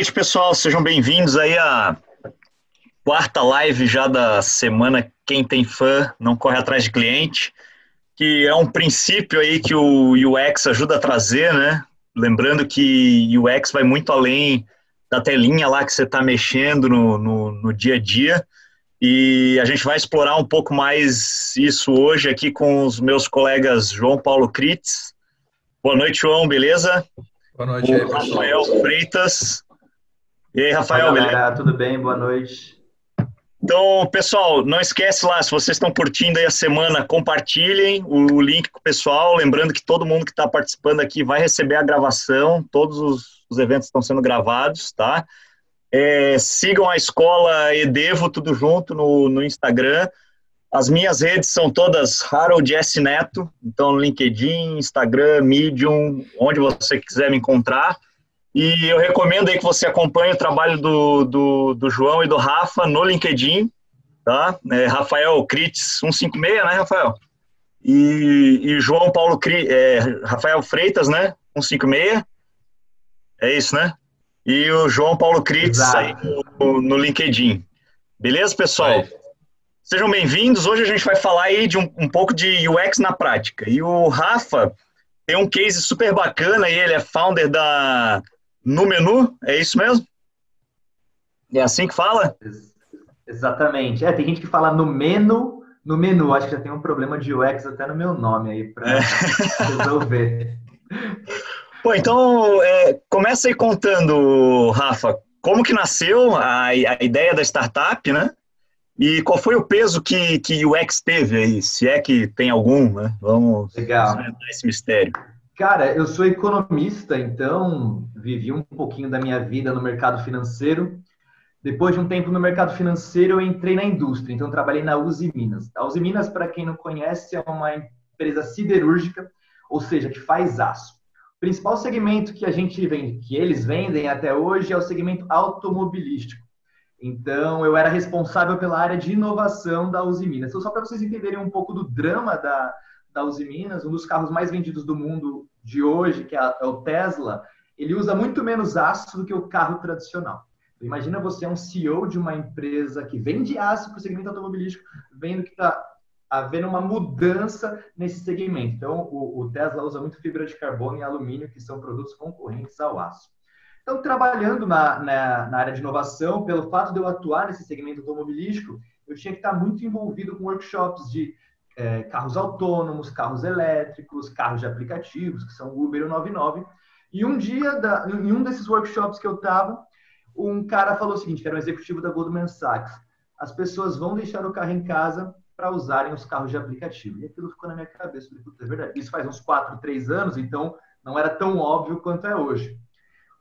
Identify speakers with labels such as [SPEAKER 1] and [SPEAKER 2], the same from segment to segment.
[SPEAKER 1] noite, pessoal. Sejam bem-vindos aí à quarta live já da semana Quem Tem Fã Não Corre Atrás de Cliente, que é um princípio aí que o UX ajuda a trazer, né? Lembrando que UX vai muito além da telinha lá que você está mexendo no dia a dia, e a gente vai explorar um pouco mais isso hoje aqui com os meus colegas João Paulo Critz. Boa noite, João, beleza?
[SPEAKER 2] Boa noite
[SPEAKER 1] O
[SPEAKER 2] aí, pessoal.
[SPEAKER 1] Rafael Freitas. E aí,
[SPEAKER 3] Fala,
[SPEAKER 1] Rafael, beleza?
[SPEAKER 3] galera, tudo bem? Boa noite.
[SPEAKER 1] Então, pessoal, não esquece lá, se vocês estão curtindo aí a semana, compartilhem o link com o pessoal, lembrando que todo mundo que está participando aqui vai receber a gravação, todos os eventos estão sendo gravados, tá? Sigam a Escola Edevo, tudo junto no Instagram. As minhas redes são todas Harold S. Neto, então no LinkedIn, Instagram, Medium, onde você quiser me encontrar. E eu recomendo aí que você acompanhe o trabalho do João e do Rafa no LinkedIn, tá? Rafael Critz 156, né, Rafael? E João Paulo Rafael Freitas, né? 156. É isso, né? E o João Paulo Critz aí no LinkedIn. Beleza, pessoal?
[SPEAKER 2] Vai.
[SPEAKER 1] Sejam bem-vindos. Hoje a gente vai falar aí de um pouco de UX na prática. E o Rafa tem um case super bacana, e ele é founder da Numenu, é isso mesmo? É assim que fala?
[SPEAKER 3] Exatamente. Tem gente que fala no menu, acho que já tem um problema de UX até no meu nome aí para resolver.
[SPEAKER 1] Pô, então, começa aí contando, Rafa, como que nasceu a ideia da startup, né? E qual foi o peso que o UX teve aí, se é que tem algum, né? Vamos desvendar esse mistério.
[SPEAKER 3] Cara, eu sou economista, então vivi um pouquinho da minha vida no mercado financeiro. Depois de um tempo no mercado financeiro, eu entrei na indústria, então trabalhei na Uzi Minas. A Uzi Minas, para quem não conhece, é uma empresa siderúrgica, ou seja, que faz aço. O principal segmento que a gente vende, que eles vendem até hoje, é o segmento automobilístico. Então, eu era responsável pela área de inovação da Uzi Minas. Então, só para vocês entenderem um pouco do drama da Uzi Minas, um dos carros mais vendidos do mundo de hoje, que é o Tesla, ele usa muito menos aço do que o carro tradicional. Então, imagina você é um CEO de uma empresa que vende aço para o segmento automobilístico, vendo que está havendo uma mudança nesse segmento. Então, o Tesla usa muito fibra de carbono e alumínio, que são produtos concorrentes ao aço. Então, trabalhando na área de inovação, pelo fato de eu atuar nesse segmento automobilístico, eu tinha que estar muito envolvido com workshops de carros autônomos, carros elétricos, carros de aplicativos, que são o Uber e o 99. E um dia, em um desses workshops que eu estava, um cara falou o seguinte, que era um executivo da Goldman Sachs: as pessoas vão deixar o carro em casa para usarem os carros de aplicativo. E aquilo ficou na minha cabeça. Eu falei, é verdade. Isso faz uns 4, 3 anos, então não era tão óbvio quanto é hoje.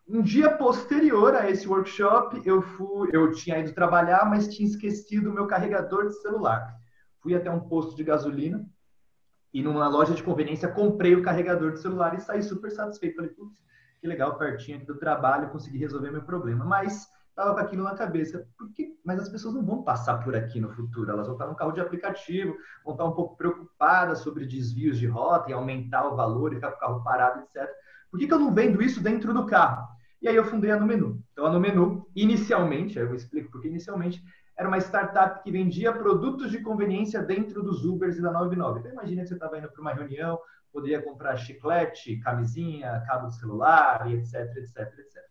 [SPEAKER 3] Um dia posterior a esse workshop, eu tinha ido trabalhar, mas tinha esquecido o meu carregador de celular. Fui até um posto de gasolina e numa loja de conveniência comprei o carregador de celular e saí super satisfeito. Falei, putz, que legal, pertinho aqui do trabalho, consegui resolver meu problema. Mas estava com aquilo na cabeça. Mas as pessoas não vão passar por aqui no futuro. Elas vão estar no carro de aplicativo, vão estar um pouco preocupadas sobre desvios de rota e aumentar o valor e ficar com o carro parado, etc. Por que eu não vendo isso dentro do carro? E aí eu fundei a Numenu. Então, a Numenu, inicialmente, eu explico porque inicialmente, era uma startup que vendia produtos de conveniência dentro dos Ubers e da 99. Então, imagina que você estava indo para uma reunião, poderia comprar chiclete, camisinha, cabo de celular, e etc, etc, etc.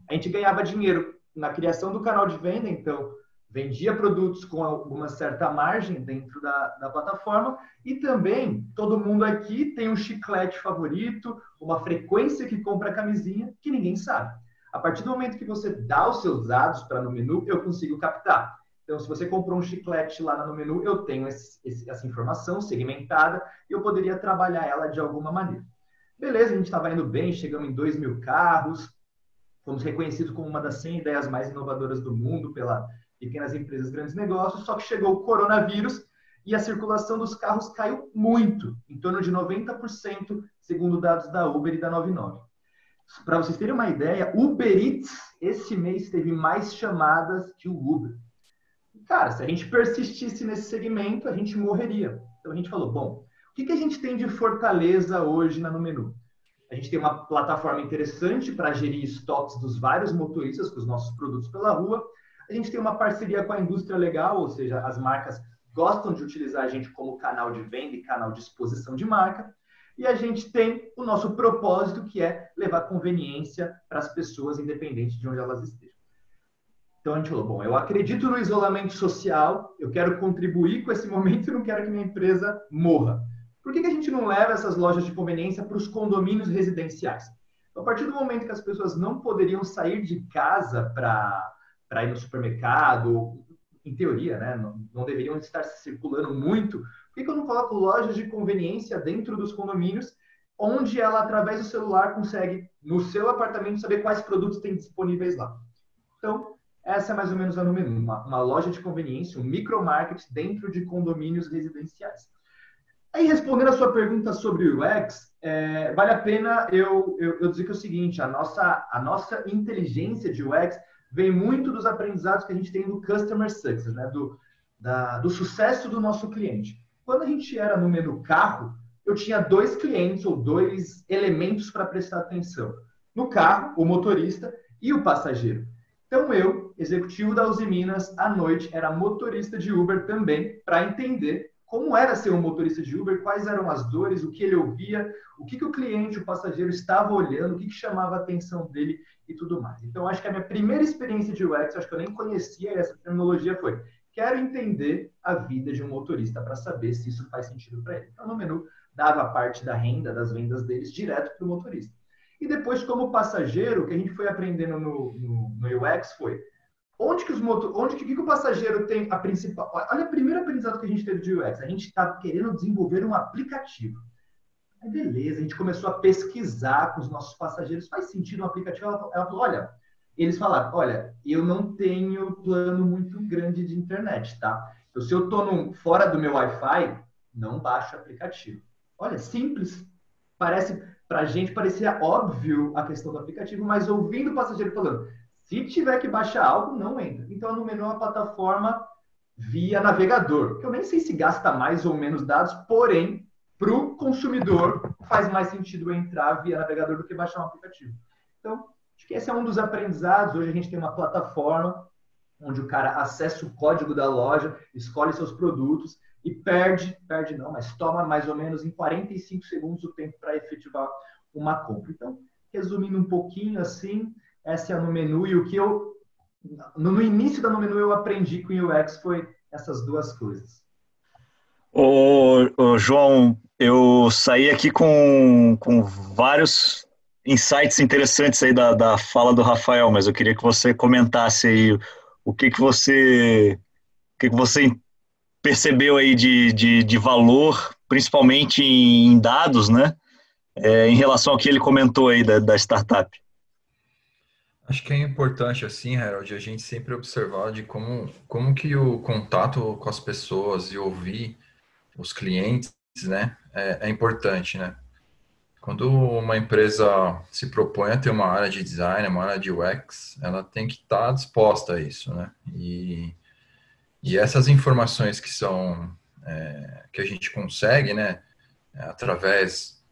[SPEAKER 3] A gente ganhava dinheiro na criação do canal de venda, então vendia produtos com alguma certa margem dentro da plataforma, e também todo mundo aqui tem um chiclete favorito, uma frequência que compra a camisinha que ninguém sabe. A partir do momento que você dá os seus dados para no menu, eu consigo captar. Então, se você comprou um chiclete lá no menu, eu tenho essa informação segmentada e eu poderia trabalhar ela de alguma maneira. Beleza, a gente estava indo bem, chegamos em 2.000 carros, fomos reconhecidos como uma das 100 ideias mais inovadoras do mundo pela Pequenas Empresas, Grandes Negócios, só que chegou o coronavírus e a circulação dos carros caiu muito, em torno de 90%, segundo dados da Uber e da 99. Para vocês terem uma ideia, Uber Eats esse mês teve mais chamadas que o Uber. Cara, se a gente persistisse nesse segmento, a gente morreria. Então a gente falou, bom, o que a gente tem de fortaleza hoje na Numenu? A gente tem uma plataforma interessante para gerir estoques dos vários motoristas com os nossos produtos pela rua. A gente tem uma parceria com a indústria legal, ou seja, as marcas gostam de utilizar a gente como canal de venda e canal de exposição de marca. E a gente tem o nosso propósito, que é levar conveniência para as pessoas, independente de onde elas estejam. Então a gente falou, bom, eu acredito no isolamento social, eu quero contribuir com esse momento e não quero que minha empresa morra. Por que a gente não leva essas lojas de conveniência para os condomínios residenciais? Então, a partir do momento que as pessoas não poderiam sair de casa para ir no supermercado, em teoria, né, não deveriam estar se circulando muito, por que eu não coloco lojas de conveniência dentro dos condomínios, onde ela, através do celular, consegue, no seu apartamento, saber quais produtos tem disponíveis lá? Então, essa é mais ou menos a número 1, uma loja de conveniência, um micromarket dentro de condomínios residenciais. Aí, respondendo a sua pergunta sobre o UX, vale a pena eu dizer que é o seguinte, a nossa inteligência de UX vem muito dos aprendizados que a gente tem do Customer Success, né? do sucesso do nosso cliente. Quando a gente era no menu carro, eu tinha 2 clientes ou 2 elementos para prestar atenção. No carro, o motorista e o passageiro. Então eu, executivo da Uzi Minas, à noite era motorista de Uber também, para entender como era ser um motorista de Uber, quais eram as dores, o que ele ouvia, o que o cliente, o passageiro estava olhando, o que chamava a atenção dele e tudo mais. Então, acho que a minha primeira experiência de UX, acho que eu nem conhecia essa terminologia, foi quero entender a vida de um motorista para saber se isso faz sentido para ele. Então, no menu, dava a parte da renda, das vendas deles, direto para o motorista. E depois, como passageiro, o que a gente foi aprendendo no UX foi onde que o passageiro tem a principal... Olha, o primeiro aprendizado que a gente teve de UX. A gente está querendo desenvolver um aplicativo. Aí, beleza, a gente começou a pesquisar com os nossos passageiros. Faz sentido um aplicativo? Ela falou, olha... Eles falaram, olha, eu não tenho plano muito grande de internet, tá? Então, se eu estou fora do meu Wi-Fi, não baixo o aplicativo. Olha, simples. Pra gente parecia óbvio a questão do aplicativo, mas ouvindo o passageiro falando, se tiver que baixar algo, não entra. Então, no menu, a plataforma via navegador, que eu nem sei se gasta mais ou menos dados, porém, para o consumidor, faz mais sentido entrar via navegador do que baixar um aplicativo. Então, acho que esse é um dos aprendizados. Hoje a gente tem uma plataforma onde o cara acessa o código da loja, escolhe seus produtos e perde não, mas toma mais ou menos em 45 segundos o tempo para efetivar uma compra. Então, resumindo um pouquinho assim, essa é a no menu e o que no início da no menu eu aprendi com o UX foi essas duas coisas.
[SPEAKER 1] Ô, João, eu saí aqui com vários insights interessantes aí da fala do Rafael, mas eu queria que você comentasse aí o que você percebeu aí de valor, principalmente em dados, né? Em relação ao que ele comentou aí da startup.
[SPEAKER 2] Acho que é importante, assim, Harold, a gente sempre observar de como que o contato com as pessoas e ouvir os clientes, né, é importante, né? Quando uma empresa se propõe a ter uma área de design, uma área de UX, ela tem que estar disposta a isso, né? E essas informações que que a gente consegue, né, através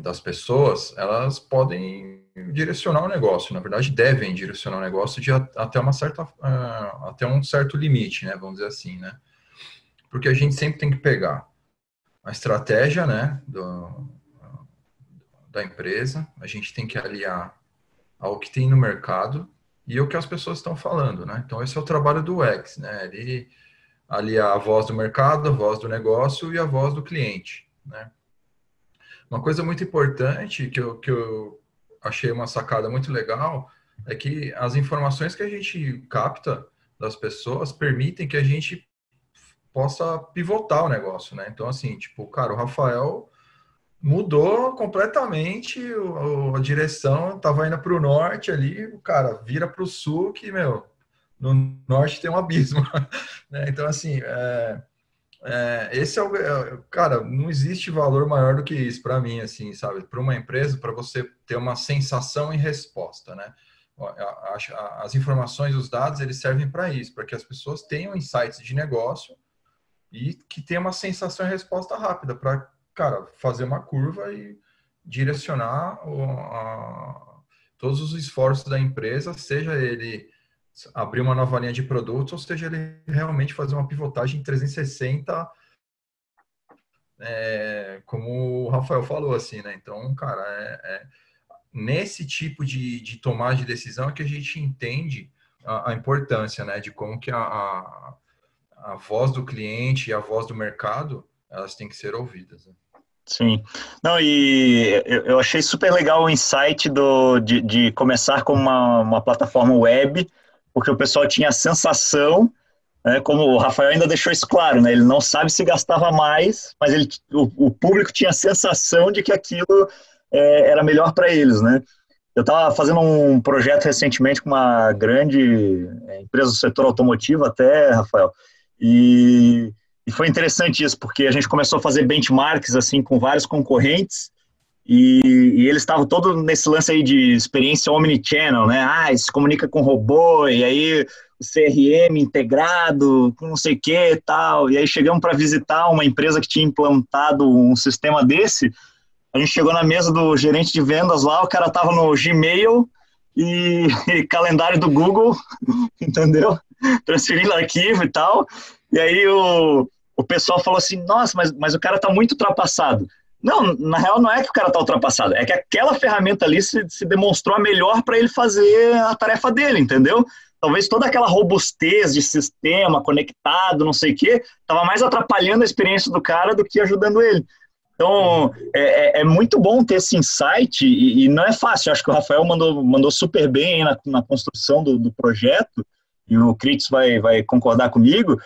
[SPEAKER 2] das pessoas, elas podem direcionar o negócio, na verdade devem direcionar o negócio até até um certo limite, né, vamos dizer assim, né? Porque a gente sempre tem que pegar a estratégia, né, da empresa, a gente tem que aliar ao que tem no mercado e ao que as pessoas estão falando, né? Então esse é o trabalho do UX, né? Ele aliar a voz do mercado, a voz do negócio e a voz do cliente, né? Uma coisa muito importante que eu achei uma sacada muito legal é que as informações que a gente capta das pessoas permitem que a gente possa pivotar o negócio, né? Então, assim, tipo, cara, o Rafael mudou completamente a direção, tava indo para o norte ali, o cara vira para o sul que, meu, no norte tem um abismo, né? Então, assim, esse cara, não existe valor maior do que isso para mim, assim, sabe? Para uma empresa, para você ter uma sensação e resposta, né? As informações, os dados, eles servem para isso, para que as pessoas tenham insights de negócio e que tenham uma sensação e resposta rápida para, cara, fazer uma curva e direcionar todos os esforços da empresa, seja ele abrir uma nova linha de produtos, ou seja ele realmente fazer uma pivotagem 360, como o Rafael falou, assim, né? Então, cara, nesse tipo de tomada de decisão é que a gente entende a importância, né? De como que a voz do cliente e a voz do mercado, elas têm que ser ouvidas, né?
[SPEAKER 1] Sim. Não, e eu achei super legal o insight de começar com uma plataforma web, porque o pessoal tinha a sensação, né, como o Rafael ainda deixou isso claro, né, ele não sabe se gastava mais, mas o público tinha a sensação de que aquilo era melhor para eles, né? Eu estava fazendo um projeto recentemente com uma grande empresa do setor automotivo até, Rafael, e foi interessante isso, porque a gente começou a fazer benchmarks assim, com vários concorrentes, e eles estavam todos nesse lance aí de experiência omnichannel, né? Se comunica com robô, e aí o CRM integrado, com não sei o que e tal. E aí chegamos para visitar uma empresa que tinha implantado um sistema desse. A gente chegou na mesa do gerente de vendas lá, o cara tava no Gmail e calendário do Google, entendeu? Transferindo arquivo e tal. E aí o pessoal falou assim, nossa, mas o cara tá muito ultrapassado. Não, na real não é que o cara tá ultrapassado, é que aquela ferramenta ali se demonstrou a melhor para ele fazer a tarefa dele, entendeu? Talvez toda aquela robustez de sistema conectado, não sei o quê, tava mais atrapalhando a experiência do cara do que ajudando ele. Então, é muito bom ter esse insight e não é fácil. Acho que o Rafael mandou super bem aí na construção do projeto, e o Kritos vai concordar comigo,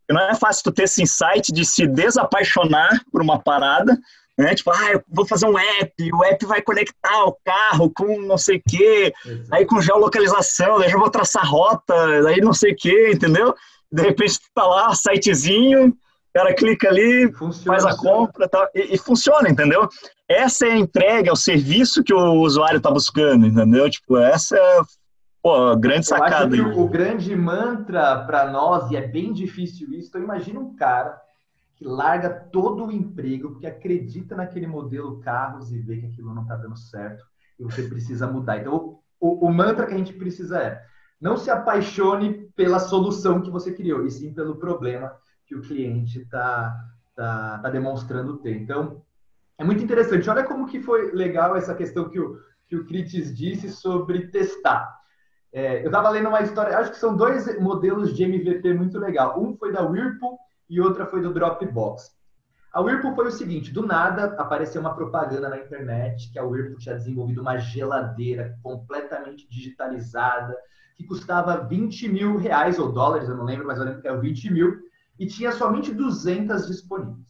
[SPEAKER 1] que não é fácil tu ter esse insight de se desapaixonar por uma parada, né? Tipo, eu vou fazer um app, o app vai conectar o carro com não sei o quê, aí com geolocalização, daí já vou traçar rota, aí não sei o quê, entendeu? De repente tu tá lá, sitezinho, o cara clica ali, faz a compra e funciona, entendeu? Essa é a entrega, é o serviço que o usuário tá buscando, entendeu? Tipo, essa é a grande sacada.
[SPEAKER 3] Eu acho que o grande mantra para nós, e é bem difícil isso, então imagina um cara que larga todo o emprego porque acredita naquele modelo carros e vê que aquilo não está dando certo e você precisa mudar. Então, o mantra que a gente precisa não se apaixone pela solução que você criou, e sim pelo problema que o cliente está demonstrando ter. Então, é muito interessante. Olha como que foi legal essa questão que o Kritis disse sobre testar. Eu estava lendo uma história, acho que são 2 modelos de MVP muito legal. Um foi da Whirlpool e outra foi do Dropbox. A Whirlpool foi o seguinte, do nada apareceu uma propaganda na internet que a Whirlpool tinha desenvolvido uma geladeira completamente digitalizada, que custava 20 mil reais ou dólares, eu não lembro, mas eu lembro que era 20 mil, e tinha somente 200 disponíveis.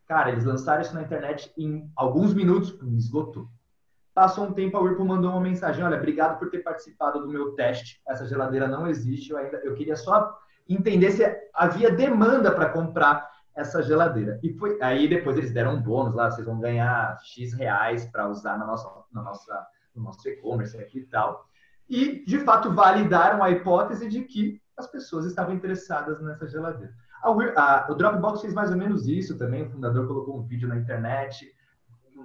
[SPEAKER 3] Cara, eles lançaram isso na internet em alguns minutos, esgotou. Passou um tempo, a Whirlpool mandou uma mensagem, olha, obrigado por ter participado do meu teste, essa geladeira não existe, eu queria só entender se havia demanda para comprar essa geladeira. E aí depois eles deram um bônus lá, vocês vão ganhar X reais para usar no nosso e-commerce aqui e tal. E, de fato, validaram a hipótese de que as pessoas estavam interessadas nessa geladeira. O Dropbox fez mais ou menos isso também, o fundador colocou um vídeo na internet,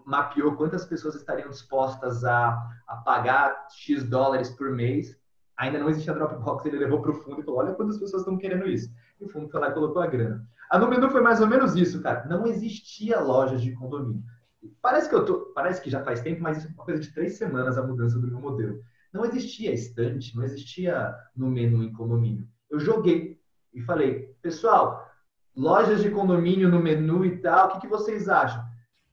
[SPEAKER 3] mapeou quantas pessoas estariam dispostas a pagar X dólares por mês. Ainda não existia Dropbox, ele levou para o fundo e falou, olha quantas pessoas estão querendo isso. E o fundo foi lá e colocou a grana. A Numenu foi mais ou menos isso, cara. Não existia lojas de condomínio. Parece que já faz tempo, mas isso é uma coisa de 3 semanas a mudança do meu modelo. Não existia estante, não existia Numenu em condomínio. Eu joguei e falei, pessoal, lojas de condomínio no menu e tal, o que vocês acham?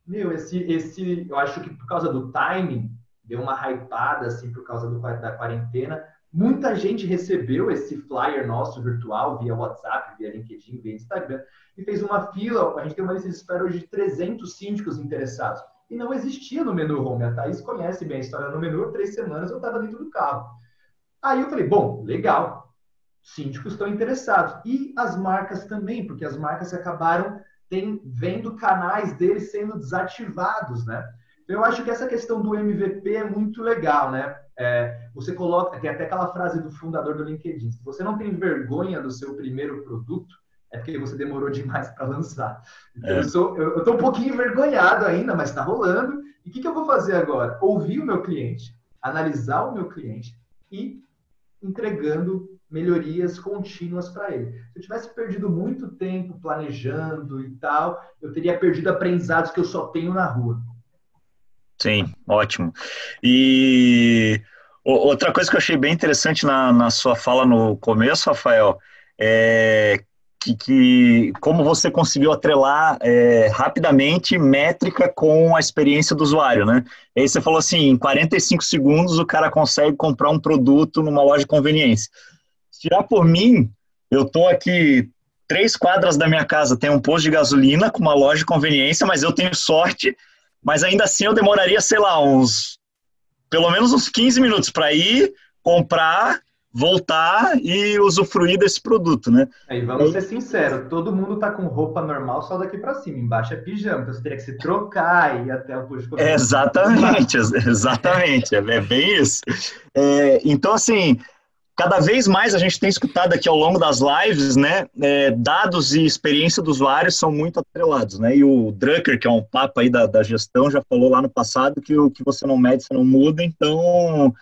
[SPEAKER 3] Eu acho que por causa do timing, deu uma hypada, assim, por causa da quarentena. Muita gente recebeu esse flyer nosso virtual via WhatsApp, via LinkedIn, via Instagram, e fez uma fila. A gente tem uma lista de espera hoje de 300 síndicos interessados. E não existia no menu home. A Thaís conhece bem a história no menu. 3 semanas eu estava dentro do carro. Aí eu falei, bom, legal. Síndicos estão interessados. E as marcas também, porque as marcas acabaram vendo canais deles sendo desativados, né? Eu acho que essa questão do MVP é muito legal, né? Você coloca, tem até aquela frase do fundador do LinkedIn, se você não tem vergonha do seu primeiro produto, é porque você demorou demais para lançar. Então, eu estou um pouquinho envergonhado ainda, mas está rolando. E o que eu vou fazer agora? Ouvir o meu cliente, analisar o meu cliente e entregando melhorias contínuas para ele. Se eu tivesse perdido muito tempo planejando e tal, eu teria perdido aprendizados que eu só tenho na rua.
[SPEAKER 1] Sim, ótimo. E outra coisa que eu achei bem interessante na sua fala no começo, Rafael, é que como você conseguiu atrelar rapidamente métrica com a experiência do usuário, né? E aí você falou assim, em 45 segundos o cara consegue comprar um produto numa loja de conveniência. Se tirar por mim, eu tô aqui 3 quadras da minha casa, tem um posto de gasolina com uma loja de conveniência, mas eu tenho sorte, mas ainda assim eu demoraria, sei lá, pelo menos uns 15 minutos para ir, comprar, voltar e usufruir desse produto, né?
[SPEAKER 3] E vamos ser sinceros, todo mundo tá com roupa normal só daqui para cima, embaixo é pijama, então você teria que se trocar e ir até o posto de conveniência.
[SPEAKER 1] Exatamente, é bem isso. Então, assim, cada vez mais a gente tem escutado aqui ao longo das lives, né, dados e experiência do usuário são muito atrelados, né, e o Drucker, que é um papo aí da gestão, já falou lá no passado que o que você não mede, você não muda, então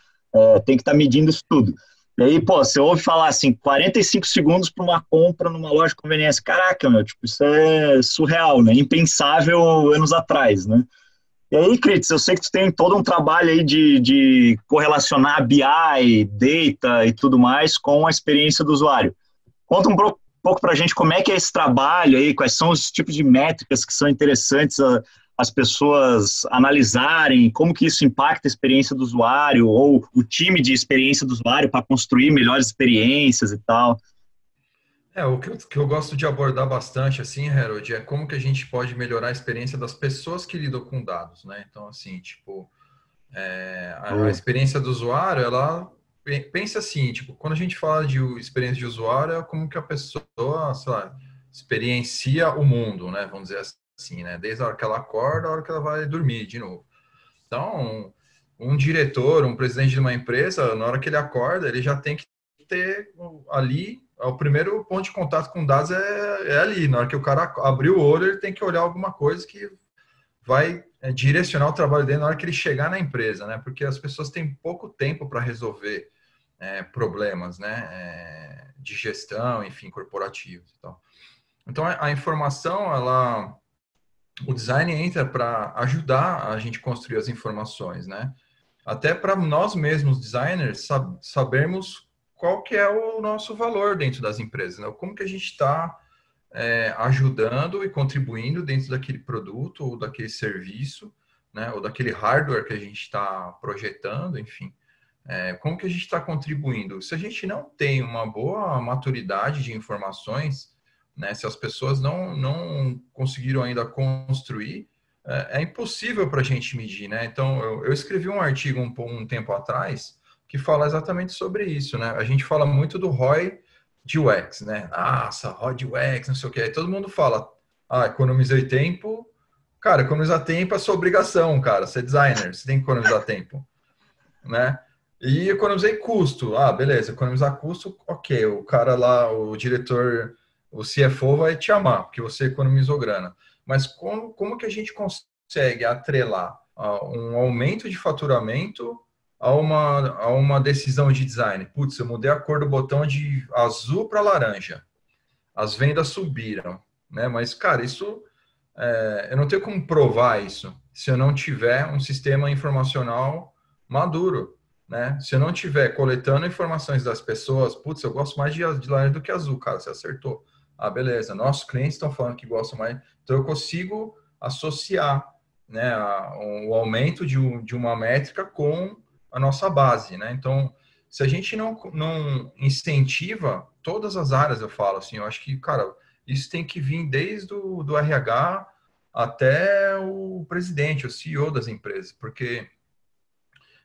[SPEAKER 1] tem que estar medindo isso tudo. E aí, pô, você ouve falar assim, 45 segundos para uma compra numa loja de conveniência, caraca, meu, tipo, isso é surreal, né, impensável anos atrás, né. E aí, Critz, eu sei que tu tem todo um trabalho aí de correlacionar BI, data e tudo mais com a experiência do usuário. Conta um pouco para a gente como é que é esse trabalho aí, quais são os tipos de métricas que são interessantes as pessoas analisarem, como que isso impacta a experiência do usuário ou o time de experiência do usuário para construir melhores experiências e tal.
[SPEAKER 2] O que eu gosto de abordar bastante, assim, Harold, é como que a gente pode melhorar a experiência das pessoas que lidam com dados, né? Então, assim, tipo, a experiência do usuário, ela pensa assim, tipo, quando a gente fala de experiência de usuário, é como que a pessoa, sei lá, experiencia o mundo, né? Vamos dizer assim, né? Desde a hora que ela acorda, a hora que ela vai dormir de novo. Então, um diretor, um presidente de uma empresa, na hora que ele acorda, ele já tem que ter ali, o primeiro ponto de contato com dados é ali. Na hora que o cara abrir o olho, ele tem que olhar alguma coisa que vai direcionar o trabalho dele na hora que ele chegar na empresa, né? Porque as pessoas têm pouco tempo para resolver problemas, né? De gestão, enfim, corporativos e tal. Então, a informação, o design entra para ajudar a gente construir as informações, né? Até para nós mesmos, designers, sabermos qual que é o nosso valor dentro das empresas, né? Como que a gente está ajudando e contribuindo dentro daquele produto ou daquele serviço, né? Ou daquele hardware que a gente está projetando, enfim. Como que a gente está contribuindo? Se a gente não tem uma boa maturidade de informações, né? Se as pessoas não conseguiram ainda construir, é impossível para a gente medir, né? Então, eu escrevi um artigo um tempo atrás que fala exatamente sobre isso, né? A gente fala muito do ROI de UX, né? Nossa, ROI de UX, não sei o quê. Aí todo mundo fala, economizei tempo. Cara, economizar tempo é sua obrigação, cara. Você é designer, você tem que economizar tempo, né? E economizei custo. Beleza, economizar custo, ok. O cara lá, o diretor, o CFO vai te amar, porque você economizou grana. Mas como que a gente consegue atrelar um aumento de faturamento a uma decisão de design? Putz, eu mudei a cor do botão de azul para laranja. As vendas subiram, né? Mas, cara, isso eu não tenho como provar isso se eu não tiver um sistema informacional maduro, né? Se eu não tiver coletando informações das pessoas, putz, eu gosto mais de laranja do que azul, cara, você acertou. Beleza, nossos clientes estão falando que gostam mais, então eu consigo associar, né, o aumento de uma métrica com a nossa base, né? Então, se a gente não incentiva todas as áreas, eu falo assim, eu acho que, cara, isso tem que vir desde do RH até o presidente, o CEO das empresas, porque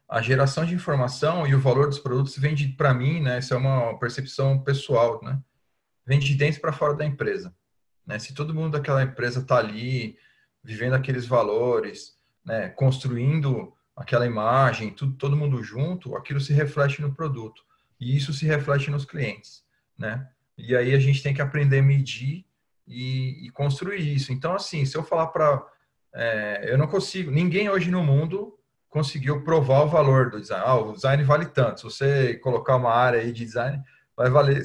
[SPEAKER 2] a geração de informação e o valor dos produtos vem para mim, né? Isso é uma percepção pessoal, né? Vem de dentro para fora da empresa, né? Se todo mundo daquela empresa está ali vivendo aqueles valores, né? Construindo aquela imagem, todo mundo junto, aquilo se reflete no produto e isso se reflete nos clientes, né? E aí a gente tem que aprender a medir e construir isso. Então, assim, se eu falar eu não consigo, ninguém hoje no mundo conseguiu provar o valor do design. O design vale tanto. Se você colocar uma área aí de design, vai valer,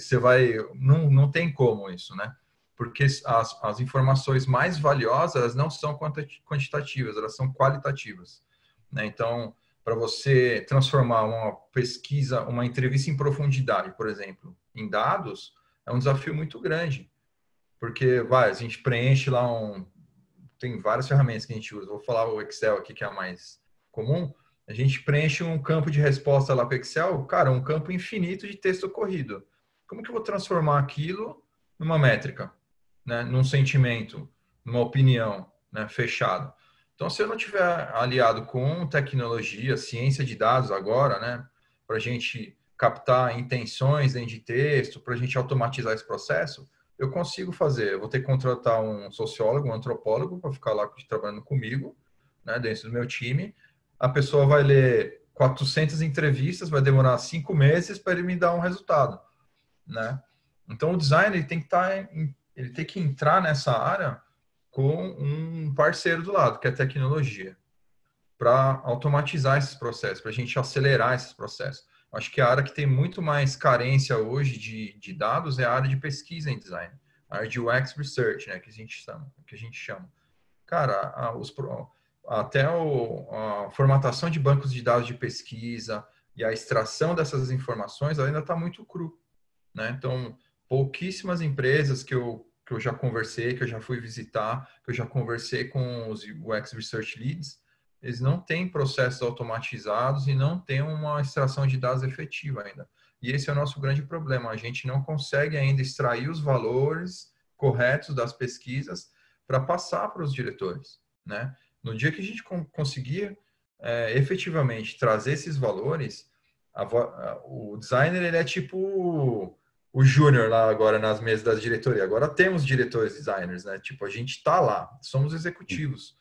[SPEAKER 2] não tem como isso, né? Porque as informações mais valiosas, elas não são quantitativas, elas são qualitativas, né? Então, para você transformar uma pesquisa, uma entrevista em profundidade, por exemplo, em dados, é um desafio muito grande. Porque, a gente preenche lá tem várias ferramentas que a gente usa. Vou falar o Excel aqui, que é a mais comum. A gente preenche um campo de resposta lá para o Excel, cara, um campo infinito de texto corrido. Como que eu vou transformar aquilo numa métrica, né? Num sentimento, numa opinião, né? Fechado. Então, se eu não tiver aliado com tecnologia, ciência de dados agora, né? Para a gente captar intenções dentro de texto, para a gente automatizar esse processo, eu consigo fazer. Eu vou ter que contratar um sociólogo, um antropólogo para ficar lá trabalhando comigo, né? Dentro do meu time. A pessoa vai ler 400 entrevistas, vai demorar 5 meses para ele me dar um resultado, né? Então, o design ele tem que entrar nessa área com um parceiro do lado, que é a tecnologia, para automatizar esses processos, para a gente acelerar esses processos. Acho que a área que tem muito mais carência hoje de dados é a área de pesquisa em design, a área de UX Research, né, que a gente chama. Cara, até a formatação de bancos de dados de pesquisa e a extração dessas informações ainda está muito cru, né? Então, pouquíssimas empresas que eu já conversei, que eu já fui visitar, que eu já conversei com os UX Research Leads, eles não têm processos automatizados e não têm uma extração de dados efetiva ainda. E esse é o nosso grande problema. A gente não consegue ainda extrair os valores corretos das pesquisas para passar para os diretores, né? No dia que a gente conseguir efetivamente trazer esses valores, o designer ele é tipo o júnior lá agora nas mesas da diretoria. Agora temos diretores designers, né? Tipo, a gente tá lá, somos executivos.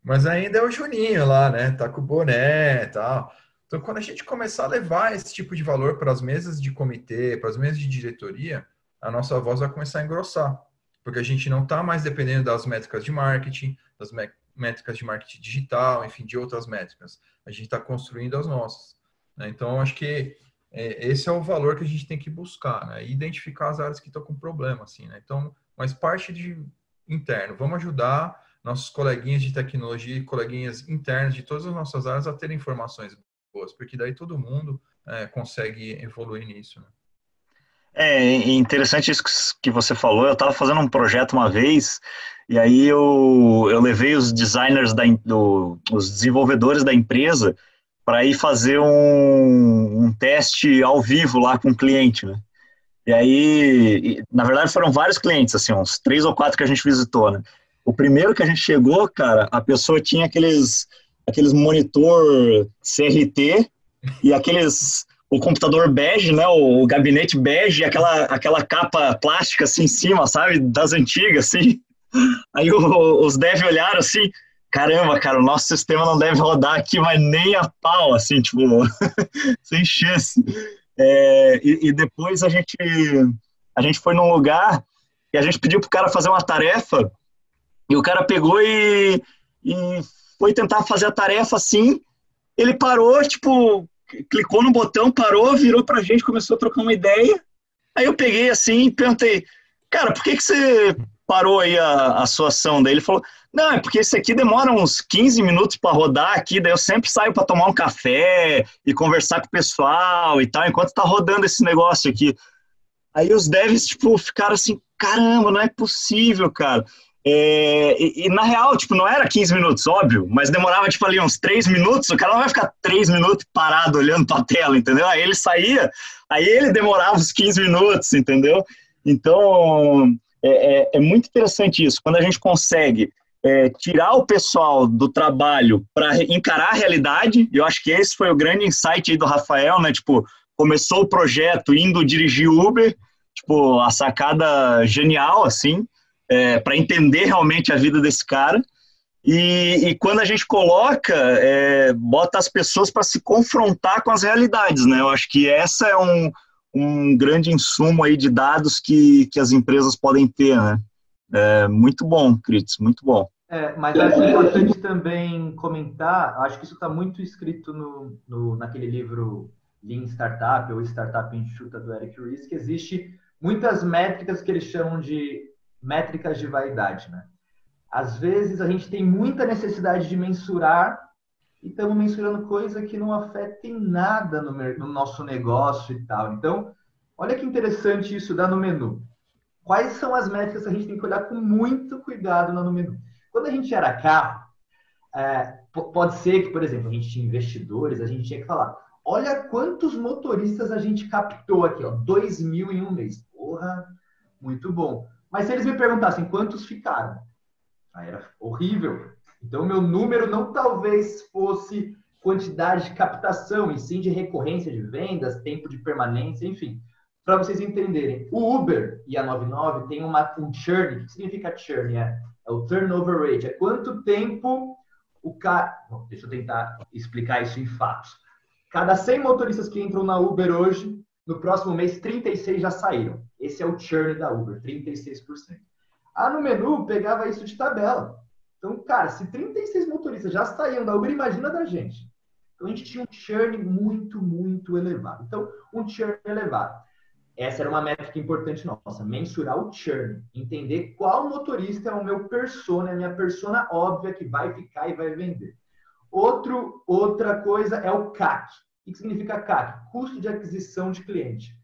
[SPEAKER 2] Mas ainda é o Juninho lá, né? Tá com o boné e tal. Então, quando a gente começar a levar esse tipo de valor para as mesas de comitê, para as mesas de diretoria, a nossa voz vai começar a engrossar. Porque a gente não está mais dependendo das métricas de marketing, das métricas de marketing digital, enfim, de outras métricas. A gente está construindo as nossas, né? Então, acho que esse é o valor que a gente tem que buscar, né? Identificar as áreas que estão com problema, assim, né? Então, mas parte de interno. Vamos ajudar nossos coleguinhas de tecnologia e coleguinhas internas de todas as nossas áreas a terem informações boas, porque daí todo mundo consegue evoluir nisso, né?
[SPEAKER 1] É interessante isso que você falou. Eu estava fazendo um projeto uma vez, e aí eu levei os designers, os desenvolvedores da empresa para ir fazer um teste ao vivo lá com o cliente, né? E aí, na verdade, foram vários clientes, assim, uns 3 ou 4 que a gente visitou, né? O primeiro que a gente chegou, cara, a pessoa tinha aqueles monitor CRT e o computador bege, né? O gabinete bege, aquela capa plástica assim em cima, sabe? Das antigas, assim. Aí os devs olharam assim, caramba, cara, o nosso sistema não deve rodar aqui, mas nem a pau, assim, tipo, sem chance. E depois a gente foi num lugar e a gente pediu pro cara fazer uma tarefa e o cara pegou e foi tentar fazer a tarefa assim, ele parou, tipo, clicou no botão, parou, virou pra gente, começou a trocar uma ideia. Aí eu peguei assim e perguntei, cara, por que você parou aí a sua ação? Daí ele falou, não, é porque esse aqui demora uns 15 minutos para rodar aqui, daí eu sempre saio para tomar um café e conversar com o pessoal e tal, enquanto tá rodando esse negócio aqui. Aí os devs, tipo, ficaram assim, caramba, não é possível, cara. E na real, tipo, não era 15 minutos, óbvio, mas demorava, tipo, ali uns 3 minutos, o cara não vai ficar 3 minutos parado olhando pra tela, entendeu? Aí ele saía, aí ele demorava uns 15 minutos, entendeu? Então, é muito interessante isso, quando a gente consegue tirar o pessoal do trabalho para encarar a realidade. Eu acho que esse foi o grande insight aí do Rafael, né? Tipo, começou o projeto indo dirigir Uber, tipo, a sacada genial, assim, para entender realmente a vida desse cara. E quando a gente coloca, bota as pessoas para se confrontar com as realidades, né? Eu acho que essa é um grande insumo aí de dados que as empresas podem ter, né? Muito bom, Critz, muito bom.
[SPEAKER 3] Mas acho importante também comentar, acho que isso está muito escrito naquele livro Lean Startup ou Startup Enxuta do Eric Ries, que existe muitas métricas que eles chamam de métricas de vaidade, né? Às vezes a gente tem muita necessidade de mensurar e estamos mensurando coisa que não afeta em nada no nosso negócio e tal. Então, olha que interessante isso dá no menu. Quais são as métricas que a gente tem que olhar com muito cuidado lá no menu? Quando a gente era carro, pode ser que, por exemplo, a gente tinha investidores, a gente tinha que falar, olha quantos motoristas a gente captou aqui, ó, 2.000 em um mês. Porra, muito bom. Mas se eles me perguntassem quantos ficaram, aí era horrível. Então, meu número não talvez fosse quantidade de captação, e sim de recorrência de vendas, tempo de permanência, enfim. Para vocês entenderem, o Uber e a 99 tem um churn. O que significa churn? É o turnover rate. É quanto tempo o cara... Deixa eu tentar explicar isso em fatos. Cada 100 motoristas que entram na Uber hoje, no próximo mês, 36 já saíram. Esse é o churn da Uber, 36%. No menu, pegava isso de tabela. Então, cara, se 36 motoristas já saíam da Uber, imagina da gente. Então, a gente tinha um churn muito, muito elevado. Então, um churn elevado. Essa era uma métrica importante nossa, mensurar o churn, entender qual motorista é o meu persona, a minha persona óbvia que vai ficar e vai vender. Outra coisa é o CAC. O que significa CAC? Custo de aquisição de cliente.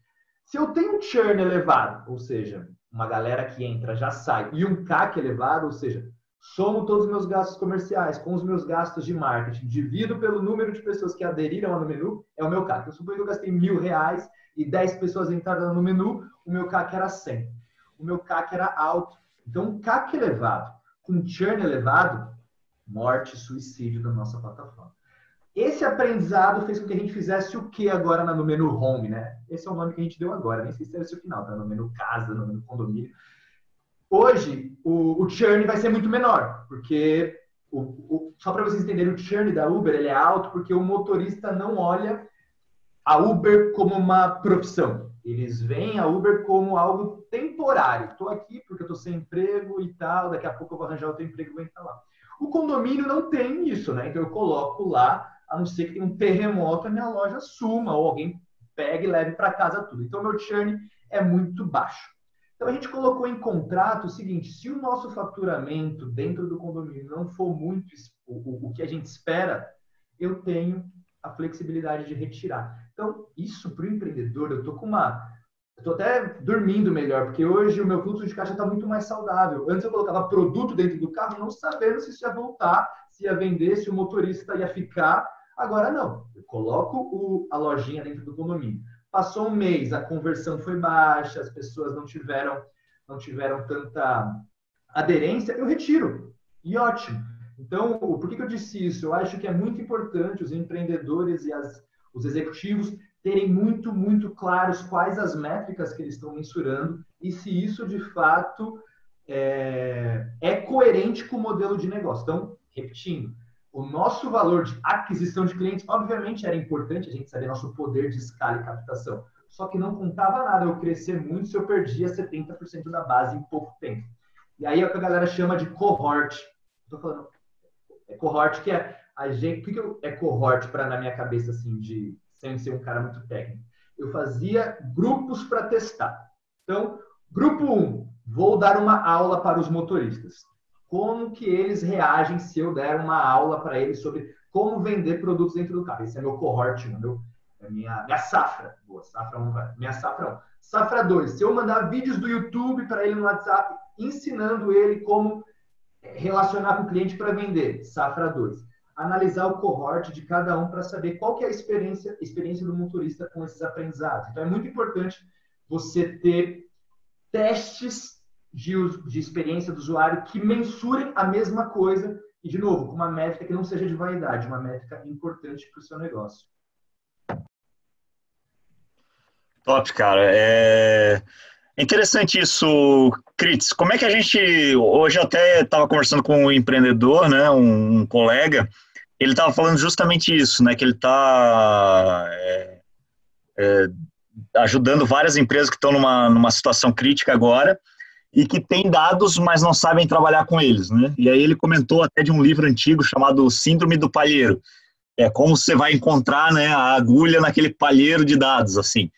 [SPEAKER 3] Se eu tenho um churn elevado, ou seja, uma galera que entra já sai, e um CAC elevado, ou seja, somo todos os meus gastos comerciais com os meus gastos de marketing, divido pelo número de pessoas que aderiram ao menu, é o meu CAC. Eu suponho que eu gastei R$1.000 e 10 pessoas entraram no menu, o meu CAC era 100. O meu CAC era alto. Então, um CAC elevado, com churn elevado, morte, suicídio da nossa plataforma. Esse aprendizado fez com que a gente fizesse o que agora no menu Home, né? Esse é o nome que a gente deu agora, nem sei se é esse o final, tá? No menu Casa, no menu Condomínio. Hoje, o churn vai ser muito menor, porque, só para vocês entenderem, o churn da Uber ele é alto porque o motorista não olha a Uber como uma profissão. Eles veem a Uber como algo temporário. Estou aqui porque eu estou sem emprego e tal, daqui a pouco eu vou arranjar outro emprego e vou entrar lá. O condomínio não tem isso, né? Então eu coloco lá, a não ser que tenha um terremoto, a minha loja suma, ou alguém pegue e leve para casa tudo. Então meu churn é muito baixo. Então a gente colocou em contrato o seguinte, se o nosso faturamento dentro do condomínio não for muito o que a gente espera, eu tenho a flexibilidade de retirar. Então, isso para o empreendedor, eu estou até dormindo melhor, porque hoje o meu fluxo de caixa está muito mais saudável. Antes eu colocava produto dentro do carro, não sabendo se isso ia voltar, se ia vender, se o motorista ia ficar. Agora não, eu coloco a lojinha dentro do condomínio. Passou um mês, a conversão foi baixa, as pessoas não tiveram tanta aderência, eu retiro. E ótimo. Então, por que eu disse isso? Eu acho que é muito importante os empreendedores e os executivos terem muito, muito claros quais as métricas que eles estão mensurando e se isso, de fato, é coerente com o modelo de negócio. Então, repetindo, o nosso valor de aquisição de clientes, obviamente, era importante a gente saber nosso poder de escala e captação. Só que não contava nada eu crescer muito se eu perdia 70% da base em pouco tempo. E aí é o que a galera chama de cohort. Estou falando, cohort que é a gente... O que é cohort na minha cabeça, assim, sem ser um cara muito técnico? Eu fazia grupos para testar. Então, grupo 1, vou dar uma aula para os motoristas. Como que eles reagem se eu der uma aula para eles sobre como vender produtos dentro do carro? Esse é meu cohort, minha safra. Boa, safra 1, minha safra 1. Safra 2, se eu mandar vídeos do YouTube para ele no WhatsApp, ensinando ele como relacionar com o cliente para vender. Safra 2. Analisar o cohort de cada um para saber qual que é a experiência do motorista com esses aprendizados. Então, é muito importante você ter testes de experiência do usuário que mensurem a mesma coisa e, de novo, com uma métrica que não seja de vaidade, uma métrica importante para o seu negócio.
[SPEAKER 1] Top, cara. É interessante isso, Critz. Como é que a gente... Hoje eu até estava conversando com um empreendedor, né, um colega, ele estava falando justamente isso, né, que ele está ajudando várias empresas que estão numa situação crítica agora e que têm dados, mas não sabem trabalhar com eles, né? E aí ele comentou até de um livro antigo chamado Síndrome do Palheiro. É como você vai encontrar, né, a agulha naquele palheiro de dados, assim.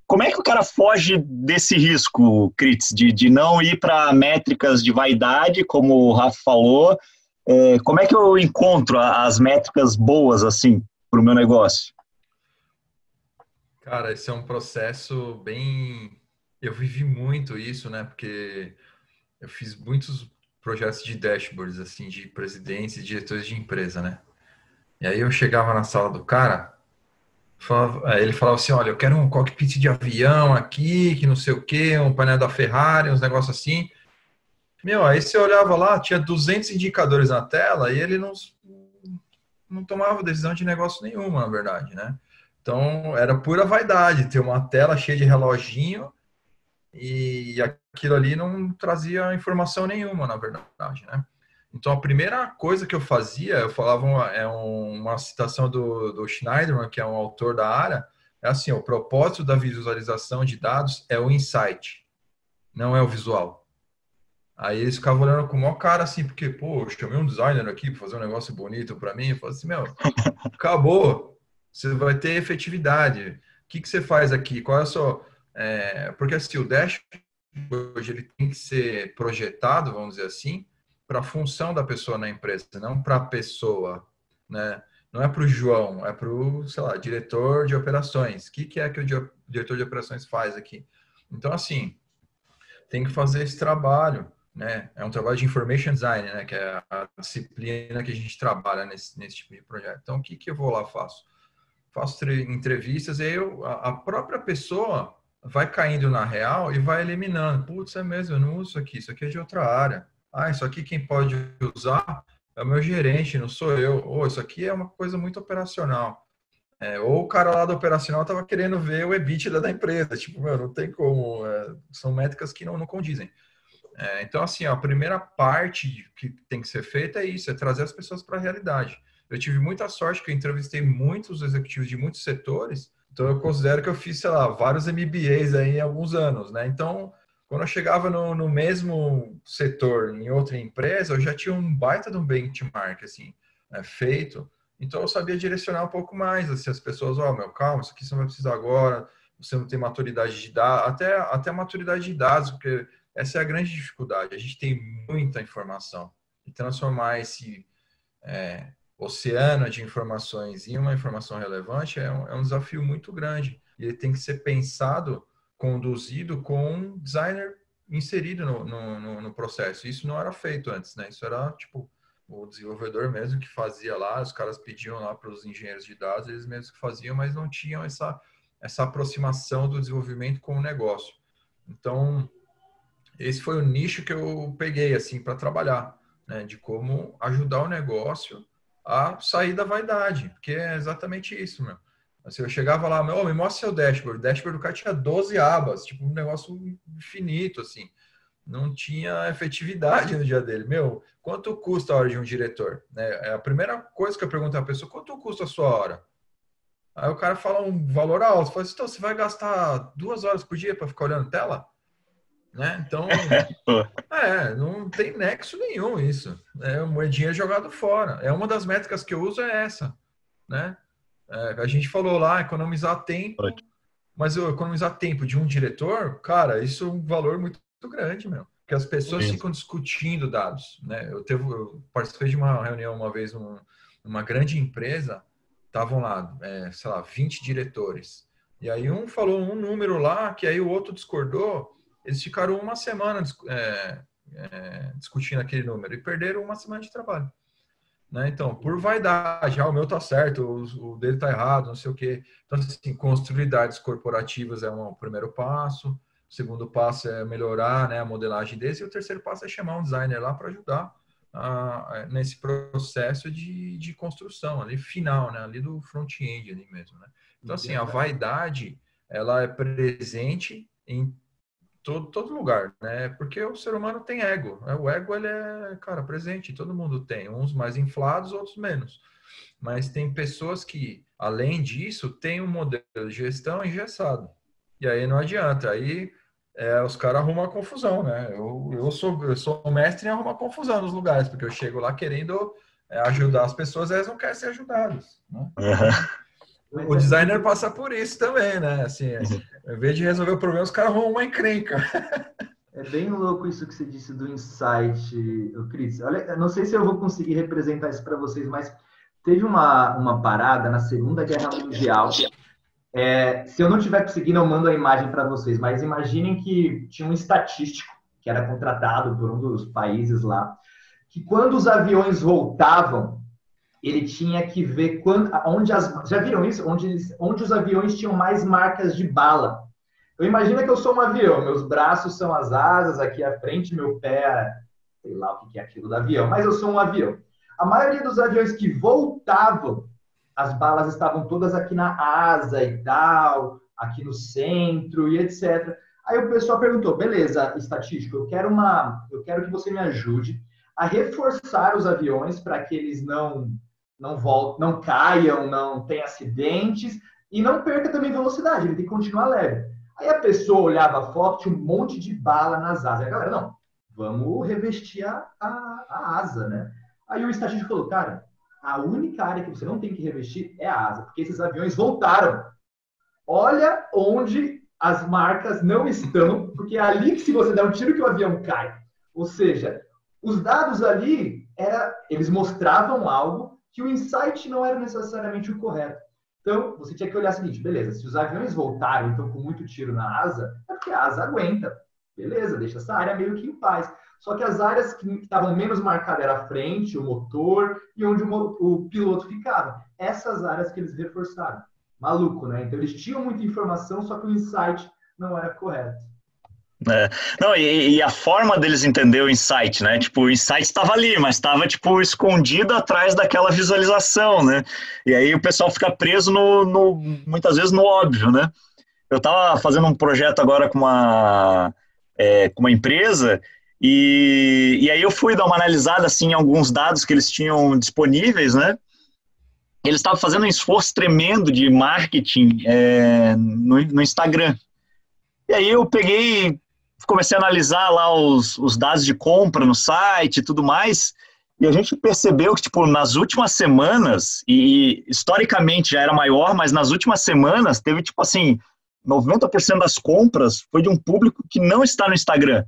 [SPEAKER 1] Como é que o cara foge desse risco, Critz, de não ir para métricas de vaidade, como o Rafa falou? Como é que eu encontro as métricas boas, assim, para o meu negócio?
[SPEAKER 2] Cara, esse é um processo bem... Eu vivi muito isso, né? Porque eu fiz muitos projetos de dashboards, assim, de presidentes e diretores de empresa, né? E aí eu chegava na sala do cara, ele falava assim, olha, eu quero um cockpit de avião aqui, que não sei o quê, um painel da Ferrari, uns negócios assim. Meu, aí você olhava lá, tinha 200 indicadores na tela e ele não tomava decisão de negócio nenhuma, na verdade, né? Então, era pura vaidade, ter uma tela cheia de reloginho e aquilo ali não trazia informação nenhuma, na verdade, né? Então, a primeira coisa que eu fazia, eu falava uma citação do Schneiderman, que é um autor da área, é assim, o propósito da visualização de dados é o insight, não é o visual. Aí eles ficavam olhando com o maior cara assim, porque, pô, eu chamei um designer aqui para fazer um negócio bonito para mim, eu falei assim, meu, acabou, você vai ter efetividade. O que você faz aqui? Qual é a sua... porque assim, o Dash hoje ele tem que ser projetado, vamos dizer assim, para a função da pessoa na empresa, não para a pessoa, né? Não é para o João, é para o, sei lá, diretor de operações. O que é que o diretor de operações faz aqui? Então, assim, tem que fazer esse trabalho, né? É um trabalho de information design, né? Que é a disciplina que a gente trabalha nesse tipo de projeto. Então, o que eu vou lá faço? Faço entrevistas e aí a própria pessoa vai caindo na real e vai eliminando. Putz, é mesmo, eu não uso isso aqui é de outra área. Ah, isso aqui quem pode usar é o meu gerente, não sou eu. Ou isso aqui é uma coisa muito operacional. Ou o cara lá do operacional estava querendo ver o EBITDA da empresa. Tipo, meu, não tem como. São métricas que não condizem. Então, assim, a primeira parte que tem que ser feita é isso, é trazer as pessoas para a realidade. Eu tive muita sorte que eu entrevistei muitos executivos de muitos setores, então eu considero que eu fiz, sei lá, vários MBAs aí em alguns anos, né? Então, quando eu chegava no mesmo setor, em outra empresa, eu já tinha um baita de um benchmark, assim, feito. Então, eu sabia direcionar um pouco mais, assim, as pessoas, meu, calma, isso aqui você não vai precisar agora, você não tem maturidade de dados, até maturidade de dados, porque essa é a grande dificuldade. A gente tem muita informação e transformar esse oceano de informações em uma informação relevante é um desafio muito grande. E ele tem que ser pensado, conduzido com um designer inserido no processo. Isso não era feito antes, né? Isso era tipo o desenvolvedor mesmo que fazia lá, os caras pediam lá para os engenheiros de dados, eles mesmos que faziam, mas não tinham essa aproximação do desenvolvimento com o negócio. Então, esse foi o nicho que eu peguei assim para trabalhar, né, de como ajudar o negócio a sair da vaidade, porque é exatamente isso, meu. Assim, eu chegava lá, me mostra seu dashboard. O dashboard do cara tinha 12 abas, tipo um negócio infinito, assim. Não tinha efetividade no dia dele. Meu, quanto custa a hora de um diretor? É a primeira coisa que eu pergunto à pessoa, quanto custa a sua hora? Aí o cara fala um valor alto. Fala assim, então, você vai gastar 2 horas por dia para ficar olhando tela? Né? Então, não tem nexo nenhum isso. Moedinha jogado fora. Uma das métricas que eu uso é essa, né? A gente falou lá, economizar tempo, mas eu economizar tempo de um diretor, cara, isso é um valor muito grande, meu. Porque as pessoas ficam discutindo dados, né? Eu participei de uma reunião uma vez numa grande empresa, estavam lá, sei lá, 20 diretores. E aí um falou um número lá, que aí o outro discordou, eles ficaram uma semana discutindo aquele número e perderam uma semana de trabalho. Né? Então, por vaidade, o meu tá certo, o dele tá errado, não sei o quê. Então, assim, construir dados corporativas é o primeiro passo. O segundo passo é melhorar, né, a modelagem desse. E o terceiro passo é chamar um designer lá para ajudar nesse processo de construção ali final, né, ali do front-end ali mesmo, né? Então, assim, a vaidade, ela é presente em todo lugar, né? Porque o ser humano tem ego. Né? O ego, ele é, cara, presente, todo mundo tem. Uns mais inflados, outros menos. Mas tem pessoas que, além disso, têm um modelo de gestão engessado. E aí não adianta. Aí os caras arrumam a confusão, né? Eu sou mestre em arrumar confusão nos lugares, porque eu chego lá querendo ajudar as pessoas, elas não querem ser ajudadas, né? O designer passa por isso também, né? Assim, em vez de resolver o problema, os caras arrumam uma encrenca.
[SPEAKER 3] É bem louco isso que você disse do insight, Cris. Olha, eu não sei se eu vou conseguir representar isso para vocês, mas teve uma parada na Segunda Guerra Mundial. Se eu não estiver conseguindo, eu mando a imagem para vocês, mas imaginem que tinha um estatístico que era contratado por um dos países lá, que quando os aviões voltavam, ele tinha que ver já viram isso? Onde os aviões tinham mais marcas de bala. Eu imagino que eu sou um avião, meus braços são as asas, aqui à frente, meu pé, sei lá o que é aquilo do avião, mas eu sou um avião. A maioria dos aviões que voltavam, as balas estavam todas aqui na asa e tal, aqui no centro e etc. Aí o pessoal perguntou, beleza, estatístico, eu quero que você me ajude a reforçar os aviões para que eles não caiam, não tenham acidentes e não perca também velocidade, ele tem que continuar leve. Aí a pessoa olhava a foto, tinha um monte de bala nas asas. Aí a galera, não, vamos revestir a asa, né? Aí o estatístico falou, cara, a única área que você não tem que revestir é a asa, porque esses aviões voltaram. Olha onde as marcas não estão, porque é ali que se você der um tiro que o avião cai. Ou seja, os dados ali, eles mostravam algo que o insight não era necessariamente o correto. Então, você tinha que olhar o seguinte, beleza, se os aviões voltaram, então, com muito tiro na asa, é porque a asa aguenta. Beleza, deixa essa área meio que em paz. Só que as áreas que estavam menos marcadas era a frente, o motor e onde o piloto ficava. Essas áreas que eles reforçaram. Maluco, né? Então, eles tinham muita informação, só que o insight não era correto.
[SPEAKER 1] Não, e a forma deles entender o insight, né? Tipo, o insight estava ali, mas estava, tipo, escondido atrás daquela visualização, né? E aí o pessoal fica preso muitas vezes no óbvio, né? Eu estava fazendo um projeto agora com uma empresa e aí eu fui dar uma analisada, assim, em alguns dados que eles tinham disponíveis, né? Eles estavam fazendo um esforço tremendo de marketing no Instagram. E aí eu comecei a analisar lá os dados de compra no site e tudo mais, e a gente percebeu que, tipo, nas últimas semanas, e historicamente já era maior, mas nas últimas semanas teve, tipo assim, 90% das compras foi de um público que não está no Instagram,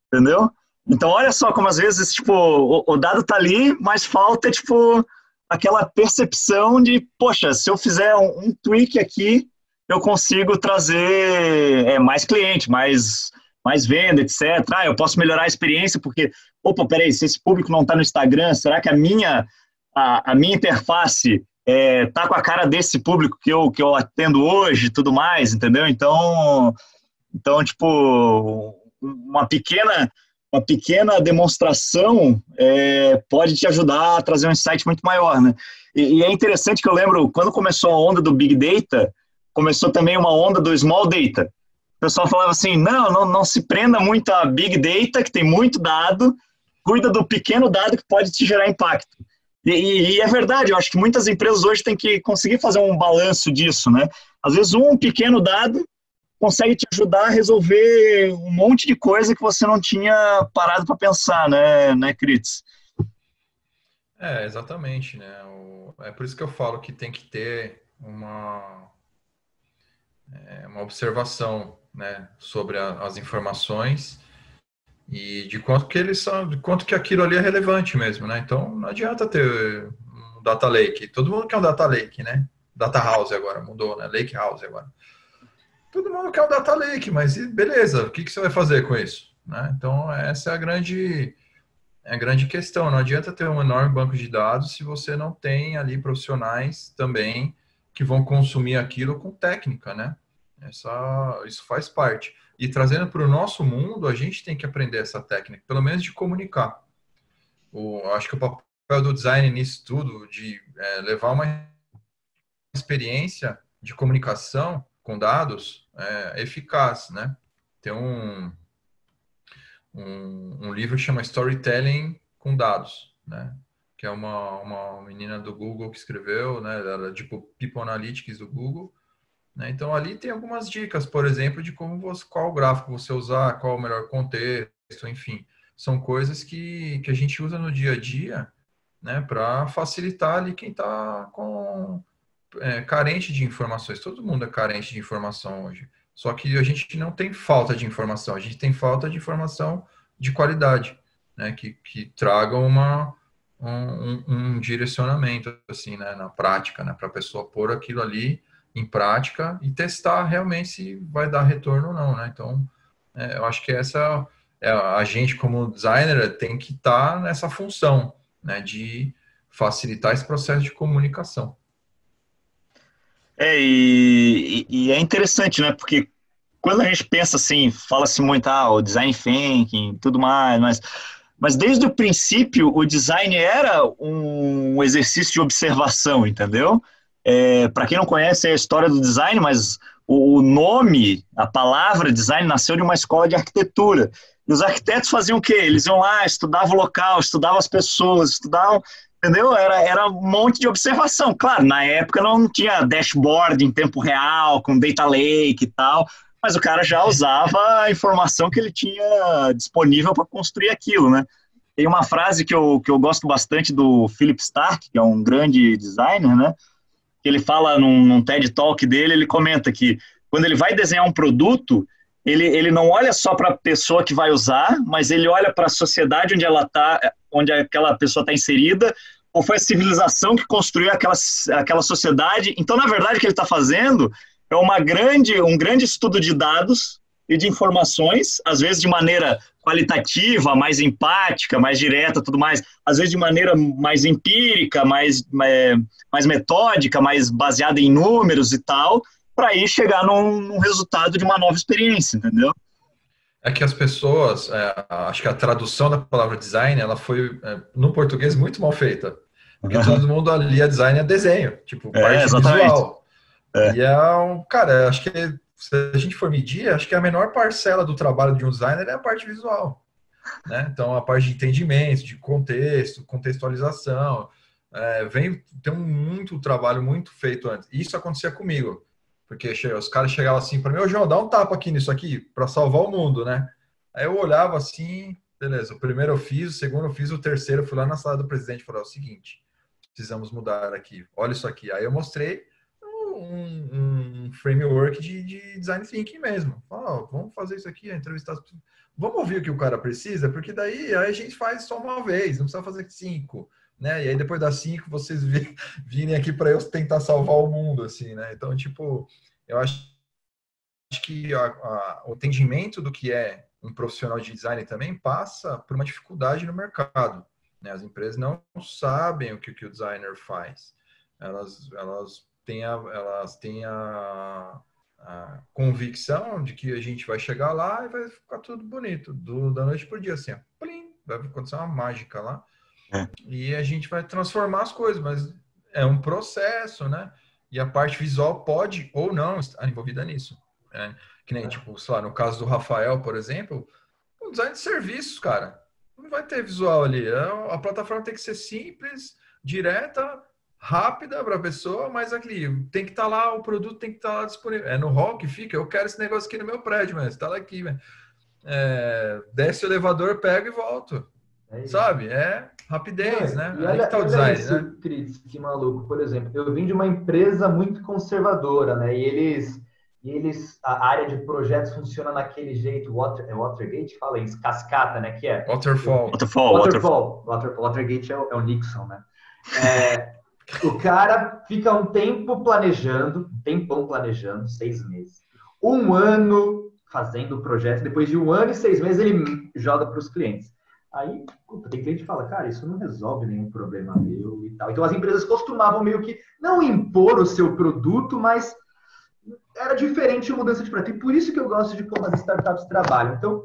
[SPEAKER 1] entendeu? Então, olha só como às vezes, tipo, o dado tá ali, mas falta, tipo, aquela percepção de, poxa, se eu fizer um tweak aqui, eu consigo trazer mais cliente, mais venda, etc. Eu posso melhorar a experiência porque, opa, peraí, se esse público não está no Instagram, será que a minha interface tá com a cara desse público que eu atendo hoje e tudo mais, entendeu? Então, tipo, uma pequena demonstração pode te ajudar a trazer um insight muito maior, né? E é interessante que eu lembro, quando começou a onda do Big Data, começou também uma onda do Small Data. O pessoal falava assim, não se prenda muito a Big Data, que tem muito dado, cuida do pequeno dado que pode te gerar impacto. E é verdade, eu acho que muitas empresas hoje têm que conseguir fazer um balanço disso, né? Às vezes um pequeno dado consegue te ajudar a resolver um monte de coisa que você não tinha parado para pensar, né, Cris?
[SPEAKER 2] Exatamente, né? É por isso que eu falo que tem que ter uma observação, né, sobre as informações e de quanto que eles são, de quanto que aquilo ali é relevante mesmo, né? Então não adianta ter um data lake. Todo mundo quer um data lake, né? Data house agora mudou, né? Lake house agora. Todo mundo quer um data lake, mas beleza? O que você vai fazer com isso, né? Então essa é a grande questão. Não adianta ter um enorme banco de dados se você não tem ali profissionais também que vão consumir aquilo com técnica, né? Isso faz parte. E trazendo para o nosso mundo, a gente tem que aprender essa técnica, pelo menos de comunicar. Acho que o papel do design nisso tudo, de levar uma experiência de comunicação com dados eficaz, né? Tem um livro que chama Storytelling com Dados, né? Que é uma menina do Google que escreveu, né? Ela é tipo People Analytics do Google, né? Então, ali tem algumas dicas, por exemplo, de qual gráfico você usar, qual o melhor contexto, enfim. São coisas que a gente usa no dia a dia, né? Para facilitar ali quem está carente de informações. Todo mundo é carente de informação hoje. Só que a gente não tem falta de informação, a gente tem falta de informação de qualidade, né? Que tragam um direcionamento, assim, né? Na prática, né? Para a pessoa pôr aquilo ali em prática e testar realmente se vai dar retorno ou não, né? Então, eu acho que a gente, como designer, tem que estar nessa função, né? De facilitar esse processo de comunicação.
[SPEAKER 1] E é interessante, né? Porque quando a gente pensa assim, fala-se muito, o design thinking, tudo mais, mas desde o princípio o design era um exercício de observação, entendeu? Para quem não conhece a história do design, mas o nome, a palavra design nasceu de uma escola de arquitetura. E os arquitetos faziam o quê? Eles iam lá, estudavam o local, estudavam as pessoas, estudavam, entendeu? Era um monte de observação. Claro, na época não tinha dashboard em tempo real, com data lake e tal, mas o cara já usava a informação que ele tinha disponível para construir aquilo, né? Tem uma frase que eu gosto bastante do Philip Stark, que é um grande designer, né? Que ele fala num TED Talk dele, ele comenta que quando ele vai desenhar um produto, ele não olha só para a pessoa que vai usar, mas ele olha para a sociedade onde ela tá, onde aquela pessoa está inserida, ou foi a civilização que construiu aquela sociedade. Então, na verdade, o que ele está fazendo é um grande estudo de dados e de informações, às vezes de maneira qualitativa, mais empática, mais direta, tudo mais, às vezes de maneira mais empírica, mais metódica, mais baseada em números e tal, para aí chegar num resultado de uma nova experiência, entendeu?
[SPEAKER 2] É que as pessoas, acho que a tradução da palavra design, ela foi, no português, muito mal feita. Porque todo mundo ali design é desenho, tipo, parte visual. E cara, acho que se a gente for medir, acho que a menor parcela do trabalho de um designer é a parte visual, né? Então, a parte de entendimento, de contexto, contextualização, tem muito trabalho muito feito antes. Isso acontecia comigo, porque os caras chegavam assim para mim, João, dá um tapa aqui nisso aqui, para salvar o mundo, né? Aí eu olhava assim, beleza, o primeiro eu fiz, o segundo eu fiz, o terceiro eu fui lá na sala do presidente e falei, o seguinte, precisamos mudar aqui, olha isso aqui. Aí eu mostrei um framework de design thinking mesmo. Vamos fazer isso aqui, entrevistar as pessoas. Vamos ouvir o que o cara precisa, porque daí a gente faz só uma vez, não precisa fazer 5, né? E aí depois das 5 vocês virem aqui para eu tentar salvar o mundo, assim, né? Então, tipo, eu acho que o entendimento do que é um profissional de design também passa por uma dificuldade no mercado, né? As empresas não sabem o que o designer faz. Elas têm a convicção de que a gente vai chegar lá e vai ficar tudo bonito, da noite pro dia, assim, plim, vai acontecer uma mágica lá, e a gente vai transformar as coisas, mas é um processo, né? E a parte visual pode ou não estar envolvida nisso. Que nem, tipo, sei lá, no caso do Rafael, por exemplo, o design de serviços, cara, não vai ter visual ali. A plataforma tem que ser simples, direta, rápida para a pessoa, mas aqui tem que estar lá, o produto tem que estar lá disponível. É no hall que fica, eu quero esse negócio aqui no meu prédio, mas está lá aqui, desce o elevador, pego e volto. Sabe? Rapidez, né?
[SPEAKER 3] E olha, o design, isso, né? Cris, que maluco. Por exemplo, eu vim de uma empresa muito conservadora, né? E a área de projetos funciona naquele jeito, Watergate, fala isso, cascata, né? Que é Watergate é o Nixon, né? O cara fica um tempão planejando, 6 meses. 1 ano fazendo o projeto, depois de 1 ano e 6 meses ele joga para os clientes. Aí tem cliente que fala, cara, isso não resolve nenhum problema meu e tal. Então as empresas costumavam meio que não impor o seu produto, mas era diferente a mudança de produto. E por isso que eu gosto de como as startups trabalham. Então,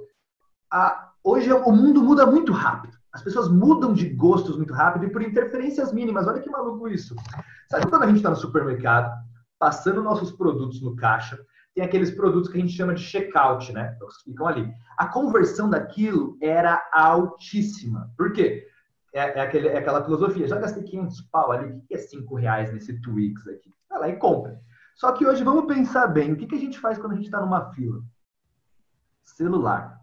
[SPEAKER 3] hoje o mundo muda muito rápido. As pessoas mudam de gostos muito rápido e por interferências mínimas. Olha que maluco isso. Sabe quando a gente está no supermercado, passando nossos produtos no caixa, tem aqueles produtos que a gente chama de checkout, né? Então, ficam ali. A conversão daquilo era altíssima. Por quê? É aquela filosofia. Já gastei 500 pau ali, o que é 5 reais nesse Twix aqui? Vai lá e compra. Só que hoje, vamos pensar bem, o que a gente faz quando a gente está numa fila? Celular.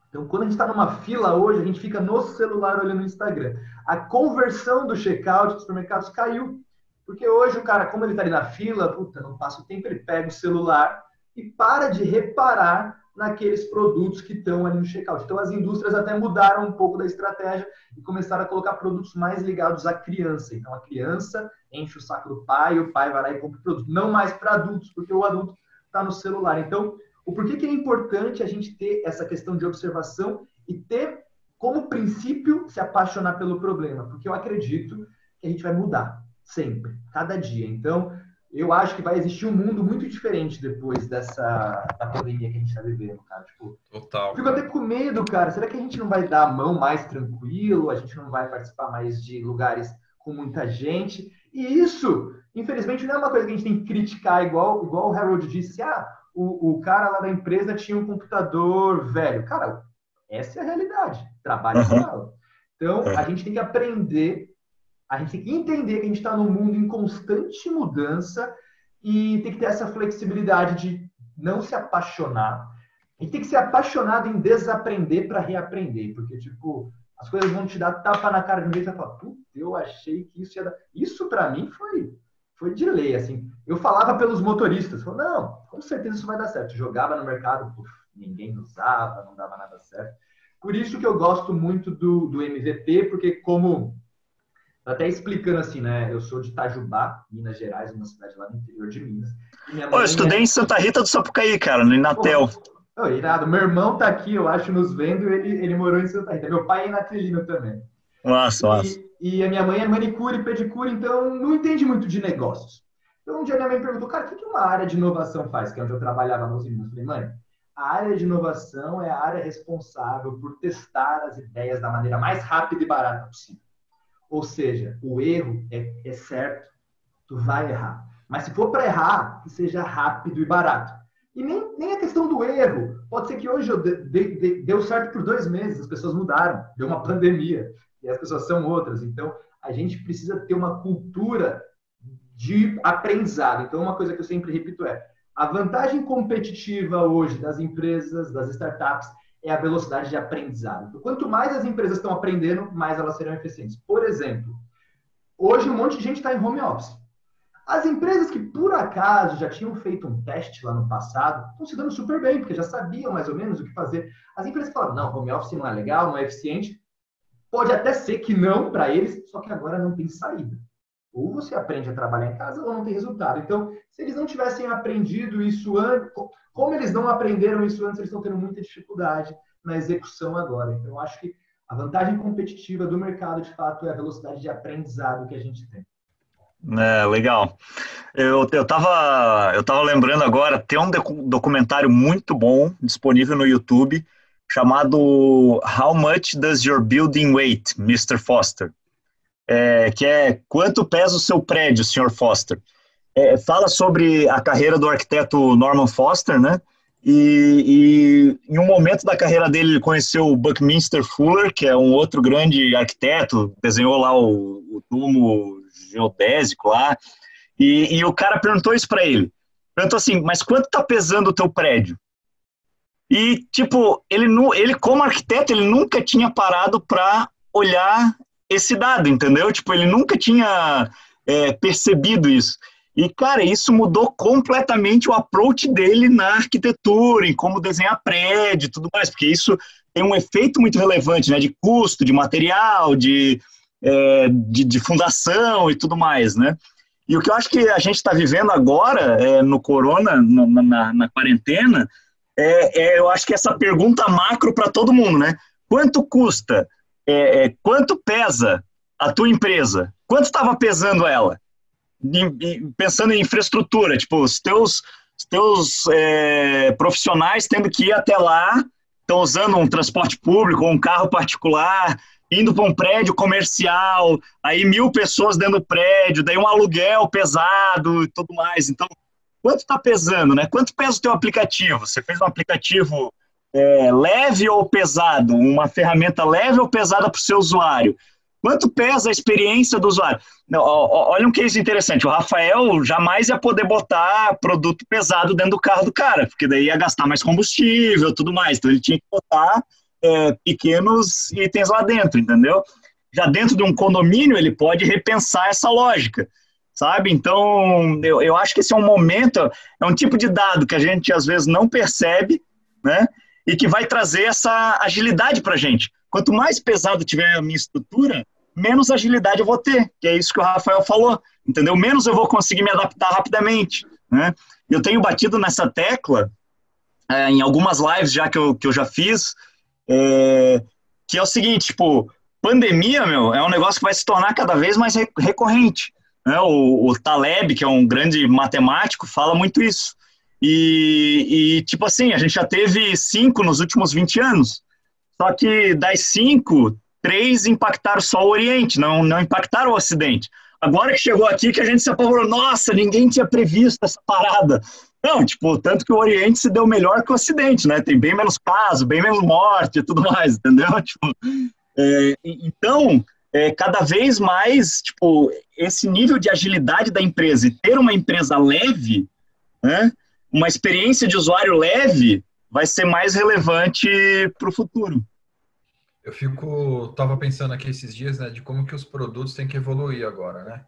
[SPEAKER 3] Então, quando a gente está numa fila hoje, a gente fica no celular olhando o Instagram. A conversão do checkout dos supermercados caiu. Porque hoje o cara, como ele está ali na fila, puta, não passa o tempo, ele pega o celular e para de reparar naqueles produtos que estão ali no checkout. Então, as indústrias até mudaram um pouco da estratégia e começaram a colocar produtos mais ligados à criança. Então, a criança enche o saco do pai, o pai vai lá e compra o produto. Não mais para adultos, porque o adulto está no celular. Então, o porquê que é importante a gente ter essa questão de observação e ter como princípio se apaixonar pelo problema? Porque eu acredito que a gente vai mudar sempre, cada dia. Então, eu acho que vai existir um mundo muito diferente depois da pandemia que a gente está vivendo, cara. Tipo,
[SPEAKER 2] total.
[SPEAKER 3] Fico até com medo, cara. Será que a gente não vai dar a mão mais tranquilo? A gente não vai participar mais de lugares com muita gente? E isso, infelizmente, não é uma coisa que a gente tem que criticar, igual o Harold disse. O cara lá da empresa tinha um computador velho. Cara, essa é a realidade. Trabalha com ela. Então, a gente tem que aprender. A gente tem que entender que a gente está num mundo em constante mudança e tem que ter essa flexibilidade de não se apaixonar. A gente tem que ser apaixonado em desaprender para reaprender, porque, tipo, as coisas vão te dar tapa na cara de um jeito e você fala, putz, eu achei que isso ia dar... Isso, para mim, foi de lei, assim. Eu falava pelos motoristas, falava, não, com certeza isso vai dar certo. Jogava no mercado, ninguém usava, não dava nada certo. Por isso que eu gosto muito do MVP, porque como... Até explicando assim, né? Eu sou de Itajubá, Minas Gerais, uma cidade lá no interior de Minas.
[SPEAKER 1] Eu estudei em Santa Rita do Sapucaí, cara, no Inatel.
[SPEAKER 3] Irado. Meu irmão tá aqui, eu acho, nos vendo, ele morou em Santa Rita. Meu pai é natrelino também.
[SPEAKER 1] Nossa.
[SPEAKER 3] E a minha mãe é manicure e pedicure, então não entende muito de negócios. Então um dia minha mãe perguntou, cara, o que uma área de inovação faz? Que é onde eu trabalhava nos Minas. Eu falei, mãe, a área de inovação é a área responsável por testar as ideias da maneira mais rápida e barata possível. Ou seja, o erro é certo, tu vai errar. Mas se for para errar, que seja rápido e barato. E nem a questão do erro. Pode ser que hoje deu certo por 2 meses, as pessoas mudaram, deu uma pandemia, e as pessoas são outras. Então, a gente precisa ter uma cultura de aprendizado. Então, uma coisa que eu sempre repito é, a vantagem competitiva hoje das empresas, das startups, é a velocidade de aprendizado. Então, quanto mais as empresas estão aprendendo, mais elas serão eficientes. Por exemplo, hoje um monte de gente está em home office. As empresas que, por acaso, já tinham feito um teste lá no passado, estão se dando super bem, porque já sabiam mais ou menos o que fazer. As empresas falaram, não, home office não é legal, não é eficiente. Pode até ser que não para eles, só que agora não tem saída. Ou você aprende a trabalhar em casa ou não tem resultado. Então, se eles não tivessem aprendido isso antes, como eles não aprenderam isso antes, eles estão tendo muita dificuldade na execução agora. Então, eu acho que a vantagem competitiva do mercado, de fato, é a velocidade de aprendizado que a gente tem.
[SPEAKER 1] Legal. Eu tava lembrando agora, tem um documentário muito bom disponível no YouTube chamado How Much Does Your Building Weigh, Mr. Foster? Que é Quanto Pesa o Seu Prédio, Sr. Foster? Fala sobre a carreira do arquiteto Norman Foster, né? E em um momento da carreira dele, ele conheceu o Buckminster Fuller, que é um outro grande arquiteto, desenhou lá o túmulo geodésico lá, e o cara perguntou isso para ele. Perguntou assim, mas quanto tá pesando o teu prédio? E, tipo, ele como arquiteto, ele nunca tinha parado para olhar esse dado, entendeu? Tipo, ele nunca tinha percebido isso. E, cara, isso mudou completamente o approach dele na arquitetura, em como desenhar prédio e tudo mais, porque isso tem um efeito muito relevante, né, de custo, de material, de fundação e tudo mais, né? E o que eu acho que a gente está vivendo agora, no corona, na quarentena, eu acho que essa pergunta macro para todo mundo, né? Quanto custa? Quanto pesa a tua empresa? Quanto estava pesando ela? Pensando em infraestrutura, tipo, os teus profissionais tendo que ir até lá, estão usando um transporte público, um carro particular, indo para um prédio comercial, aí 1.000 pessoas dentro do prédio, daí um aluguel pesado e tudo mais. Então, quanto está pesando, né? Quanto pesa o teu aplicativo? Você fez um aplicativo leve ou pesado? Uma ferramenta leve ou pesada para o seu usuário? Quanto pesa a experiência do usuário? Não, olha um case interessante. O Rafael jamais ia poder botar produto pesado dentro do carro do cara, porque daí ia gastar mais combustível e tudo mais. Então, ele tinha que botar pequenos itens lá dentro, entendeu? Já dentro de um condomínio, ele pode repensar essa lógica, sabe? Então, eu acho que esse é um momento, é um tipo de dado que a gente, às vezes, não percebe, né? E que vai trazer essa agilidade para a gente. Quanto mais pesado tiver a minha estrutura, menos agilidade eu vou ter, que é isso que o Rafael falou, entendeu? Menos eu vou conseguir me adaptar rapidamente, né? Eu tenho batido nessa tecla em algumas lives já que eu já fiz, que é o seguinte, tipo, pandemia, meu, é um negócio que vai se tornar cada vez mais recorrente, né? O Taleb, que é um grande matemático, fala muito isso. E tipo assim, a gente já teve 5 nos últimos 20 anos, só que das 5, 3 impactaram só o Oriente, não impactaram o Ocidente. Agora que chegou aqui que a gente se apavorou, nossa, ninguém tinha previsto essa parada. Não, tipo, tanto que o Oriente se deu melhor que o Ocidente, né? Tem bem menos caso, bem menos morte e tudo mais, entendeu? Tipo, então, cada vez mais, tipo, esse nível de agilidade da empresa e ter uma empresa leve, né? Uma experiência de usuário leve vai ser mais relevante para o futuro.
[SPEAKER 2] Eu tava pensando aqui esses dias, né, de como que os produtos têm que evoluir agora, né?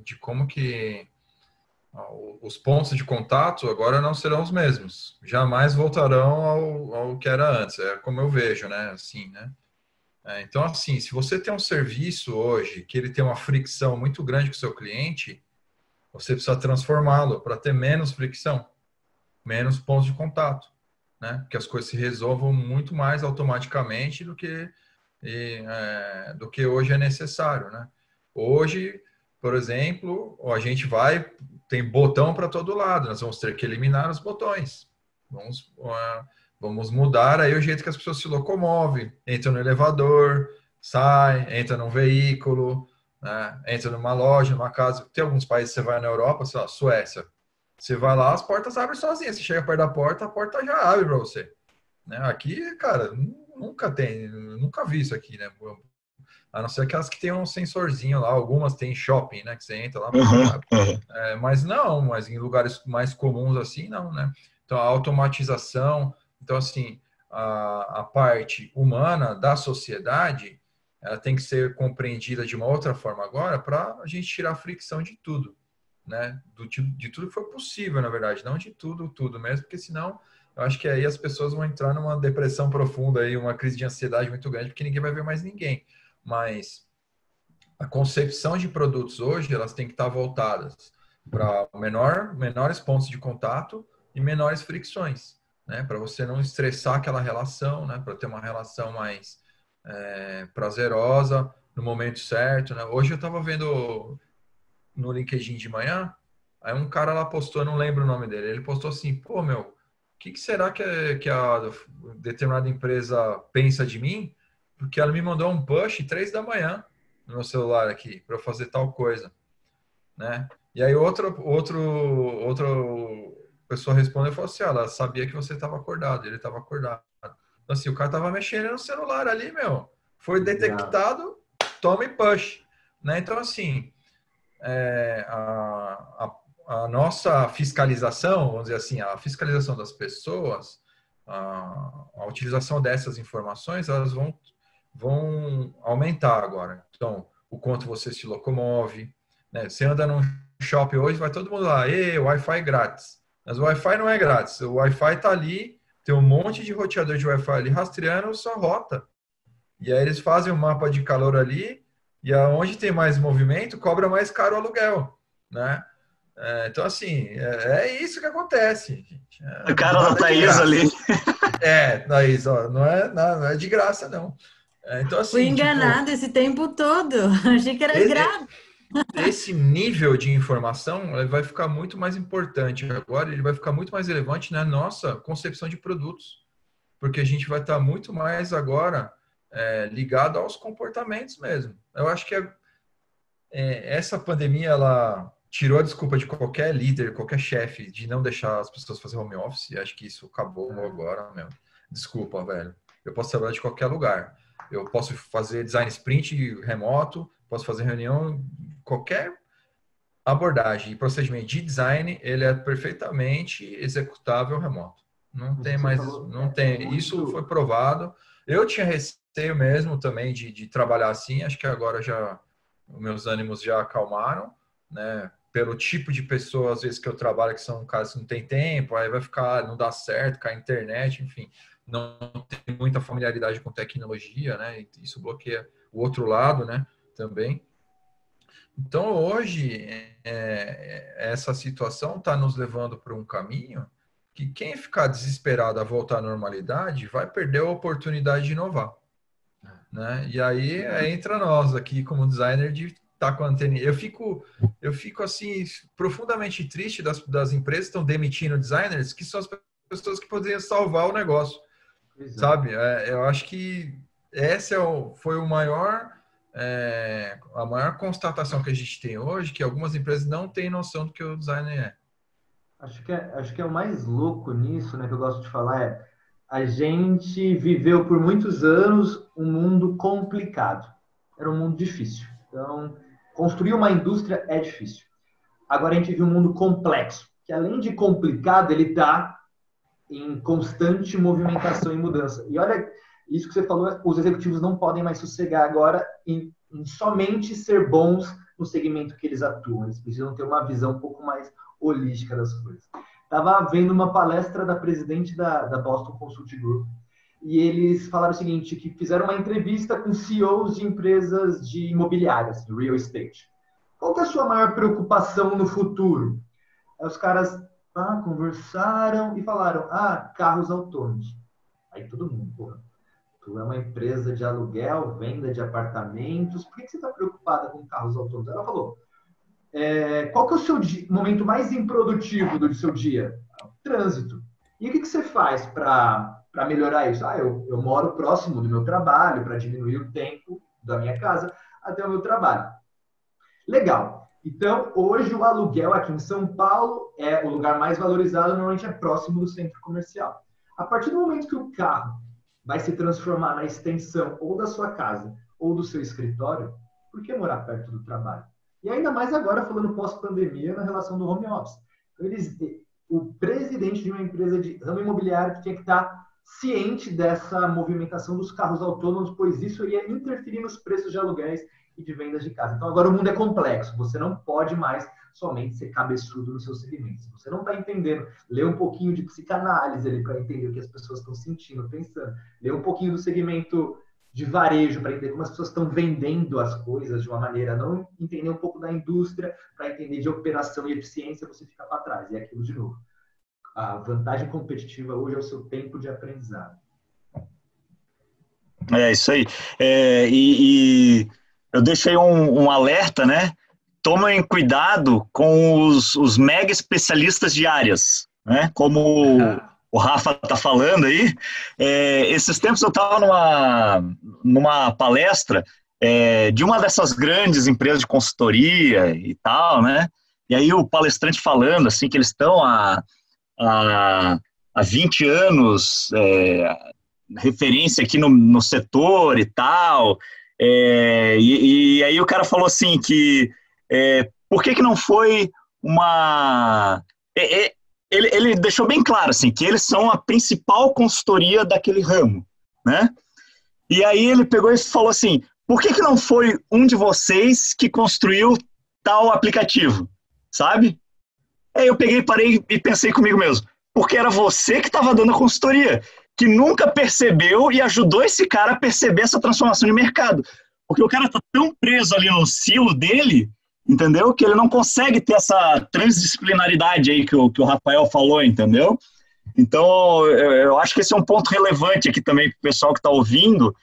[SPEAKER 2] De como que os pontos de contato agora não serão os mesmos. Jamais voltarão ao que era antes. É como eu vejo, né? Assim, né? Então, assim, se você tem um serviço hoje que ele tem uma fricção muito grande com o seu cliente, você precisa transformá-lo para ter menos fricção, menos pontos de contato, né? Que as coisas se resolvam muito mais automaticamente do que hoje é necessário, né? Hoje, por exemplo, a gente tem botão para todo lado, nós vamos ter que eliminar os botões, vamos mudar aí o jeito que as pessoas se locomovem, entra no elevador, sai, entra num veículo, né? Entra numa loja, numa casa. Tem alguns países que você vai na Europa, sei lá, Suécia, você vai lá, as portas abrem sozinhas. Você chega perto da porta, a porta já abre para você. Né? Aqui, cara, nunca vi isso aqui, né? A não ser aquelas que tem um sensorzinho lá, algumas tem shopping, né? Que você entra lá. Mas em lugares mais comuns assim, não, né? Então, a automatização, então, assim, a parte humana da sociedade, ela tem que ser compreendida de uma outra forma agora para a gente tirar a fricção de tudo, né? De tudo que for possível, na verdade, não de tudo mesmo, porque senão eu acho que aí as pessoas vão entrar numa depressão profunda aí, uma crise de ansiedade muito grande, porque ninguém vai ver mais ninguém. Mas a concepção de produtos hoje, elas têm que estar voltadas para menores pontos de contato e menores fricções, né? Para você não estressar aquela relação, né? Para ter uma relação mais prazerosa no momento certo, né? Hoje eu estava vendo no LinkedIn de manhã, aí um cara lá postou, não lembro o nome dele, ele postou assim, pô, meu, o que será que a determinada empresa pensa de mim? Porque ela me mandou um push 3 da manhã no meu celular aqui, para eu fazer tal coisa, né? E aí outra pessoa respondeu e falou assim, ela sabia que você estava acordado, ele estava acordado. Então, assim, o cara estava mexendo no celular ali, meu. Foi detectado, toma e push. Né? Então, assim, a nossa fiscalização, vamos dizer assim, a fiscalização das pessoas, a utilização dessas informações, elas vão aumentar agora. Então, o quanto você se locomove, né? Você anda num shopping hoje, vai todo mundo lá, Wi-Fi grátis. Mas o Wi-Fi não é grátis, o Wi-Fi está ali, tem um monte de roteador de Wi-Fi ali rastreando sua rota. E aí eles fazem um mapa de calor ali, e aonde tem mais movimento, cobra mais caro o aluguel, né? Então, assim, é isso que acontece, gente.
[SPEAKER 1] O cara da Thaís ali.
[SPEAKER 2] Thaís, ó, não é de graça, não. Então, assim,
[SPEAKER 4] fui enganado esse tempo todo. Achei que era grátis.
[SPEAKER 2] Esse nível de informação vai ficar muito mais importante agora, ele vai ficar muito mais relevante na nossa concepção de produtos, porque a gente vai estar muito mais agora ligado aos comportamentos mesmo. Eu acho que essa pandemia, tirou a desculpa de qualquer líder, qualquer chefe, de não deixar as pessoas fazer home office. Acho que isso acabou agora, meu. Desculpa, velho. Eu posso trabalhar de qualquer lugar. Eu posso fazer design sprint remoto, posso fazer reunião, qualquer abordagem e procedimento de design, ele é perfeitamente executável remoto. Não tem mais, não tem. Isso foi provado. Eu tinha receio mesmo também de trabalhar assim. Acho que agora já os meus ânimos já acalmaram, né? Pelo tipo de pessoa, às vezes, que eu trabalho, que são caras que não tem tempo, aí vai ficar, não dá certo, cai a internet, enfim, não tem muita familiaridade com tecnologia, né? Isso bloqueia o outro lado, né? Também. Então, hoje, essa situação está nos levando para um caminho que quem ficar desesperado a voltar à normalidade vai perder a oportunidade de inovar, né? E aí entra nós aqui como designer de estar com a antena. Eu fico assim profundamente triste das empresas que estão demitindo designers, que são as pessoas que poderiam salvar o negócio, sabe? Eu acho que esse foi a maior constatação que a gente tem hoje, que algumas empresas não têm noção do que o designer é.
[SPEAKER 3] Acho que é o mais louco nisso, né, que eu gosto de falar, a gente viveu por muitos anos um mundo complicado. Era um mundo difícil. Então, construir uma indústria é difícil. Agora a gente vive um mundo complexo, que além de complicado, ele está em constante movimentação e mudança. E olha, isso que você falou, os executivos não podem mais sossegar agora em somente ser bons no segmento que eles atuam. Eles precisam ter uma visão um pouco mais holística das coisas. Estava vendo uma palestra da presidente da Boston Consulting Group e eles falaram o seguinte, que fizeram uma entrevista com CEOs de empresas de imobiliárias, de real estate. Qual que é a sua maior preocupação no futuro? Aí os caras conversaram e falaram, carros autônomos. Aí todo mundo, porra, tu é uma empresa de aluguel, venda de apartamentos, por que você está preocupada com carros autônomos? Ela falou, qual que é o seu momento mais improdutivo do seu dia? Trânsito. E o que você faz para melhorar isso? Eu moro próximo do meu trabalho, para diminuir o tempo da minha casa até o meu trabalho. Legal. Então, hoje o aluguel aqui em São Paulo é o lugar mais valorizado, normalmente é próximo do centro comercial. A partir do momento que o carro vai se transformar na extensão ou da sua casa ou do seu escritório, por que morar perto do trabalho? E ainda mais agora, falando pós-pandemia, na relação do home office. O presidente de uma empresa de ramo imobiliário tinha que estar ciente dessa movimentação dos carros autônomos, pois isso ia interferir nos preços de aluguéis e de vendas de casa. Então, agora o mundo é complexo. Você não pode mais somente ser cabeçudo no seu segmento. Se você não está entendendo, lê um pouquinho de psicanálise ali para entender o que as pessoas estão sentindo, pensando. Lê um pouquinho do segmento de varejo para entender como as pessoas estão vendendo as coisas de uma maneira, não entender um pouco da indústria para entender de operação e eficiência, você fica para trás. E é aquilo de novo. A vantagem competitiva hoje é o seu tempo de aprendizado.
[SPEAKER 1] É isso aí. E eu deixei um alerta, né? Tomem cuidado com os mega especialistas de áreas, né? Como o Rafa está falando aí. Esses tempos eu estava numa palestra de uma dessas grandes empresas de consultoria e tal, né? E aí o palestrante falando assim que eles estão há 20 anos referência aqui no setor e tal. E aí o cara falou assim que por que não foi uma... Ele deixou bem claro assim, que eles são a principal consultoria daquele ramo, né? E aí ele pegou e falou assim, por que não foi um de vocês que construiu tal aplicativo, sabe? Aí eu peguei, parei e pensei comigo mesmo, porque era você que estava dando a consultoria, que nunca percebeu e ajudou esse cara a perceber essa transformação de mercado. Porque o cara está tão preso ali no silo dele, entendeu? Que ele não consegue ter essa transdisciplinaridade aí que o Rafael falou, entendeu? Então, eu acho que esse é um ponto relevante aqui também para o pessoal que está ouvindo.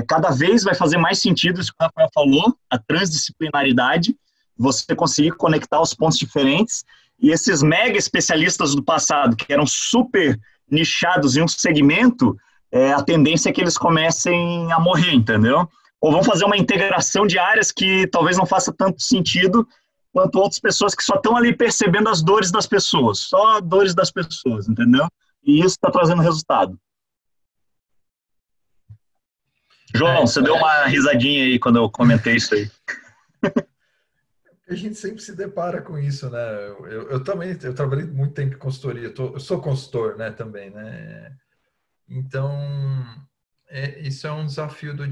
[SPEAKER 1] Cada vez vai fazer mais sentido isso que o Rafael falou, a transdisciplinaridade, você conseguir conectar os pontos diferentes, e esses mega especialistas do passado, que eram super nichados em um segmento, a tendência é que eles comecem a morrer, entendeu? Ou vão fazer uma integração de áreas que talvez não faça tanto sentido quanto outras pessoas que só estão ali percebendo as dores das pessoas, só dores das pessoas, entendeu? E isso está trazendo resultado. João, você deu uma risadinha aí quando eu comentei isso aí.
[SPEAKER 2] A gente sempre se depara com isso, né? Eu também, eu trabalhei muito tempo em consultoria, eu sou consultor, né, também, né? Então, isso é um desafio do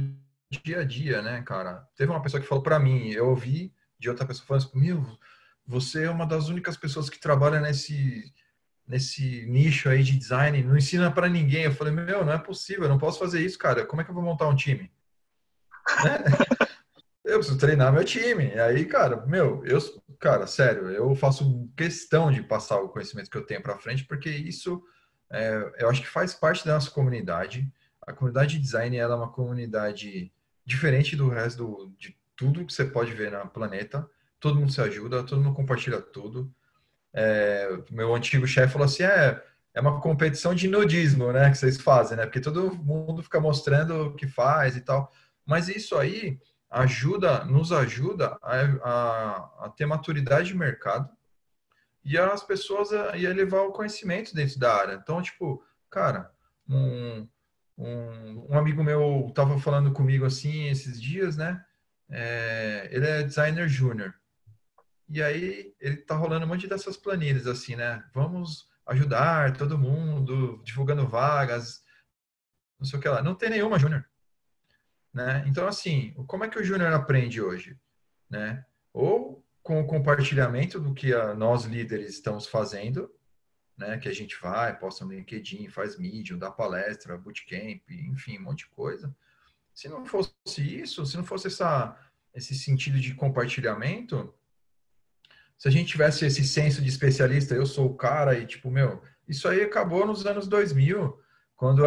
[SPEAKER 2] dia a dia, né, cara? Teve uma pessoa que falou para mim, eu ouvi de outra pessoa falando assim, meu, você é uma das únicas pessoas que trabalha nesse nicho aí de design, não ensina para ninguém. Eu falei, meu, não é possível, eu não posso fazer isso, cara. Como é que eu vou montar um time? Né? Eu preciso treinar meu time. E aí, cara, cara, sério, eu faço questão de passar o conhecimento que eu tenho para frente, porque isso, eu acho que faz parte da nossa comunidade. A comunidade de design, ela é uma comunidade diferente do resto de tudo que você pode ver no planeta. Todo mundo se ajuda, todo mundo compartilha tudo. Meu antigo chefe falou assim, é uma competição de nudismo, né, que vocês fazem, né? Porque todo mundo fica mostrando o que faz e tal. Mas isso aí nos ajuda a ter maturidade de mercado e as pessoas a elevar o conhecimento dentro da área. Então, tipo, cara, um amigo meu estava falando comigo assim esses dias, né? Ele é designer júnior. E aí ele tá rolando um monte dessas planilhas assim, né? Vamos ajudar todo mundo, divulgando vagas, não sei o que lá. Não tem nenhuma júnior. Né? Então, assim, como é que o júnior aprende hoje? Né? Ou com o compartilhamento do que nós líderes estamos fazendo, né? Que a gente vai, posta no LinkedIn, faz Medium, dá palestra, bootcamp, enfim, um monte de coisa. Se não fosse isso, se não fosse esse sentido de compartilhamento, se a gente tivesse esse senso de especialista, eu sou o cara e tipo, isso aí acabou nos anos 2000, quando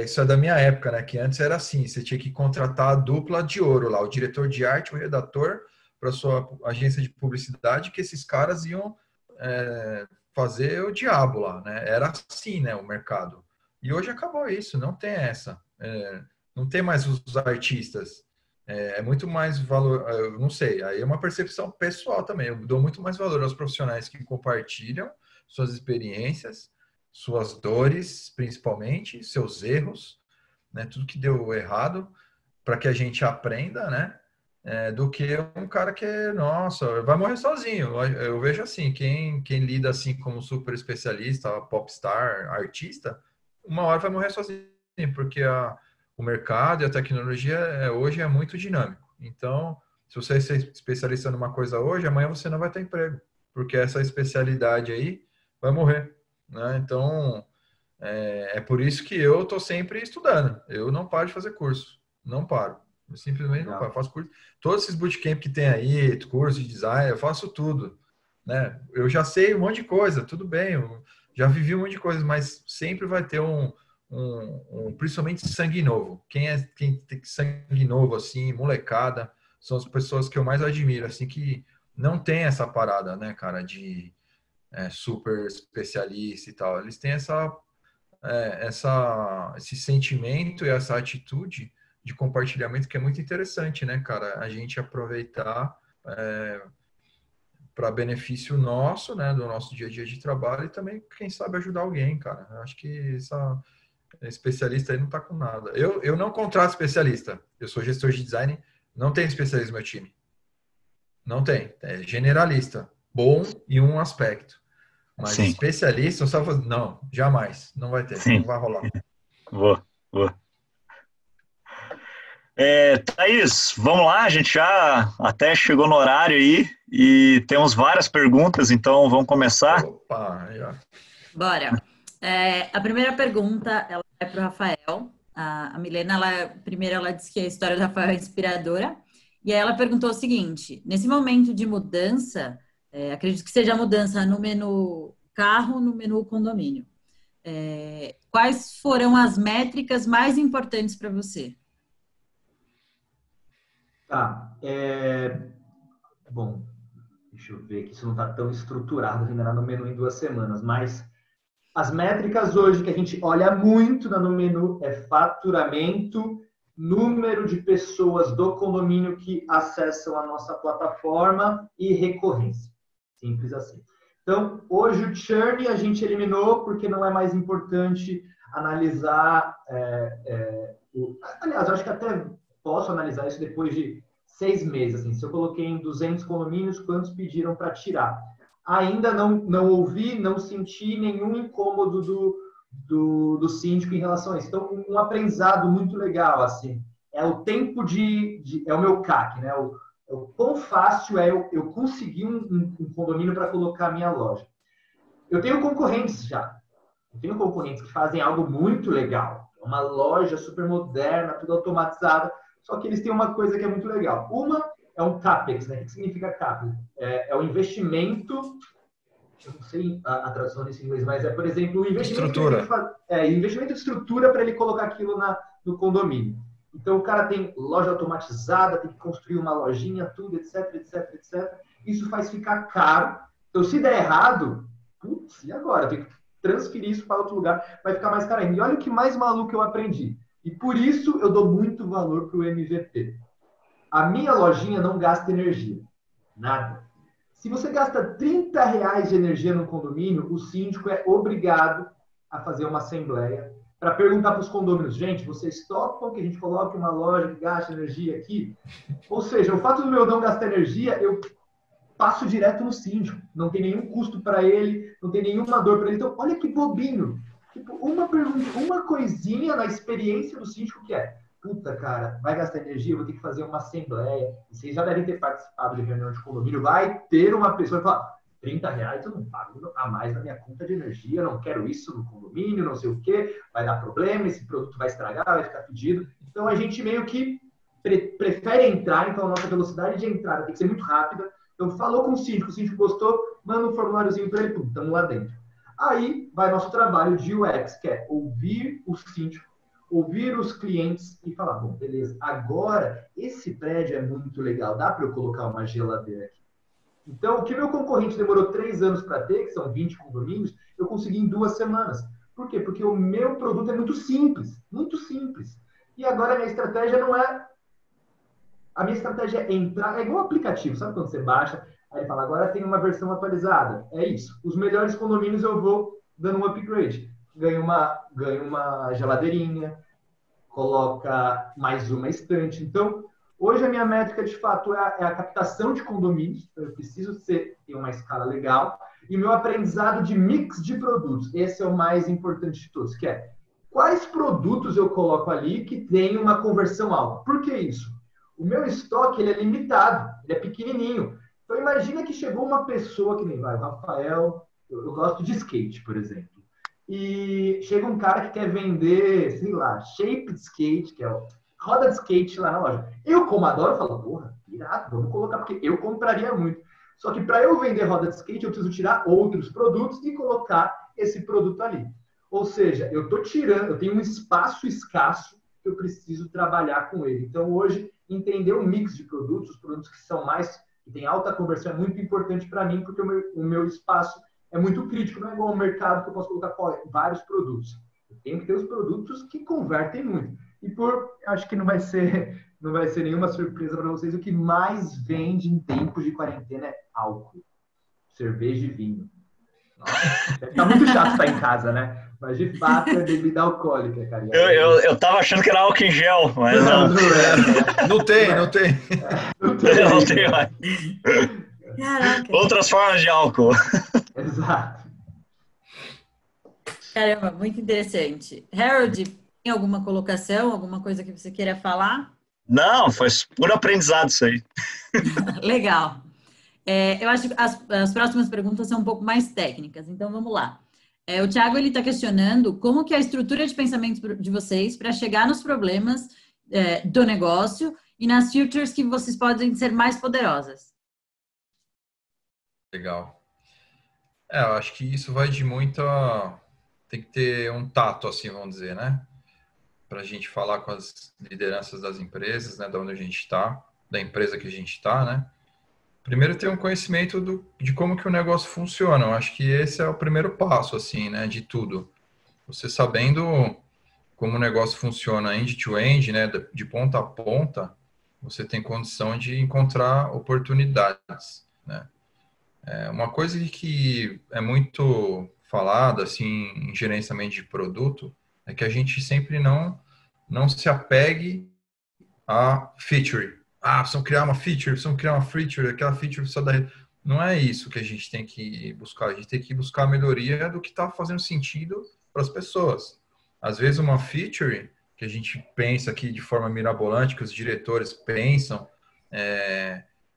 [SPEAKER 2] isso é da minha época, né? Que antes era assim, você tinha que contratar a dupla de ouro lá, o diretor de arte, o redator, para sua agência de publicidade, que esses caras iam fazer o diabo lá, né? Era assim, né? O mercado. E hoje acabou isso, não tem essa. Não tem mais os artistas. É muito mais valor, eu não sei, aí é uma percepção pessoal também. Eu dou muito mais valor aos profissionais que compartilham suas experiências, suas dores, principalmente, seus erros, né, tudo que deu errado, para que a gente aprenda, né, do que um cara que, nossa, vai morrer sozinho. Eu vejo assim, quem lida assim como super especialista, popstar, artista, uma hora vai morrer sozinho, porque o mercado e a tecnologia hoje é muito dinâmico. Então, se você é especialista numa coisa hoje, amanhã você não vai ter emprego, porque essa especialidade aí vai morrer. Né? Então, é por isso que eu estou sempre estudando. Eu não paro de fazer curso. Não paro. Eu simplesmente não paro. Eu faço curso. Todos esses bootcamp que tem aí, curso de design, eu faço tudo. Né? Eu já sei um monte de coisa, tudo bem. Eu já vivi um monte de coisas, mas sempre vai ter principalmente sangue novo. Quem tem sangue novo, assim, molecada, são as pessoas que eu mais admiro, assim, que não tem essa parada, né, cara, de super especialista e tal. Eles têm esse sentimento e essa atitude de compartilhamento que é muito interessante, né, cara? A gente aproveitar para benefício nosso, né, do nosso dia a dia de trabalho e também, quem sabe, ajudar alguém, cara. Eu acho que especialista aí não tá com nada. Eu não contrato especialista. Eu sou gestor de design, não tem especialista no meu time. Não tem. É generalista. Bom em um aspecto. Mas sim, especialista, não, jamais. Não vai ter. Sim. Não vai rolar.
[SPEAKER 1] Vou. Thaís, vamos lá, a gente já até chegou no horário aí e temos várias perguntas, então vamos começar?
[SPEAKER 2] Opa, já.
[SPEAKER 4] Bora. A primeira pergunta, ela é para o Rafael. A Milena, ela disse que a história do Rafael é inspiradora. E aí ela perguntou o seguinte, nesse momento de mudança, acredito que seja a mudança no menu carro, no menu condomínio. Quais foram as métricas mais importantes para você?
[SPEAKER 3] Tá. Bom, deixa eu ver que isso não está tão estruturado ainda no menu em 2 semanas, mas as métricas hoje que a gente olha muito no menu é faturamento número de pessoas do condomínio que acessam a nossa plataforma e recorrência. Simples assim. Então, hoje o churn a gente eliminou porque não é mais importante analisar... Aliás, eu acho que até posso analisar isso depois de 6 meses. Assim, se eu coloquei em 200 condomínios, quantos pediram para tirar? Ainda não ouvi, não senti nenhum incômodo do síndico em relação a isso. Então, um aprendizado muito legal, assim, é o tempo é o meu CAC, né? O quão fácil é eu conseguir um condomínio para colocar a minha loja. Eu tenho concorrentes já. Eu tenho concorrentes que fazem algo muito legal. Uma loja super moderna, tudo automatizada, só que eles têm uma coisa que é muito legal. Uma é um CAPEX, né? O que significa CAPEX? É o investimento, eu não sei a tradução nesse inglês, mas por exemplo, o investimento... investimento de estrutura para ele colocar aquilo no condomínio. Então, o cara tem loja automatizada, tem que construir uma lojinha, tudo, etc, etc, etc. Isso faz ficar caro. Então, se der errado, putz, e agora? Eu tenho que transferir isso para outro lugar, vai ficar mais caro ainda. E olha o que mais maluco eu aprendi. E por isso eu dou muito valor para o MVP. A minha lojinha não gasta energia. Nada. Se você gasta R$30 de energia no condomínio, o síndico é obrigado a fazer uma assembleia para perguntar para os condôminos, gente, vocês topam que a gente coloque uma loja que gasta energia aqui? Ou seja, o fato do meu não gastar energia, eu passo direto no síndico. Não tem nenhum custo para ele, não tem nenhuma dor para ele. Então, olha que bobinho. Tipo, uma pergunta, uma coisinha na experiência do síndico que é, puta, cara, vai gastar energia, eu vou ter que fazer uma assembleia. Vocês já devem ter participado de reunião de condomínio. Vai ter uma pessoa que fala, R$30 eu não pago a mais na minha conta de energia, eu não quero isso no condomínio, não sei o quê, vai dar problema, esse produto vai estragar, vai ficar pedido. Então, a gente meio que prefere entrar, então a nossa velocidade de entrada tem que ser muito rápida. Então, falou com o síndico gostou, manda um formuláriozinho para ele, pum, estamos lá dentro. Aí vai nosso trabalho de UX, que é ouvir o síndico, ouvir os clientes e falar, bom, beleza, agora esse prédio é muito legal, dá para eu colocar uma geladeira aqui? Então, o que meu concorrente demorou 3 anos para ter, que são 20 condomínios, eu consegui em 2 semanas. Por quê? Porque o meu produto é muito simples, muito simples. E agora a minha estratégia não é... A minha estratégia é entrar... É igual aplicativo, sabe quando você baixa, aí ele fala, agora tem uma versão atualizada. É isso. Os melhores condomínios eu vou dando um upgrade. Ganho uma geladeirinha, coloca mais uma estante. Então, hoje a minha métrica, de fato, é a captação de condomínios. Eu preciso ter uma escala legal. E o meu aprendizado de mix de produtos. Esse é o mais importante de todos, que é quais produtos eu coloco ali que tem uma conversão alta. Por que isso? O meu estoque ele é limitado, ele é pequenininho. Então, imagina que chegou uma pessoa que nem vai, o Rafael, eu gosto de skate, por exemplo. E chega um cara que quer vender, sei lá, shape de skate, que é roda de skate lá na loja. Eu, como adoro, falo, porra, irado, vamos colocar, porque eu compraria muito. Só que para eu vender roda de skate, eu preciso tirar outros produtos e colocar esse produto ali. Ou seja, eu tenho um espaço escasso que eu preciso trabalhar com ele. Então, hoje, entender o mix de produtos, os produtos que têm alta conversão é muito importante para mim, porque o meu espaço é muito crítico, não é igual ao mercado que eu posso colocar vários produtos. Eu tenho que ter os produtos que convertem muito. E acho que não vai ser nenhuma surpresa para vocês, o que mais vende em tempos de quarentena é álcool, cerveja e vinho. Nossa, tá muito chato estar em casa, né? Mas de fato é bebida alcoólica, cara.
[SPEAKER 1] Eu tava achando que era álcool em gel, mas não.
[SPEAKER 2] Não tem.
[SPEAKER 1] Não tem mais.
[SPEAKER 4] Caraca.
[SPEAKER 1] Outras formas de álcool.
[SPEAKER 3] Exato.
[SPEAKER 4] Caramba, muito interessante. Harold, tem alguma colocação, alguma coisa que você queira falar?
[SPEAKER 1] Não, foi puro aprendizado isso aí.
[SPEAKER 4] Legal. Eu acho que as próximas perguntas são um pouco mais técnicas, então vamos lá. O Thiago está questionando como que é a estrutura de pensamento de vocês para chegar nos problemas do negócio e nas features que vocês podem ser mais poderosas.
[SPEAKER 2] Legal. Eu acho que isso vai de muita... Tem que ter um tato, assim, vamos dizer, né? Para a gente falar com as lideranças das empresas, né? Da onde a gente está, da empresa que a gente está, né? Primeiro, ter um conhecimento de como que o negócio funciona. Eu acho que esse é o primeiro passo, assim, né? De tudo. Você sabendo como o negócio funciona end-to-end, né, de ponta a ponta, você tem condição de encontrar oportunidades, né? Uma coisa que é muito falada, assim, em gerenciamento de produto, é que a gente sempre não se apegue a feature. Precisam criar uma feature, precisam criar uma feature, aquela feature precisa dar... Não é isso que a gente tem que buscar. A gente tem que buscar a melhoria do que está fazendo sentido para as pessoas. Às vezes uma feature que a gente pensa aqui de forma mirabolante, que os diretores pensam,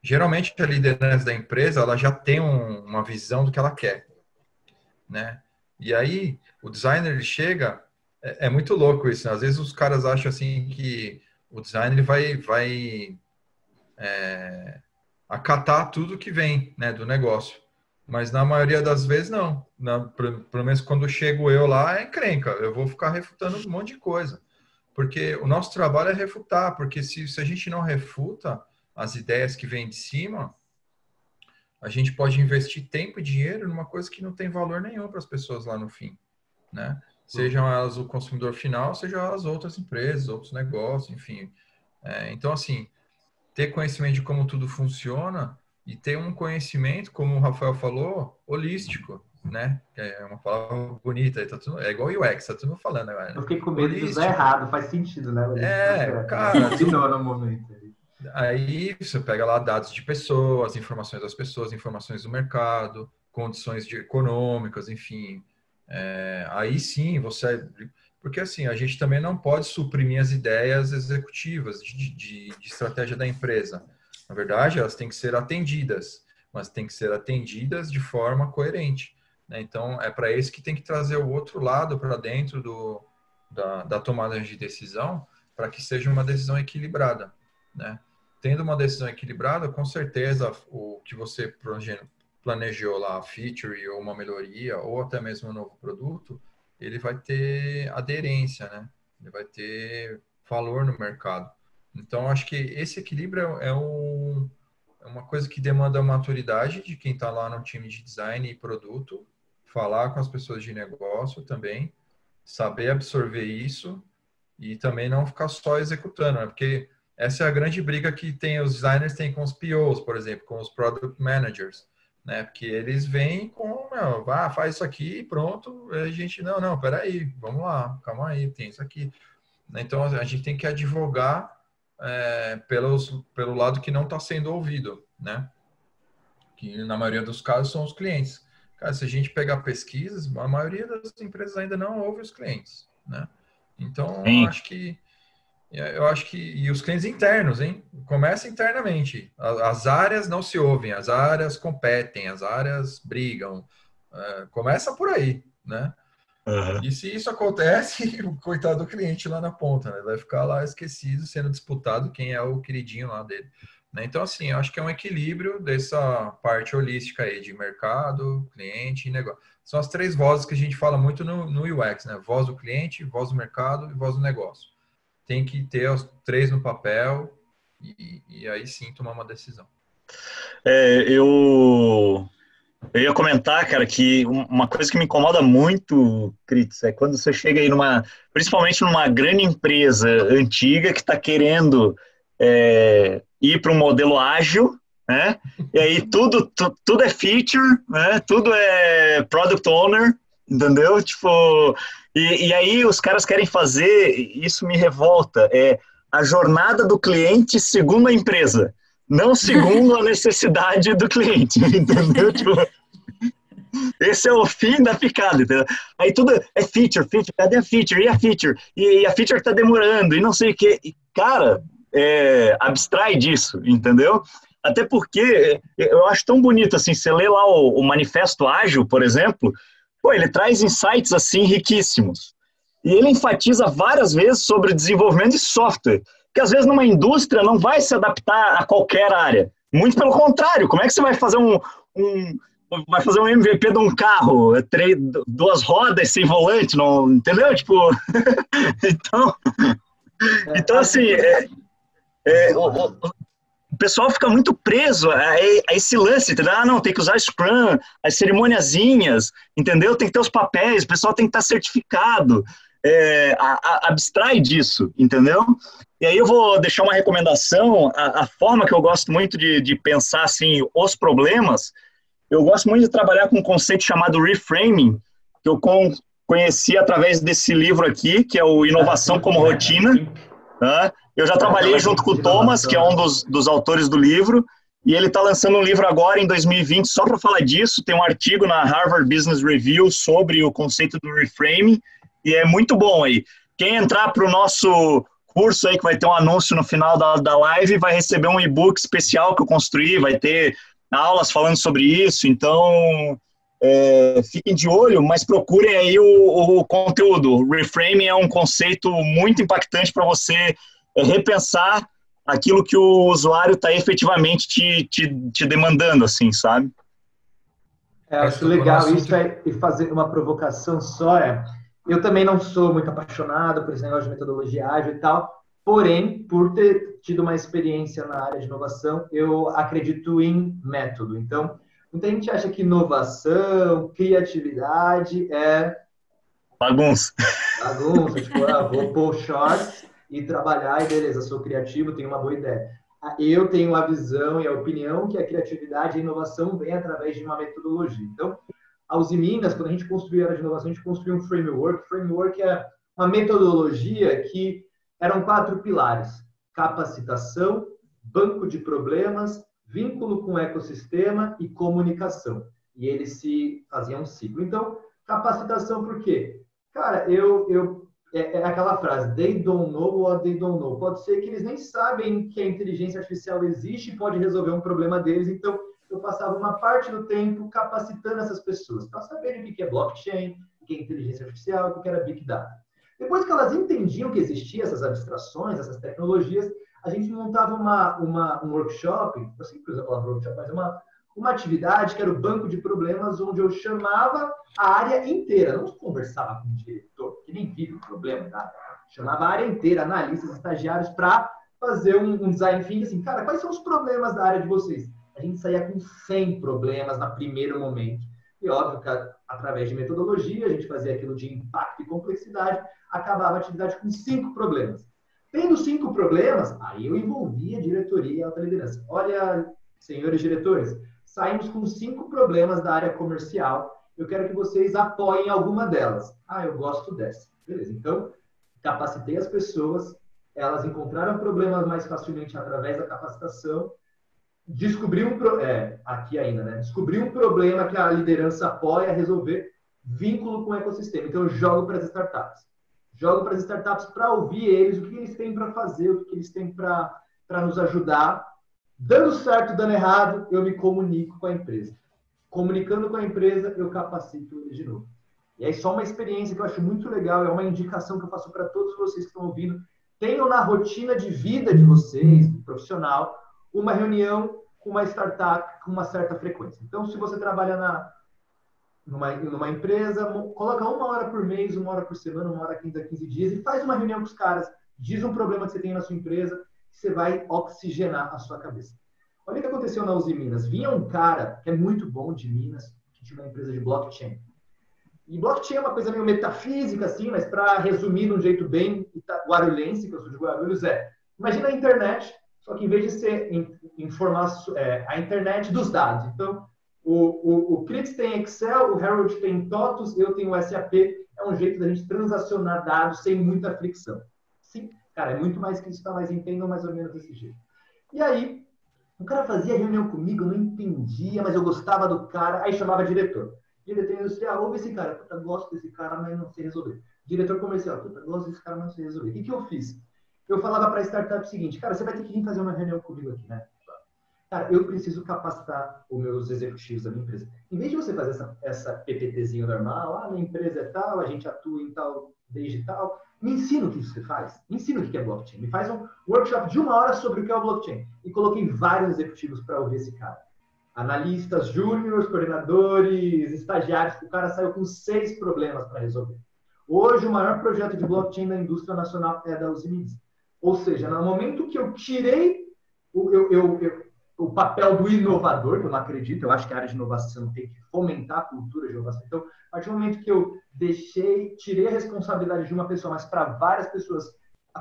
[SPEAKER 2] geralmente a liderança da empresa ela já tem uma visão do que ela quer, né? E aí o designer ele chega, é muito louco isso, né? Às vezes os caras acham assim que o designer vai acatar tudo que vem, né, do negócio. Mas na maioria das vezes não. Pelo menos quando chego eu lá é encrenca. Eu vou ficar refutando um monte de coisa. Porque o nosso trabalho é refutar. Porque se a gente não refuta as ideias que vêm de cima, a gente pode investir tempo e dinheiro numa coisa que não tem valor nenhum para as pessoas lá no fim, né? Sejam elas o consumidor final, sejam elas outras empresas, outros negócios, enfim. Então, assim, ter conhecimento de como tudo funciona e ter um conhecimento, como o Rafael falou, holístico, né? Que é uma palavra bonita, é igual o UX, tá tudo falando agora. Né?
[SPEAKER 3] Eu fiquei com medo de usar errado, faz sentido, né?
[SPEAKER 2] Cara...
[SPEAKER 3] Combinou no momento.
[SPEAKER 2] Aí você pega lá dados de pessoas, informações das pessoas, informações do mercado, condições econômicas, enfim. Aí sim você... Porque assim, a gente também não pode suprimir as ideias executivas de estratégia da empresa. Na verdade, elas têm que ser atendidas, mas têm que ser atendidas de forma coerente, né? Então, é para isso que tem que trazer o outro lado para dentro da tomada de decisão, para que seja uma decisão equilibrada, né? Tendo uma decisão equilibrada, com certeza, o que você planejou lá, a feature ou uma melhoria, ou até mesmo um novo produto, ele vai ter aderência, né? Ele vai ter valor no mercado. Então, acho que esse equilíbrio é uma coisa que demanda maturidade de quem está lá no time de design e produto, falar com as pessoas de negócio também, saber absorver isso e também não ficar só executando, né? Porque essa é a grande briga que os designers têm com os POs, por exemplo, com os Product Managers, né? Porque eles vêm com, faz isso aqui e pronto, a gente, não, peraí, vamos lá, calma aí, tem isso aqui. Então, a gente tem que advogar pelo lado que não está sendo ouvido, né? Que na maioria dos casos são os clientes. Cara, se a gente pegar pesquisas, a maioria das empresas ainda não ouve os clientes, né? Então, eu acho que e os clientes internos, hein? Começa internamente. As áreas não se ouvem, as áreas competem, as áreas brigam. Começa por aí, né?
[SPEAKER 1] Uhum.
[SPEAKER 2] E se isso acontece, o coitado do cliente lá na ponta, né? Vai ficar lá esquecido, sendo disputado quem é o queridinho lá dele. Né? Então, assim, eu acho que é um equilíbrio dessa parte holística aí de mercado, cliente e negócio. São as três vozes que a gente fala muito no UX, né? Voz do cliente, voz do mercado e voz do negócio. Tem que ter os três no papel e aí sim tomar uma decisão.
[SPEAKER 1] Eu ia comentar, cara, que uma coisa que me incomoda muito, Cris, é quando você chega aí principalmente numa grande empresa antiga que está querendo ir para um modelo ágil, né? E aí tudo é feature, né? Tudo é product owner, entendeu? Tipo, e aí os caras querem fazer, isso me revolta, a jornada do cliente segundo a empresa, não segundo a necessidade do cliente, entendeu? Tipo, esse é o fim da picada, entendeu? Aí tudo é feature, cadê a feature? E a feature? E a feature tá demorando, e não sei o quê. E, cara, abstrai disso, entendeu? Até porque eu acho tão bonito, assim, você lê lá o Manifesto Ágil, por exemplo, ele traz insights, assim, riquíssimos. E ele enfatiza várias vezes sobre o desenvolvimento de software, que às vezes numa indústria não vai se adaptar a qualquer área. Muito pelo contrário, como é que você vai fazer vai fazer um MVP de um carro, 2 rodas sem volante, não, entendeu? Tipo, então assim, o pessoal fica muito preso a esse lance, entendeu? Não, tem que usar Scrum, as cerimoniazinhas, entendeu? Tem que ter os papéis, o pessoal tem que estar certificado. abstrai disso, entendeu? E aí eu vou deixar uma recomendação, a forma que eu gosto muito de pensar, assim, os problemas, eu gosto muito de trabalhar com um conceito chamado reframing, que eu conheci através desse livro aqui, que é o Inovação como Rotina. Né? Eu já trabalhei junto com o Thomas, que é um dos autores do livro, e ele está lançando um livro agora, em 2020, só para falar disso. Tem um artigo na Harvard Business Review sobre o conceito do reframing, e é muito bom aí. Quem entrar para o nosso curso aí, que vai ter um anúncio no final da live, vai receber um e-book especial que eu construí, vai ter aulas falando sobre isso, então fiquem de olho, mas procurem aí o conteúdo. O reframing é um conceito muito impactante para você repensar aquilo que o usuário está efetivamente te demandando, assim, sabe?
[SPEAKER 3] Acho legal isso, e fazer uma provocação só eu também não sou muito apaixonado por esse negócio de metodologia ágil e tal, porém, por ter tido uma experiência na área de inovação, eu acredito em método. Então, muita gente acha que inovação, criatividade é...
[SPEAKER 1] bagunça.
[SPEAKER 3] Bagunça, tipo, vou pôr shorts e trabalhar e beleza, sou criativo, tenho uma boa ideia. Eu tenho a visão e a opinião que a criatividade e a inovação vem através de uma metodologia. Então, a Usiminas, quando a gente construiu a área de inovação, a gente construiu um framework. Framework é uma metodologia que eram 4 pilares: capacitação, banco de problemas, vínculo com o ecossistema e comunicação. E eles se faziam um ciclo. Então, capacitação por quê? Cara, é aquela frase, they don't know what they don't know. Pode ser que eles nem sabem que a inteligência artificial existe e pode resolver um problema deles. Então, eu passava uma parte do tempo capacitando essas pessoas para saberem o que é blockchain, o que é inteligência artificial, o que era Big Data. Depois que elas entendiam que existiam essas abstrações, essas tecnologias, a gente montava um workshop, eu sempre uso a palavra workshop, mas uma atividade que era o banco de problemas, onde eu chamava a área inteira, não conversava com o diretor, que nem vive o problema, tá? Chamava a área inteira, analistas, estagiários, para fazer um design thinking, assim, cara, quais são os problemas da área de vocês? A gente saía com 100 problemas no primeiro momento. E óbvio que através de metodologia, a gente fazia aquilo de impacto e complexidade, acabava a atividade com 5 problemas. Tendo 5 problemas, aí eu envolvia a diretoria e a alta liderança. Olha, senhores diretores, saímos com 5 problemas da área comercial. Eu quero que vocês apoiem alguma delas. Eu gosto dessa. Beleza, então, capacitei as pessoas, elas encontraram problemas mais facilmente através da capacitação, descobri um problema que a liderança apoia a resolver, vínculo com o ecossistema. Então, eu jogo para as startups. Jogo para as startups para ouvir eles, o que eles têm para fazer, o que eles têm para nos ajudar. Dando certo, dando errado, eu me comunico com a empresa. Comunicando com a empresa, eu capacito eles de novo. E aí, só uma experiência que eu acho muito legal, é uma indicação que eu faço para todos vocês que estão ouvindo. Tenham na rotina de vida de vocês, profissional, uma reunião com uma startup com uma certa frequência. Então, se você trabalha numa empresa, coloca 1 hora por mês, 1 hora por semana, 1 hora a 15 dias e faz uma reunião com os caras. Diz um problema que você tem na sua empresa, que você vai oxigenar a sua cabeça. Olha o que aconteceu na Usiminas. Vinha um cara que é muito bom de Minas, que tinha uma empresa de blockchain. E blockchain é uma coisa meio metafísica, assim, mas para resumir de um jeito bem guarulhense, que eu sou de Guarulhos, imagina a internet, só que em vez de ser a internet dos dados. Então, o Critz tem Excel, o Harold tem TOTUS, eu tenho o SAP. É um jeito da gente transacionar dados sem muita fricção. Sim, cara, é muito mais que isso, tá? Mas entendam mais ou menos desse jeito. E aí, o cara fazia reunião comigo, eu não entendia, mas eu gostava do cara, aí chamava diretor. Diretor industrial, ouve esse cara, puta, gosto desse cara, mas não sei resolver. Diretor comercial, puta, gosto desse cara, mas não sei resolver. O que eu fiz? Eu falava para a startup o seguinte, cara, você vai ter que vir fazer uma reunião comigo aqui, né? Cara, eu preciso capacitar os meus executivos da minha empresa. Em vez de você fazer essa PPTzinho normal, minha empresa é tal, a gente atua em tal, desde tal, me ensina o que você faz. Me ensina o que é blockchain. Me faz um workshop de 1 hora sobre o que é o blockchain. E coloquei vários executivos para ouvir esse cara. Analistas júniores, coordenadores, estagiários. O cara saiu com 6 problemas para resolver. Hoje, o maior projeto de blockchain da indústria nacional é da Usiminas. Ou seja, no momento que eu tirei, o papel do inovador, que eu não acredito, eu acho que a área de inovação tem que fomentar a cultura de inovação. Então, a partir do momento que eu tirei a responsabilidade de uma pessoa, mas para várias pessoas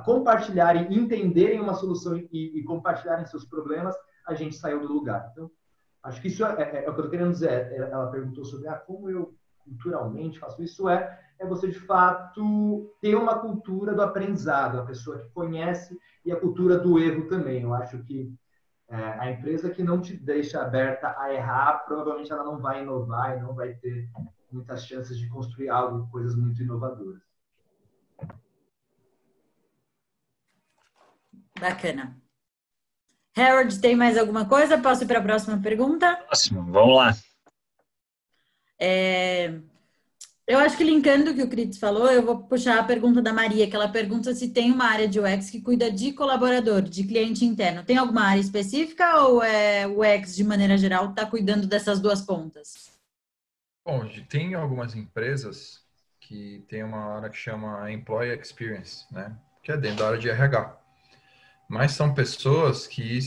[SPEAKER 3] compartilharem, entenderem uma solução e compartilharem seus problemas, a gente saiu do lugar. Então, acho que isso é o que eu estou querendo dizer. Ela perguntou sobre como eu culturalmente faço isso. É você, de fato, ter uma cultura do aprendizado, a pessoa que conhece, e a cultura do erro também. Eu acho que a empresa que não te deixa aberta a errar, provavelmente ela não vai inovar e não vai ter muitas chances de construir algo, coisas muito inovadoras.
[SPEAKER 4] Bacana. Harold, tem mais alguma coisa? Posso ir para a próxima pergunta?
[SPEAKER 1] Próximo, vamos lá.
[SPEAKER 4] Eu acho que linkando o que o Cris falou, eu vou puxar a pergunta da Maria, que ela pergunta se tem uma área de UX que cuida de colaborador, de cliente interno. Tem alguma área específica ou o UX, de maneira geral, está cuidando dessas duas pontas?
[SPEAKER 2] Bom, tem algumas empresas que tem uma área que chama Employee Experience, né? Que é dentro da área de RH. Mas são pessoas que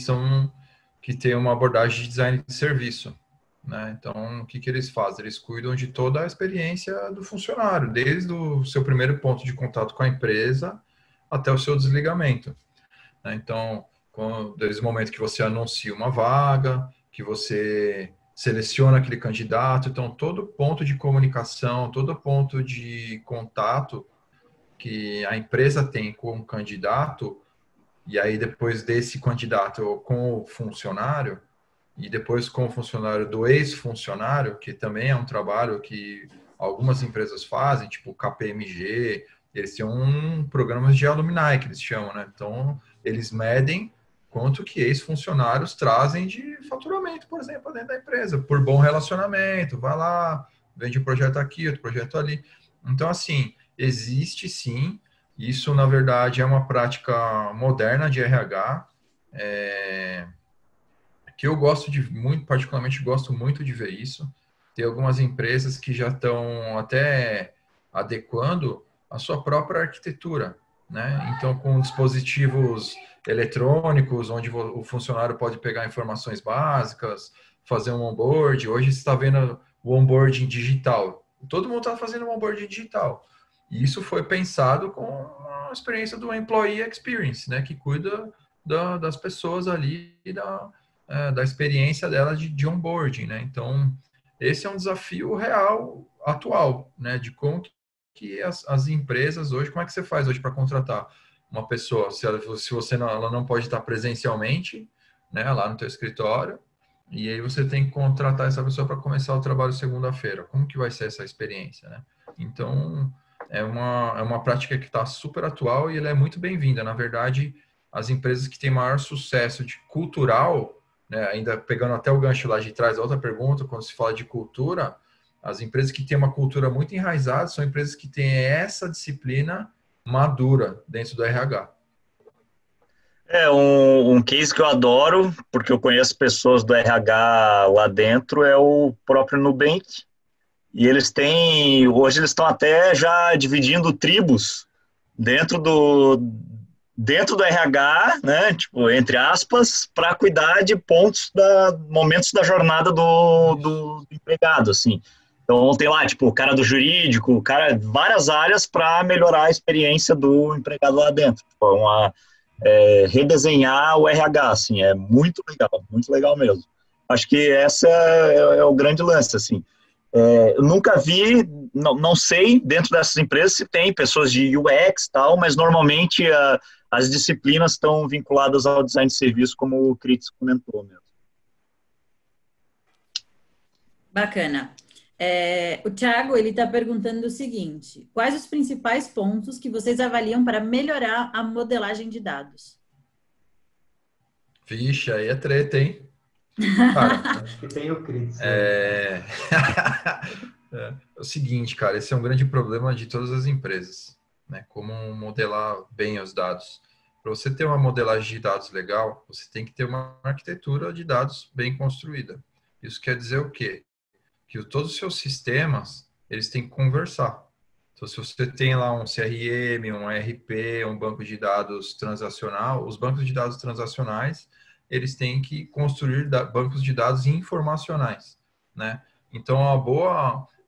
[SPEAKER 2] têm uma abordagem de design de serviço, né? Então, o que eles fazem? Eles cuidam de toda a experiência do funcionário, desde o seu primeiro ponto de contato com a empresa até o seu desligamento, né? Então, desde o momento que você anuncia uma vaga, que você seleciona aquele candidato, então todo ponto de comunicação, todo ponto de contato que a empresa tem com o candidato, e aí depois desse candidato com o funcionário, e depois com o funcionário do ex-funcionário, que também é um trabalho que algumas empresas fazem, tipo o KPMG, eles têm programas de alumni, que eles chamam, né? Então, eles medem quanto que ex-funcionários trazem de faturamento, por exemplo, dentro da empresa, por bom relacionamento, vai lá, vende um projeto aqui, outro projeto ali. Então, assim, existe sim, isso, na verdade, é uma prática moderna de RH, que eu particularmente gosto muito de ver isso. Tem algumas empresas que já estão até adequando a sua própria arquitetura, né? Então, com dispositivos eletrônicos, onde o funcionário pode pegar informações básicas, fazer um onboard. Hoje você está vendo o onboarding digital. Todo mundo está fazendo um onboarding digital. E isso foi pensado com a experiência do Employee Experience, né? Que cuida das pessoas ali e da experiência dela de onboarding, né? Então, esse é um desafio real, atual, né? De como que as empresas hoje, como é que você faz hoje para contratar uma pessoa, se ela não pode estar presencialmente, né, lá no teu escritório, e aí você tem que contratar essa pessoa para começar o trabalho segunda-feira. Como que vai ser essa experiência, né? Então, é uma prática que está super atual e ela é muito bem-vinda. Na verdade, as empresas que têm maior sucesso de cultural, né, ainda pegando até o gancho lá de trás, a outra pergunta, quando se fala de cultura, as empresas que têm uma cultura muito enraizada são empresas que têm essa disciplina madura dentro do RH.
[SPEAKER 1] Um case que eu adoro, porque eu conheço pessoas do RH lá dentro, é o próprio Nubank. E hoje eles estão até já dividindo tribos dentro do RH, né, tipo, entre aspas, para cuidar de momentos da jornada do empregado, assim. Então, tem lá, tipo, o cara do jurídico, várias áreas para melhorar a experiência do empregado lá dentro. Tipo, redesenhar o RH, assim, é muito legal mesmo. Acho que essa é o grande lance, assim. Eu nunca vi, não sei, dentro dessas empresas se tem pessoas de UX e tal, mas normalmente as disciplinas estão vinculadas ao design de serviço, como o Cris comentou mesmo.
[SPEAKER 4] Bacana. O Thiago, ele está perguntando o seguinte: quais os principais pontos que vocês avaliam para melhorar a modelagem de dados?
[SPEAKER 2] Vixe, aí é treta, hein?
[SPEAKER 3] Cara, acho que tem o Cris.
[SPEAKER 2] É o seguinte, cara, esse é um grande problema de todas as empresas, né? Como modelar bem os dados. Para você ter uma modelagem de dados legal, você tem que ter uma arquitetura de dados bem construída. Isso quer dizer o quê? Que todos os seus sistemas, eles têm que conversar. Então, se você tem lá um CRM, um ERP, um banco de dados transacional, os bancos de dados transacionais, eles têm que construir bancos de dados informacionais, né? Então,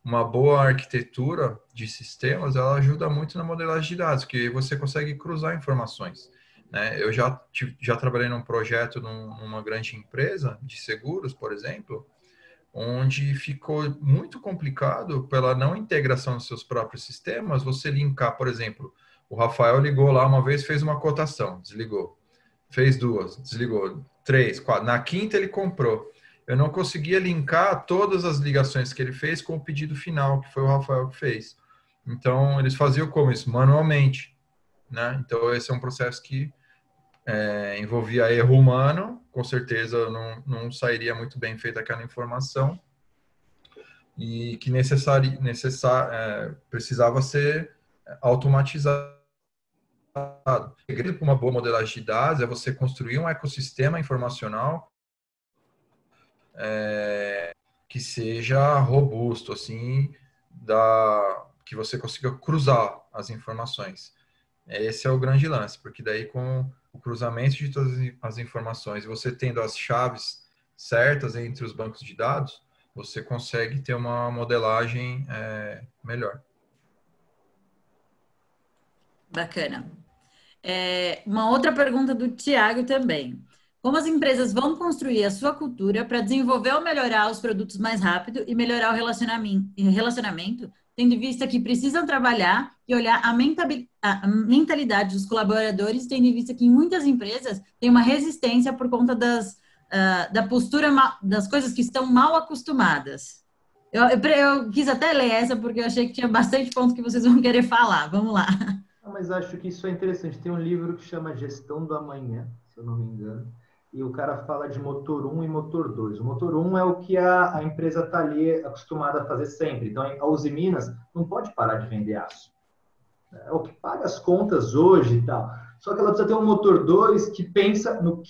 [SPEAKER 2] uma boa arquitetura de sistemas, ela ajuda muito na modelagem de dados, que você consegue cruzar informações, né? Eu já trabalhei num projeto numa grande empresa de seguros, por exemplo, onde ficou muito complicado pela não integração dos seus próprios sistemas, você linkar, por exemplo, o Rafael ligou lá uma vez, fez uma cotação, desligou. Fez 2, desligou. 3, 4. Na quinta ele comprou. Eu não conseguia linkar todas as ligações que ele fez com o pedido final, que foi o Rafael que fez. Então, eles faziam como isso? Manualmente, né? Então, esse é um processo que envolvia erro humano, com certeza não sairia muito bem feita aquela informação e que precisava ser automatizado. O segredo para uma boa modelagem de dados é você construir um ecossistema informacional que seja robusto, assim, que você consiga cruzar as informações. Esse é o grande lance, porque daí com o cruzamento de todas as informações, você tendo as chaves certas entre os bancos de dados, você consegue ter uma modelagem melhor.
[SPEAKER 4] Bacana. Uma outra pergunta do Tiago também. Como as empresas vão construir a sua cultura para desenvolver ou melhorar os produtos mais rápido e melhorar o relacionamento, tendo em vista que precisam trabalhar e olhar a mentalidade dos colaboradores, tendo em vista que em muitas empresas tem uma resistência por conta da postura das coisas que estão mal acostumadas. Eu quis até ler essa porque eu achei que tinha bastante ponto que vocês vão querer falar. Vamos lá.
[SPEAKER 3] Mas acho que isso é interessante. Tem um livro que chama Gestão do Amanhã, se eu não me engano, e o cara fala de motor 1 e motor 2. O motor 1 é o que a empresa está ali acostumada a fazer sempre. Então, a Uzi Minas não pode parar de vender aço. É o que paga as contas hoje e tal. Só que ela precisa ter um motor 2 que pensa no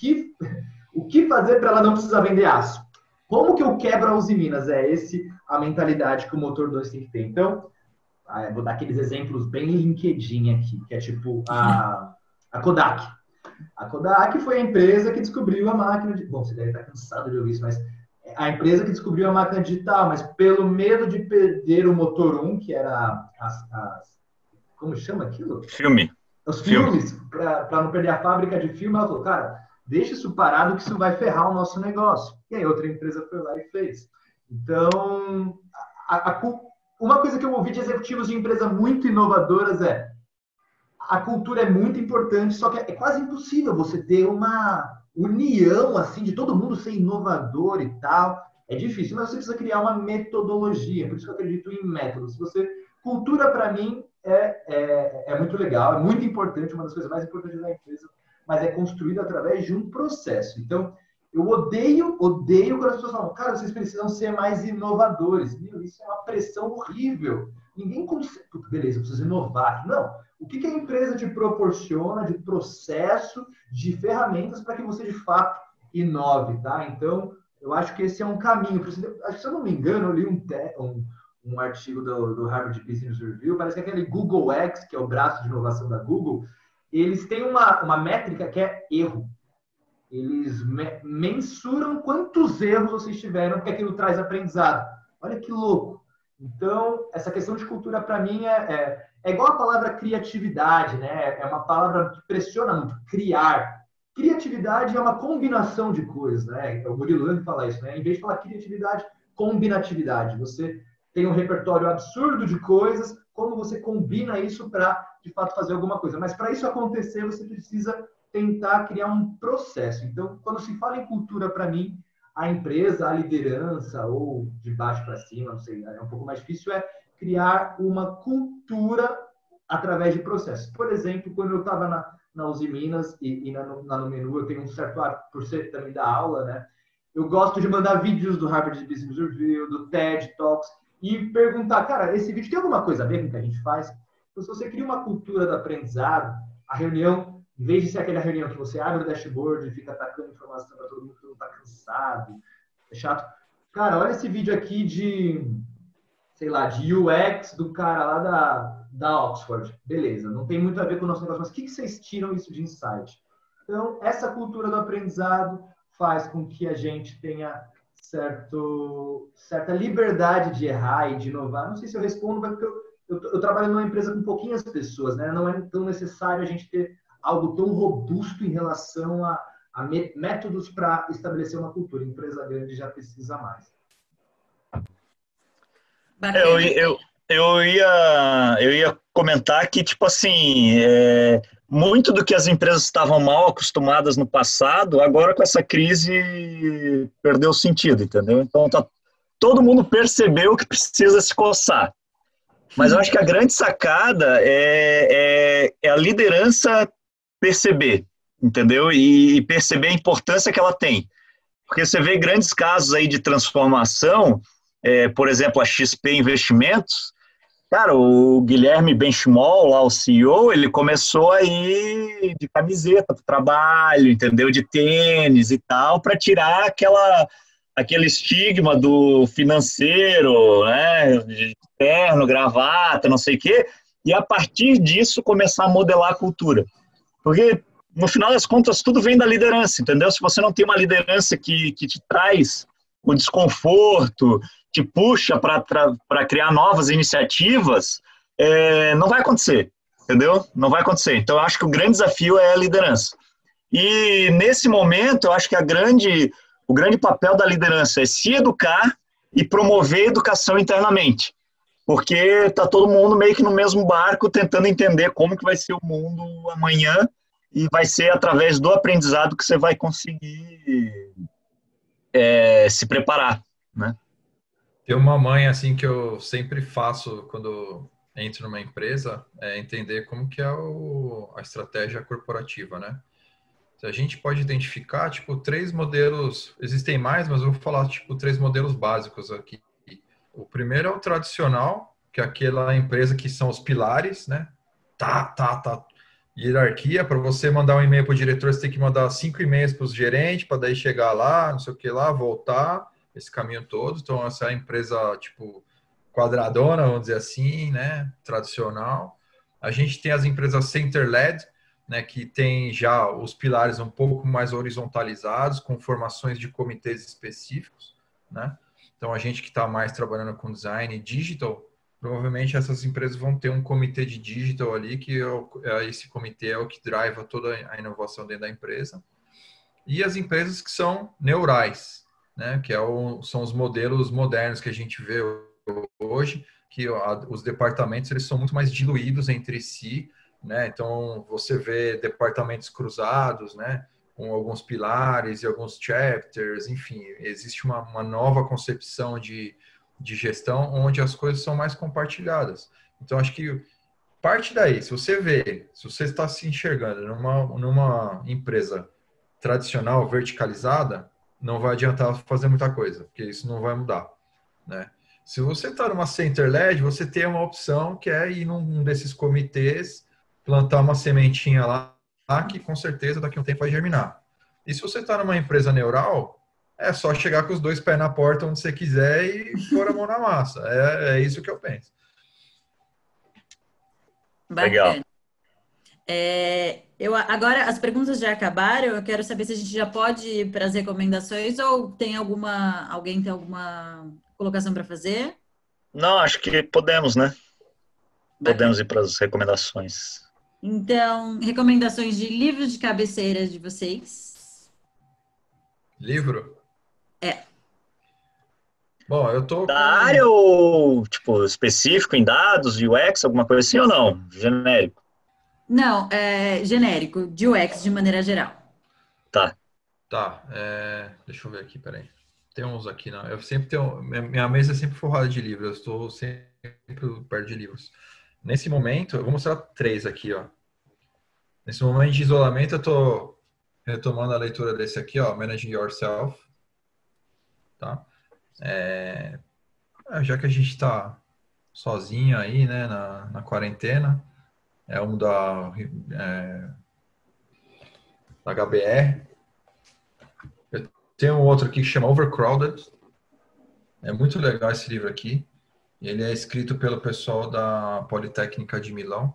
[SPEAKER 3] o que fazer para ela não precisar vender aço. Como que eu quebro a Uzi Minas? A mentalidade que o motor 2 tem que ter. Então, eu vou dar aqueles exemplos bem LinkedIn aqui, que é tipo a Kodak. A Kodak foi a empresa que descobriu a máquina de... Bom, você deve estar cansado de ouvir isso, mas a empresa que descobriu a máquina digital, mas pelo medo de perder o motor 1, que era como chama aquilo?
[SPEAKER 1] Filme.
[SPEAKER 3] Os filmes, para não perder a fábrica de filme, ela falou, cara, deixa isso parado que isso vai ferrar o nosso negócio. E aí outra empresa foi lá e fez. Então, uma coisa que eu ouvi de executivos de empresas muito inovadoras a cultura é muito importante, só que é quase impossível você ter uma união assim de todo mundo ser inovador e tal. É difícil, mas você precisa criar uma metodologia. Por isso que eu acredito em métodos. Cultura, para mim, é muito legal, é muito importante, uma das coisas mais importantes da empresa, mas é construída através de um processo. Então, eu odeio quando as pessoas falam, cara, vocês precisam ser mais inovadores. Meu, isso é uma pressão horrível. Ninguém consegue... Beleza, eu preciso inovar. Não. O que a empresa te proporciona de processo, de ferramentas para que você, de fato, inove, tá? Então, eu acho que esse é um caminho. Se eu não me engano, eu li um artigo do Harvard Business Review, parece que aquele Google X, que é o braço de inovação da Google, eles têm uma métrica que é erro. Eles mensuram quantos erros vocês tiveram, porque aquilo traz aprendizado. Olha que louco. Então, essa questão de cultura, para mim, é igual a palavra criatividade, né? É uma palavra que pressiona muito, criar. Criatividade é uma combinação de coisas, né? É o Murilo que fala isso, né? Em vez de falar criatividade, combinatividade. Você tem um repertório absurdo de coisas, como você combina isso para, de fato, fazer alguma coisa. Mas para isso acontecer, você precisa tentar criar um processo. Então, quando se fala em cultura, para mim, a empresa, a liderança, ou de baixo para cima, não sei, é um pouco mais difícil, é criar uma cultura através de processos. Por exemplo, quando eu estava na Uzi Minas e no menu, eu tenho um certo ar, por ser também da aula, né? Eu gosto de mandar vídeos do Harvard Business Review, do TED Talks, e perguntar, cara, esse vídeo tem alguma coisa a ver com o que a gente faz? Então, se você cria uma cultura do aprendizado, a reunião, em vez de ser aquela reunião que você abre o dashboard e fica atacando informação para todo mundo que não está cansado, é chato. Cara, olha esse vídeo aqui de UX do cara lá da Oxford. Beleza, não tem muito a ver com o nosso negócio, mas o que vocês tiram isso de insight? Então, essa cultura do aprendizado, faz com que a gente tenha certa liberdade de errar e de inovar. Não sei se eu respondo, mas porque eu trabalho numa empresa com pouquinhas pessoas, né? Não é tão necessário a gente ter algo tão robusto em relação a métodos para estabelecer uma cultura. A empresa grande já precisa mais.
[SPEAKER 1] Eu ia comentar que, tipo assim, muito do que as empresas estavam mal acostumadas no passado, agora com essa crise perdeu sentido, entendeu? Então, todo mundo percebeu que precisa se coçar. Mas eu acho que a grande sacada é a liderança perceber, entendeu? E perceber a importância que ela tem. Porque você vê grandes casos aí de transformação, por exemplo, a XP Investimentos. Cara, o Guilherme Benchimol, lá o CEO, ele começou aí de camiseta para o trabalho, entendeu? De tênis e tal, para tirar aquele estigma do financeiro, né? De terno, gravata, não sei o quê, e a partir disso começar a modelar a cultura. Porque, no final das contas, tudo vem da liderança, entendeu? Se você não tem uma liderança que te traz o desconforto, te puxa para criar novas iniciativas, não vai acontecer, entendeu? Não vai acontecer. Então, eu acho que o grande desafio é a liderança. E, nesse momento, eu acho que o grande papel da liderança é se educar e promover a educação internamente. Porque está todo mundo meio que no mesmo barco, tentando entender como que vai ser o mundo amanhã, e vai ser através do aprendizado que você vai conseguir se preparar, né?
[SPEAKER 2] Tem uma manha assim que eu sempre faço quando entro numa empresa, é entender como que é a estratégia corporativa, né? A gente pode identificar, tipo, 3 modelos, existem mais, mas eu vou falar, tipo, 3 modelos básicos aqui. O primeiro é o tradicional, que é aquela empresa que são os pilares, né? Hierarquia, para você mandar um e-mail para o diretor, você tem que mandar 5 e-mails para os gerentes, para daí chegar lá, não sei o que lá, voltar, esse caminho todo. Então, essa é a empresa, tipo, quadradona, vamos dizer assim, né? Tradicional. A gente tem as empresas center-led, né, que tem já os pilares um pouco mais horizontalizados, com formações de comitês específicos, né? Então, a gente que está mais trabalhando com design digital, provavelmente essas empresas vão ter um comitê de digital ali, que esse comitê é o que driva toda a inovação dentro da empresa. E as empresas que são neurais, né, que são os modelos modernos que a gente vê hoje, que os departamentos eles são muito mais diluídos entre si, né? Então, você vê departamentos cruzados, né? Com alguns pilares e alguns chapters, enfim, existe uma nova concepção de gestão onde as coisas são mais compartilhadas. Então, acho que parte daí, se você está se enxergando numa empresa tradicional, verticalizada, não vai adiantar fazer muita coisa, porque isso não vai mudar, né? Se você está numa center-led, você tem uma opção que é ir num desses comitês, plantar uma sementinha lá, que com certeza daqui a um tempo vai germinar. E se você está numa empresa neural, é só chegar com os 2 pés na porta onde você quiser e pôr a mão na massa. É isso que eu penso.
[SPEAKER 4] Bacana. Legal. Agora, as perguntas já acabaram. Eu quero saber se a gente já pode ir para as recomendações ou alguém tem alguma colocação para fazer?
[SPEAKER 1] Não, acho que podemos, né?
[SPEAKER 4] Bacana.
[SPEAKER 1] Podemos ir para as recomendações.
[SPEAKER 4] Então, recomendações de livros de cabeceira de vocês.
[SPEAKER 2] Livro?
[SPEAKER 4] É.
[SPEAKER 2] Bom, eu tô...
[SPEAKER 1] Da área ou, tipo, específico em dados, UX, alguma coisa assim ou não? Genérico?
[SPEAKER 4] Não, genérico, de UX de maneira geral.
[SPEAKER 1] Tá.
[SPEAKER 2] Deixa eu ver aqui, peraí. Tem uns aqui, não. Eu sempre tenho... Minha mesa é sempre forrada de livros. Eu estou sempre perto de livros. Nesse momento, eu vou mostrar 3 aqui, ó. Nesse momento de isolamento, eu tô retomando a leitura desse aqui, ó, Managing Yourself. Tá? Já que a gente está sozinho aí, né, na quarentena, é um da HBR. Eu tenho outro aqui que chama Overcrowded. É muito legal esse livro aqui. Ele é escrito pelo pessoal da Politécnica de Milão.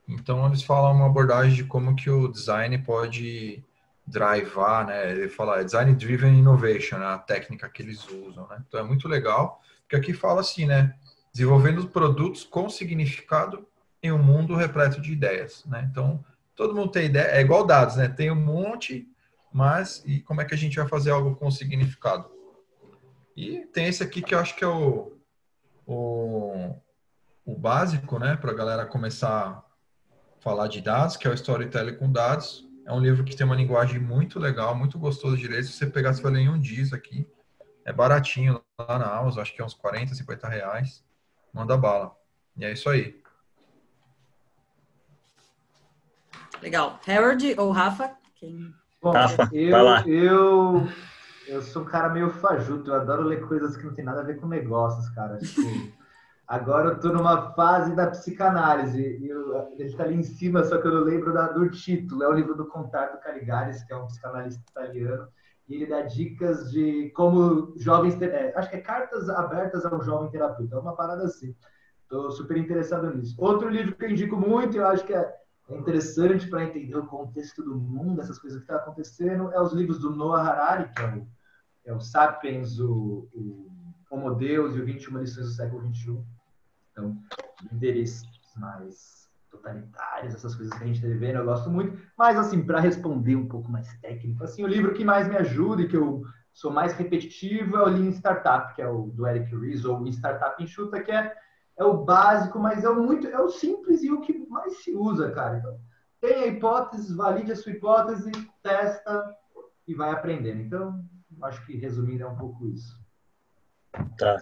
[SPEAKER 2] Então, eles falam uma abordagem de como que o design pode drivar, né? Ele fala Design Driven Innovation, né? A técnica que eles usam, né? Então é muito legal, porque aqui fala assim, né? Desenvolvendo produtos com significado em um mundo repleto de ideias, né? Então, todo mundo tem ideia, é igual dados, né? Tem um monte, mas e como é que a gente vai fazer algo com significado? E tem esse aqui que eu acho que é o, o básico, né? Para a galera começar a falar de dados, que é o Storytelling com Dados. É um livro que tem uma linguagem muito legal, muito gostoso de ler. Se você pegar, você vai ler em um dia isso aqui. É baratinho lá na Amazon, acho que é uns 40, 50 reais. Manda bala. E é isso aí.
[SPEAKER 4] Legal. Harold ou Rafa? Quem...
[SPEAKER 3] Bom,
[SPEAKER 1] Rafa, vai lá.
[SPEAKER 3] eu sou um cara meio fajuto, eu adoro ler coisas que não tem nada a ver com negócios, cara. Tipo, agora eu tô numa fase da psicanálise, ele tá ali em cima, só que eu não lembro do título, é o livro do Contardo Caligares, que é um psicanalista italiano, e ele dá dicas de como jovens, acho que é Cartas Abertas ao Jovem Terapeuta, é uma parada assim. Tô super interessado nisso. Outro livro que eu indico muito, eu acho que é interessante para entender o contexto do mundo, essas coisas que estão acontecendo, é os livros do Noah Harari, que é o Sapiens, o Homo Deus e o 21 lições do século XXI. Então, líderes mais totalitários, essas coisas que a gente está vivendo, eu gosto muito. Mas, assim, para responder um pouco mais técnico, assim, o livro que mais me ajuda e que eu sou mais repetitivo é o Lean Startup, que é o do Eric Ries, ou o Startup Enxuta, que é o básico, mas é o simples e o que mais se usa, cara. Então, tem a hipótese, valide a sua hipótese, testa e vai aprendendo. Então, acho que resumindo é um pouco isso.
[SPEAKER 1] Tá.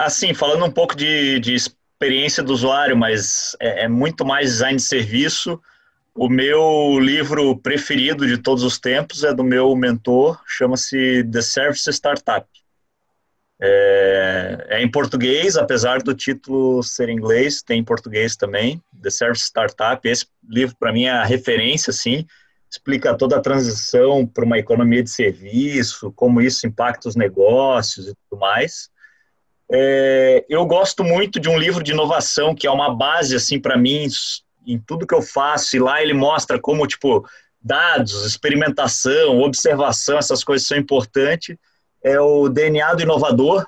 [SPEAKER 1] Assim, falando um pouco de experiência do usuário, mas é muito mais design de serviço. O meu livro preferido de todos os tempos é do meu mentor, chama-se The Service Startup. É em português, apesar do título ser em inglês, tem em português também, The Service Startup. Esse livro, para mim, é a referência, assim, explica toda a transição para uma economia de serviço, como isso impacta os negócios e tudo mais. Eu gosto muito de um livro de inovação, que é uma base, assim, para mim, em tudo que eu faço, e lá ele mostra como, tipo, dados, experimentação, observação, essas coisas são importantes. É o DNA do Inovador,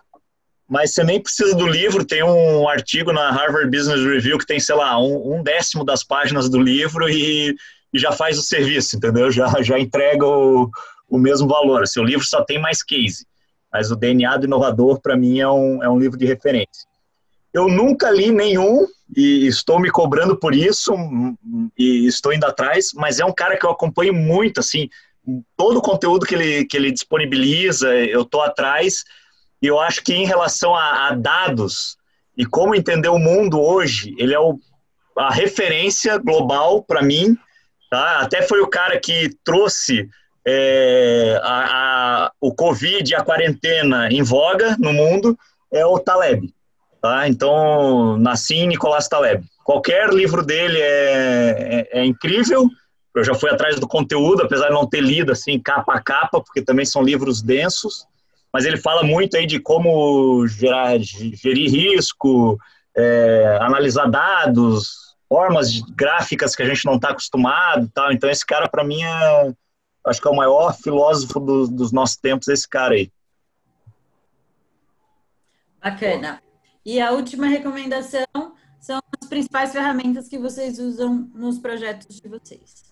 [SPEAKER 1] mas você nem precisa do livro, tem um artigo na Harvard Business Review que tem, sei lá, um décimo das páginas do livro e já faz o serviço, entendeu? Já entrega o mesmo valor. Assim, o livro só tem mais case, mas o DNA do Inovador, para mim, é um livro de referência. Eu nunca li nenhum, e estou me cobrando por isso, e estou indo atrás, mas é um cara que eu acompanho muito, assim, todo o conteúdo que ele disponibiliza, eu estou atrás, e eu acho que em relação a dados e como entender o mundo hoje, ele é a referência global para mim, tá? Até foi o cara que trouxe o Covid e a quarentena em voga no mundo, é o Taleb, tá? Então, Nassim Nicolás Taleb. Qualquer livro dele é incrível. Eu já fui atrás do conteúdo, apesar de não ter lido assim capa a capa, porque também são livros densos, mas ele fala muito aí de como gerir risco, analisar dados, formas gráficas que a gente não está acostumado, tal. Então esse cara para mim acho que é o maior filósofo dos nossos tempos, esse cara aí.
[SPEAKER 4] Bacana. E a última recomendação são as principais ferramentas que vocês usam nos projetos de vocês.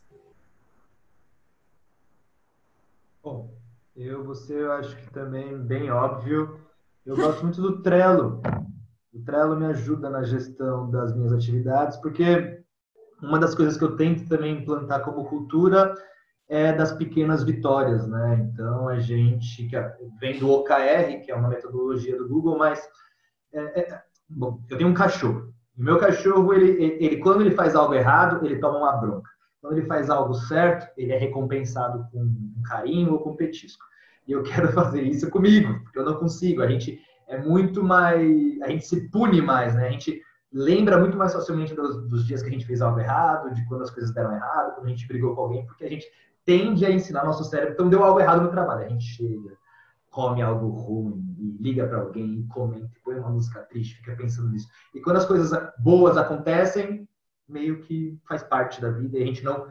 [SPEAKER 3] Bom, eu acho que também bem óbvio, eu gosto muito do Trello. O Trello me ajuda na gestão das minhas atividades, porque uma das coisas que eu tento também implantar como cultura é das pequenas vitórias, né? Então, a gente vem do OKR, que é uma metodologia do Google, mas bom, eu tenho um cachorro. O meu cachorro, ele quando ele faz algo errado, ele toma uma bronca. Quando ele faz algo certo, ele é recompensado com um carinho ou com um petisco. E eu quero fazer isso comigo, porque eu não consigo. A gente é muito mais... A gente se pune mais, né? A gente lembra muito mais facilmente dos dias que a gente fez algo errado, de quando as coisas deram errado, quando a gente brigou com alguém, porque a gente tende a ensinar nosso cérebro. Então, deu algo errado no trabalho. A gente chega, come algo ruim, e liga para alguém, comenta, põe uma música triste, fica pensando nisso. E quando as coisas boas acontecem, meio que faz parte da vida e a gente não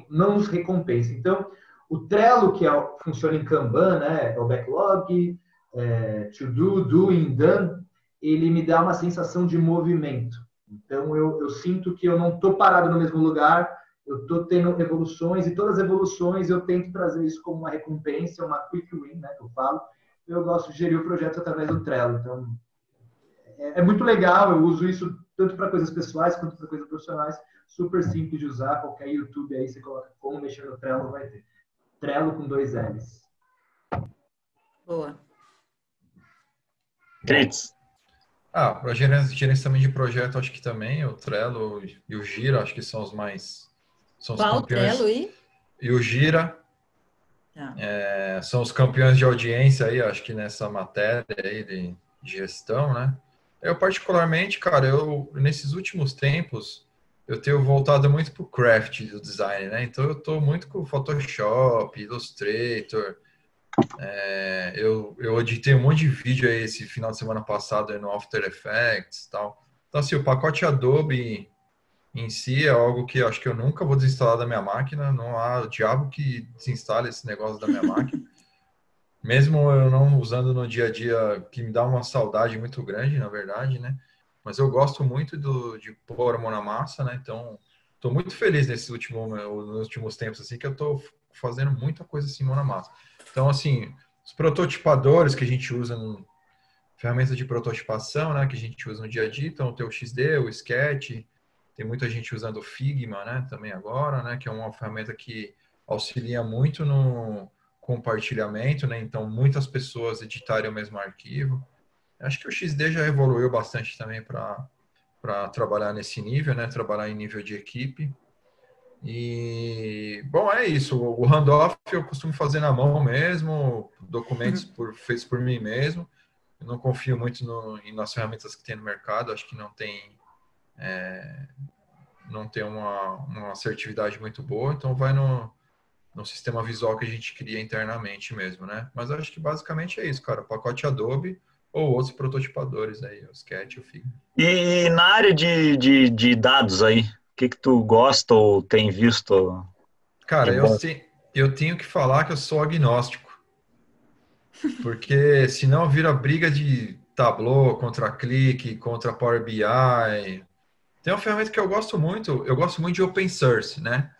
[SPEAKER 3] nos recompensa. Então, o Trello, que funciona em Kanban, né, é o backlog, to do, doing, done, ele me dá uma sensação de movimento. Então, eu sinto que eu não estou parado no mesmo lugar, eu estou tendo evoluções, e todas as evoluções eu tento trazer isso como uma recompensa, uma quick win, né, que eu falo. Eu gosto de gerir o projeto através do Trello. Então, é muito legal, eu uso isso tanto para coisas pessoais quanto para coisas profissionais, super simples de usar, qualquer YouTube aí você coloca como mexer no Trello, vai ter. Trello com 2 L's.
[SPEAKER 4] Boa.
[SPEAKER 1] Cris.
[SPEAKER 2] Para gerenciamento de projeto, acho que também o Trello e o Gira, acho que são os mais... São os
[SPEAKER 4] Qual
[SPEAKER 2] campeões.
[SPEAKER 4] Trello
[SPEAKER 2] e o Gira.
[SPEAKER 4] Tá.
[SPEAKER 2] São os campeões de audiência aí, acho que nessa matéria aí de gestão, né? Eu particularmente, cara, nesses últimos tempos, eu tenho voltado muito pro craft do design, né? Então eu tô muito com Photoshop, Illustrator, eu editei um monte de vídeo aí esse final de semana passado aí no After Effects e tal. Então assim, o pacote Adobe em si é algo que eu acho que eu nunca vou desinstalar da minha máquina, não há o diabo que desinstale esse negócio da minha máquina. Mesmo eu não usando no dia a dia, que me dá uma saudade muito grande, na verdade, né? Mas eu gosto muito de pôr a mão na massa, né? Então, estou muito feliz nos últimos tempos, assim, que eu estou fazendo muita coisa assim, mão na massa. Então, assim, os prototipadores que a gente usa, ferramentas de prototipação, né? Que a gente usa no dia a dia, então tem o XD, o Sketch, tem muita gente usando o Figma, né? Também agora, né? Que é uma ferramenta que auxilia muito no compartilhamento, né? Então, muitas pessoas editarem o mesmo arquivo. Acho que o XD já evoluiu bastante também para trabalhar nesse nível, né? Trabalhar em nível de equipe. E, bom, é isso. O handoff eu costumo fazer na mão mesmo, documentos feitos por mim mesmo. Eu não confio muito nas ferramentas que tem no mercado. Acho que não tem uma assertividade muito boa. Então, vai no sistema visual que a gente cria internamente mesmo, né? Mas acho que basicamente é isso, cara. Pacote Adobe ou outros prototipadores aí, o Sketch, o Figma.
[SPEAKER 1] E na área de dados aí, o que tu gosta ou tem visto?
[SPEAKER 2] Cara, eu tenho que falar que eu sou agnóstico. Porque senão vira briga de Tableau contra Click, contra Power BI. Tem uma ferramenta que eu gosto muito de open source, né?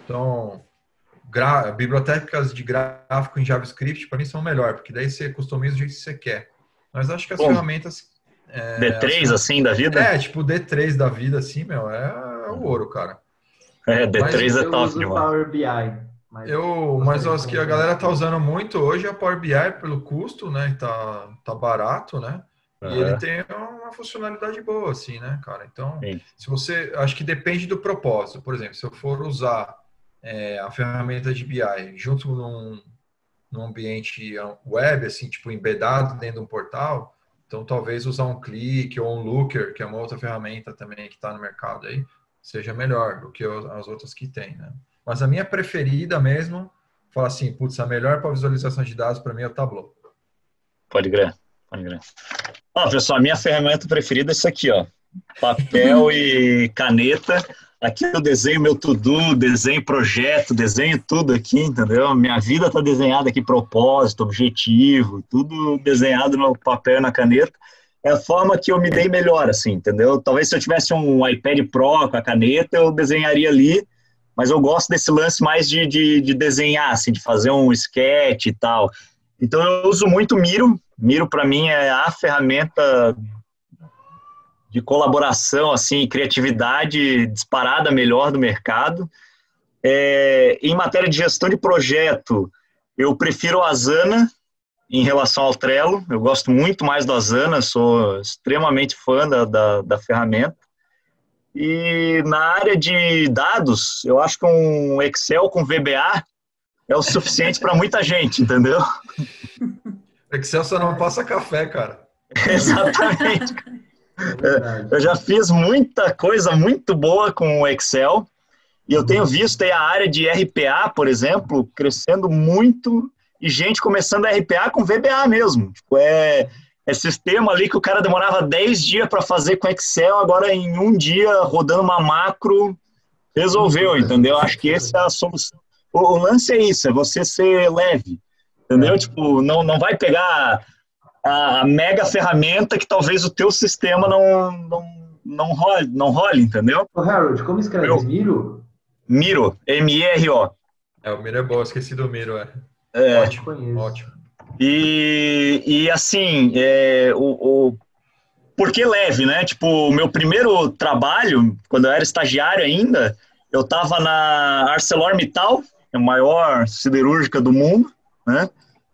[SPEAKER 2] Então, bibliotecas de gráfico em JavaScript, para mim, são melhor, porque daí você customiza do jeito que você quer. Mas acho que as ferramentas...
[SPEAKER 1] D3, assim, da vida?
[SPEAKER 2] Tipo D3 da vida, assim, meu, é o ouro, cara.
[SPEAKER 1] D3 é top
[SPEAKER 3] demais. Power BI.
[SPEAKER 2] Mas acho que a galera tá usando muito hoje a Power BI pelo custo, né? Tá barato, né? E ele tem uma funcionalidade boa, assim, né, cara? Então, se você... Acho que depende do propósito. Por exemplo, se eu for usar a ferramenta de BI junto num ambiente web, assim, tipo, embedado dentro de um portal, então talvez usar um Click ou um Looker, que é uma outra ferramenta também que está no mercado aí, seja melhor do que as outras que tem, né? Mas a minha preferida mesmo, fala assim, putz, a melhor para visualização de dados para mim é o Tableau.
[SPEAKER 1] Pode crer. Ó, pessoal, a minha ferramenta preferida é isso aqui, ó. Papel e caneta. Aqui eu desenho meu to-do, desenho projeto, desenho tudo aqui, entendeu? Minha vida tá desenhada aqui, propósito, objetivo, tudo desenhado no papel e na caneta. É a forma que eu me dei melhor, assim, entendeu? Talvez se eu tivesse um iPad Pro com a caneta, eu desenharia ali, mas eu gosto desse lance mais de desenhar, assim, de fazer um sketch e tal. Então eu uso muito Miro. Miro, para mim, é a ferramenta de colaboração, assim, criatividade disparada melhor do mercado. Em matéria de gestão de projeto, eu prefiro a Asana em relação ao Trello. Eu gosto muito mais do Asana, sou extremamente fã da ferramenta. E na área de dados, eu acho que um Excel com VBA é o suficiente para muita gente, entendeu?
[SPEAKER 2] Excel só não passa café, cara.
[SPEAKER 1] Exatamente. Eu já fiz muita coisa muito boa com o Excel e eu tenho visto aí a área de RPA, por exemplo, crescendo muito e gente começando a RPA com VBA mesmo. Tipo, É sistema ali que o cara demorava 10 dias para fazer com Excel, agora em um dia, rodando uma macro, resolveu, entendeu? Acho que essa é a solução. O lance é isso, é você ser leve, entendeu? Tipo, não vai pegar a mega ferramenta que talvez o teu sistema não role, entendeu?
[SPEAKER 3] Ô, Harold, como escreve? Miro?
[SPEAKER 1] Miro, M-I-R-O.
[SPEAKER 2] O Miro é bom, esqueci do Miro,
[SPEAKER 3] Ótimo.
[SPEAKER 2] Ótimo.
[SPEAKER 1] E assim, por que leve, né? Tipo, o meu primeiro trabalho, quando eu era estagiário ainda, eu estava na ArcelorMittal, a maior siderúrgica do mundo, né?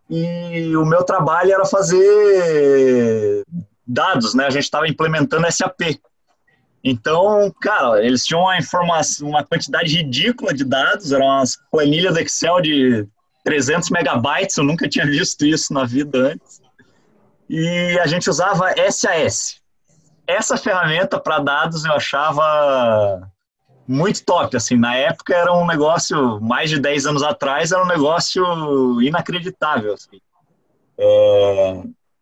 [SPEAKER 1] E o meu trabalho era fazer dados, né? A gente estava implementando SAP. Então, cara, eles tinham uma quantidade ridícula de dados, eram umas planilhas do Excel de 300 megabytes, eu nunca tinha visto isso na vida antes. E a gente usava SAS. Essa ferramenta para dados eu achava muito top, assim, na época era um negócio, mais de 10 anos atrás, era um negócio inacreditável, assim.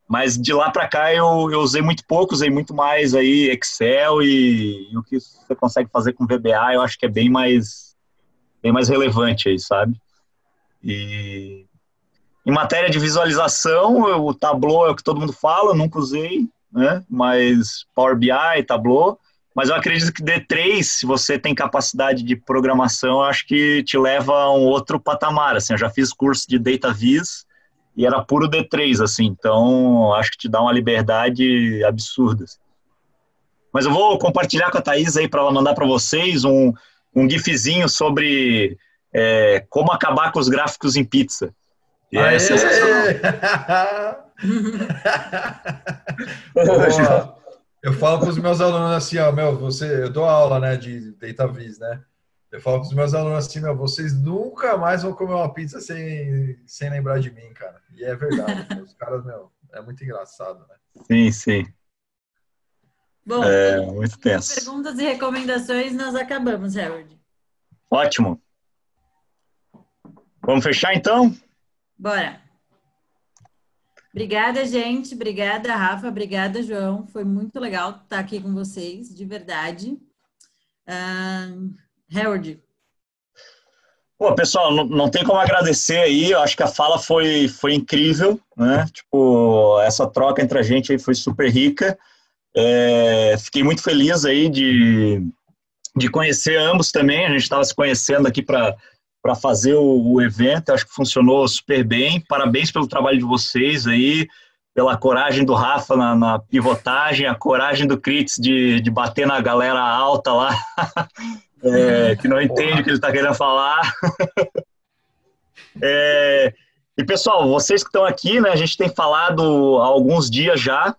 [SPEAKER 1] Mas de lá para cá eu usei muito pouco, usei muito mais aí Excel e o que você consegue fazer com VBA, eu acho que é bem mais relevante aí, sabe? E em matéria de visualização, o Tableau é o que todo mundo fala, nunca usei, né? Mas Power BI, Tableau, mas eu acredito que D3, se você tem capacidade de programação, eu acho que te leva a um outro patamar, assim, eu já fiz curso de Data Viz e era puro D3, assim, então acho que te dá uma liberdade absurda. Mas eu vou compartilhar com a Thaís aí para ela mandar para vocês um gifzinho sobre como acabar com os gráficos em pizza. E é sensacional.
[SPEAKER 2] Eu falo para os meus alunos assim, ó, eu dou aula, né, de Data Viz, né? Eu falo para os meus alunos assim, vocês nunca mais vão comer uma pizza sem lembrar de mim, cara. E é verdade, os caras, é muito engraçado, né?
[SPEAKER 1] Sim.
[SPEAKER 4] Bom,
[SPEAKER 1] muito tenso.
[SPEAKER 4] Perguntas e recomendações, nós acabamos, Harold.
[SPEAKER 1] Ótimo. Vamos fechar, então?
[SPEAKER 4] Bora. Obrigada, gente. Obrigada, Rafa. Obrigada, João. Foi muito legal estar aqui com vocês, de verdade. Harold.
[SPEAKER 1] Pô, pessoal, não tem como agradecer aí. Eu acho que a fala foi incrível, né? Tipo, essa troca entre a gente aí foi super rica. Fiquei muito feliz aí de conhecer ambos também. A gente estava se conhecendo aqui para fazer o evento, acho que funcionou super bem. Parabéns pelo trabalho de vocês aí, pela coragem do Rafa na pivotagem, a coragem do Critz de bater na galera alta lá, que não entende o que ele está querendo falar. E pessoal, vocês que estão aqui, né, a gente tem falado há alguns dias já,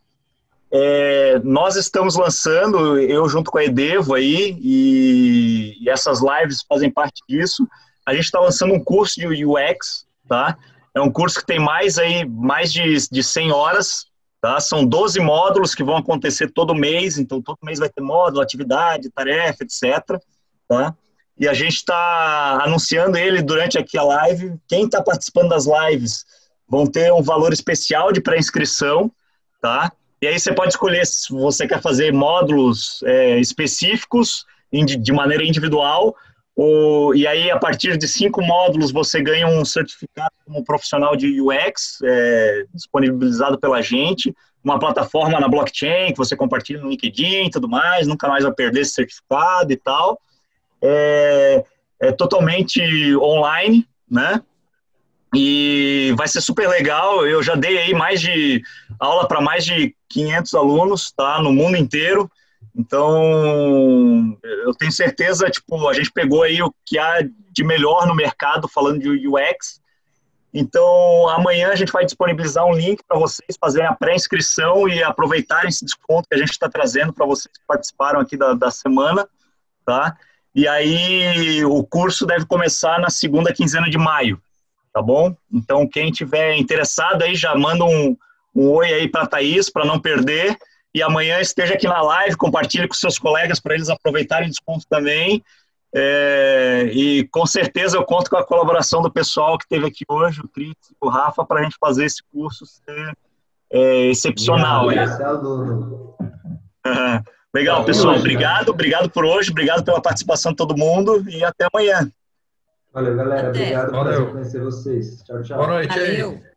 [SPEAKER 1] nós estamos lançando, eu junto com a Edevo aí, e essas lives fazem parte disso. A gente está lançando um curso de UX, tá? É um curso que tem mais de 100 horas, tá? São 12 módulos que vão acontecer todo mês, então todo mês vai ter módulo, atividade, tarefa, etc. Tá? E a gente está anunciando ele durante aqui a live. Quem está participando das lives vão ter um valor especial de pré-inscrição, tá? E aí você pode escolher se você quer fazer módulos específicos de maneira individual, e aí a partir de 5 módulos você ganha um certificado como profissional de UX, disponibilizado pela gente, uma plataforma na blockchain que você compartilha no LinkedIn e tudo mais, nunca mais vai perder esse certificado e tal. É totalmente online, né? E vai ser super legal. Eu já dei aí aula para mais de 500 alunos, tá? No mundo inteiro. Então, eu tenho certeza, tipo, a gente pegou aí o que há de melhor no mercado falando de UX. Então, amanhã a gente vai disponibilizar um link para vocês fazerem a pré-inscrição e aproveitarem esse desconto que a gente está trazendo para vocês que participaram aqui da semana, tá? E aí, o curso deve começar na segunda quinzena de maio, tá bom? Então, quem tiver interessado aí, já manda um oi aí para a Thaís, para não perder. E amanhã esteja aqui na live, compartilhe com seus colegas para eles aproveitarem o desconto também. E com certeza eu conto com a colaboração do pessoal que esteve aqui hoje, o Cris e o Rafa, para a gente fazer esse curso ser excepcional.
[SPEAKER 3] Esse é aluno.
[SPEAKER 1] Legal, pessoal. Obrigado por hoje, obrigado pela participação de todo mundo e até amanhã.
[SPEAKER 3] Valeu, galera.
[SPEAKER 4] Até.
[SPEAKER 3] Obrigado.
[SPEAKER 2] Valeu.
[SPEAKER 3] Prazer conhecer vocês. Tchau, tchau.
[SPEAKER 2] Boa noite aí.
[SPEAKER 4] Valeu.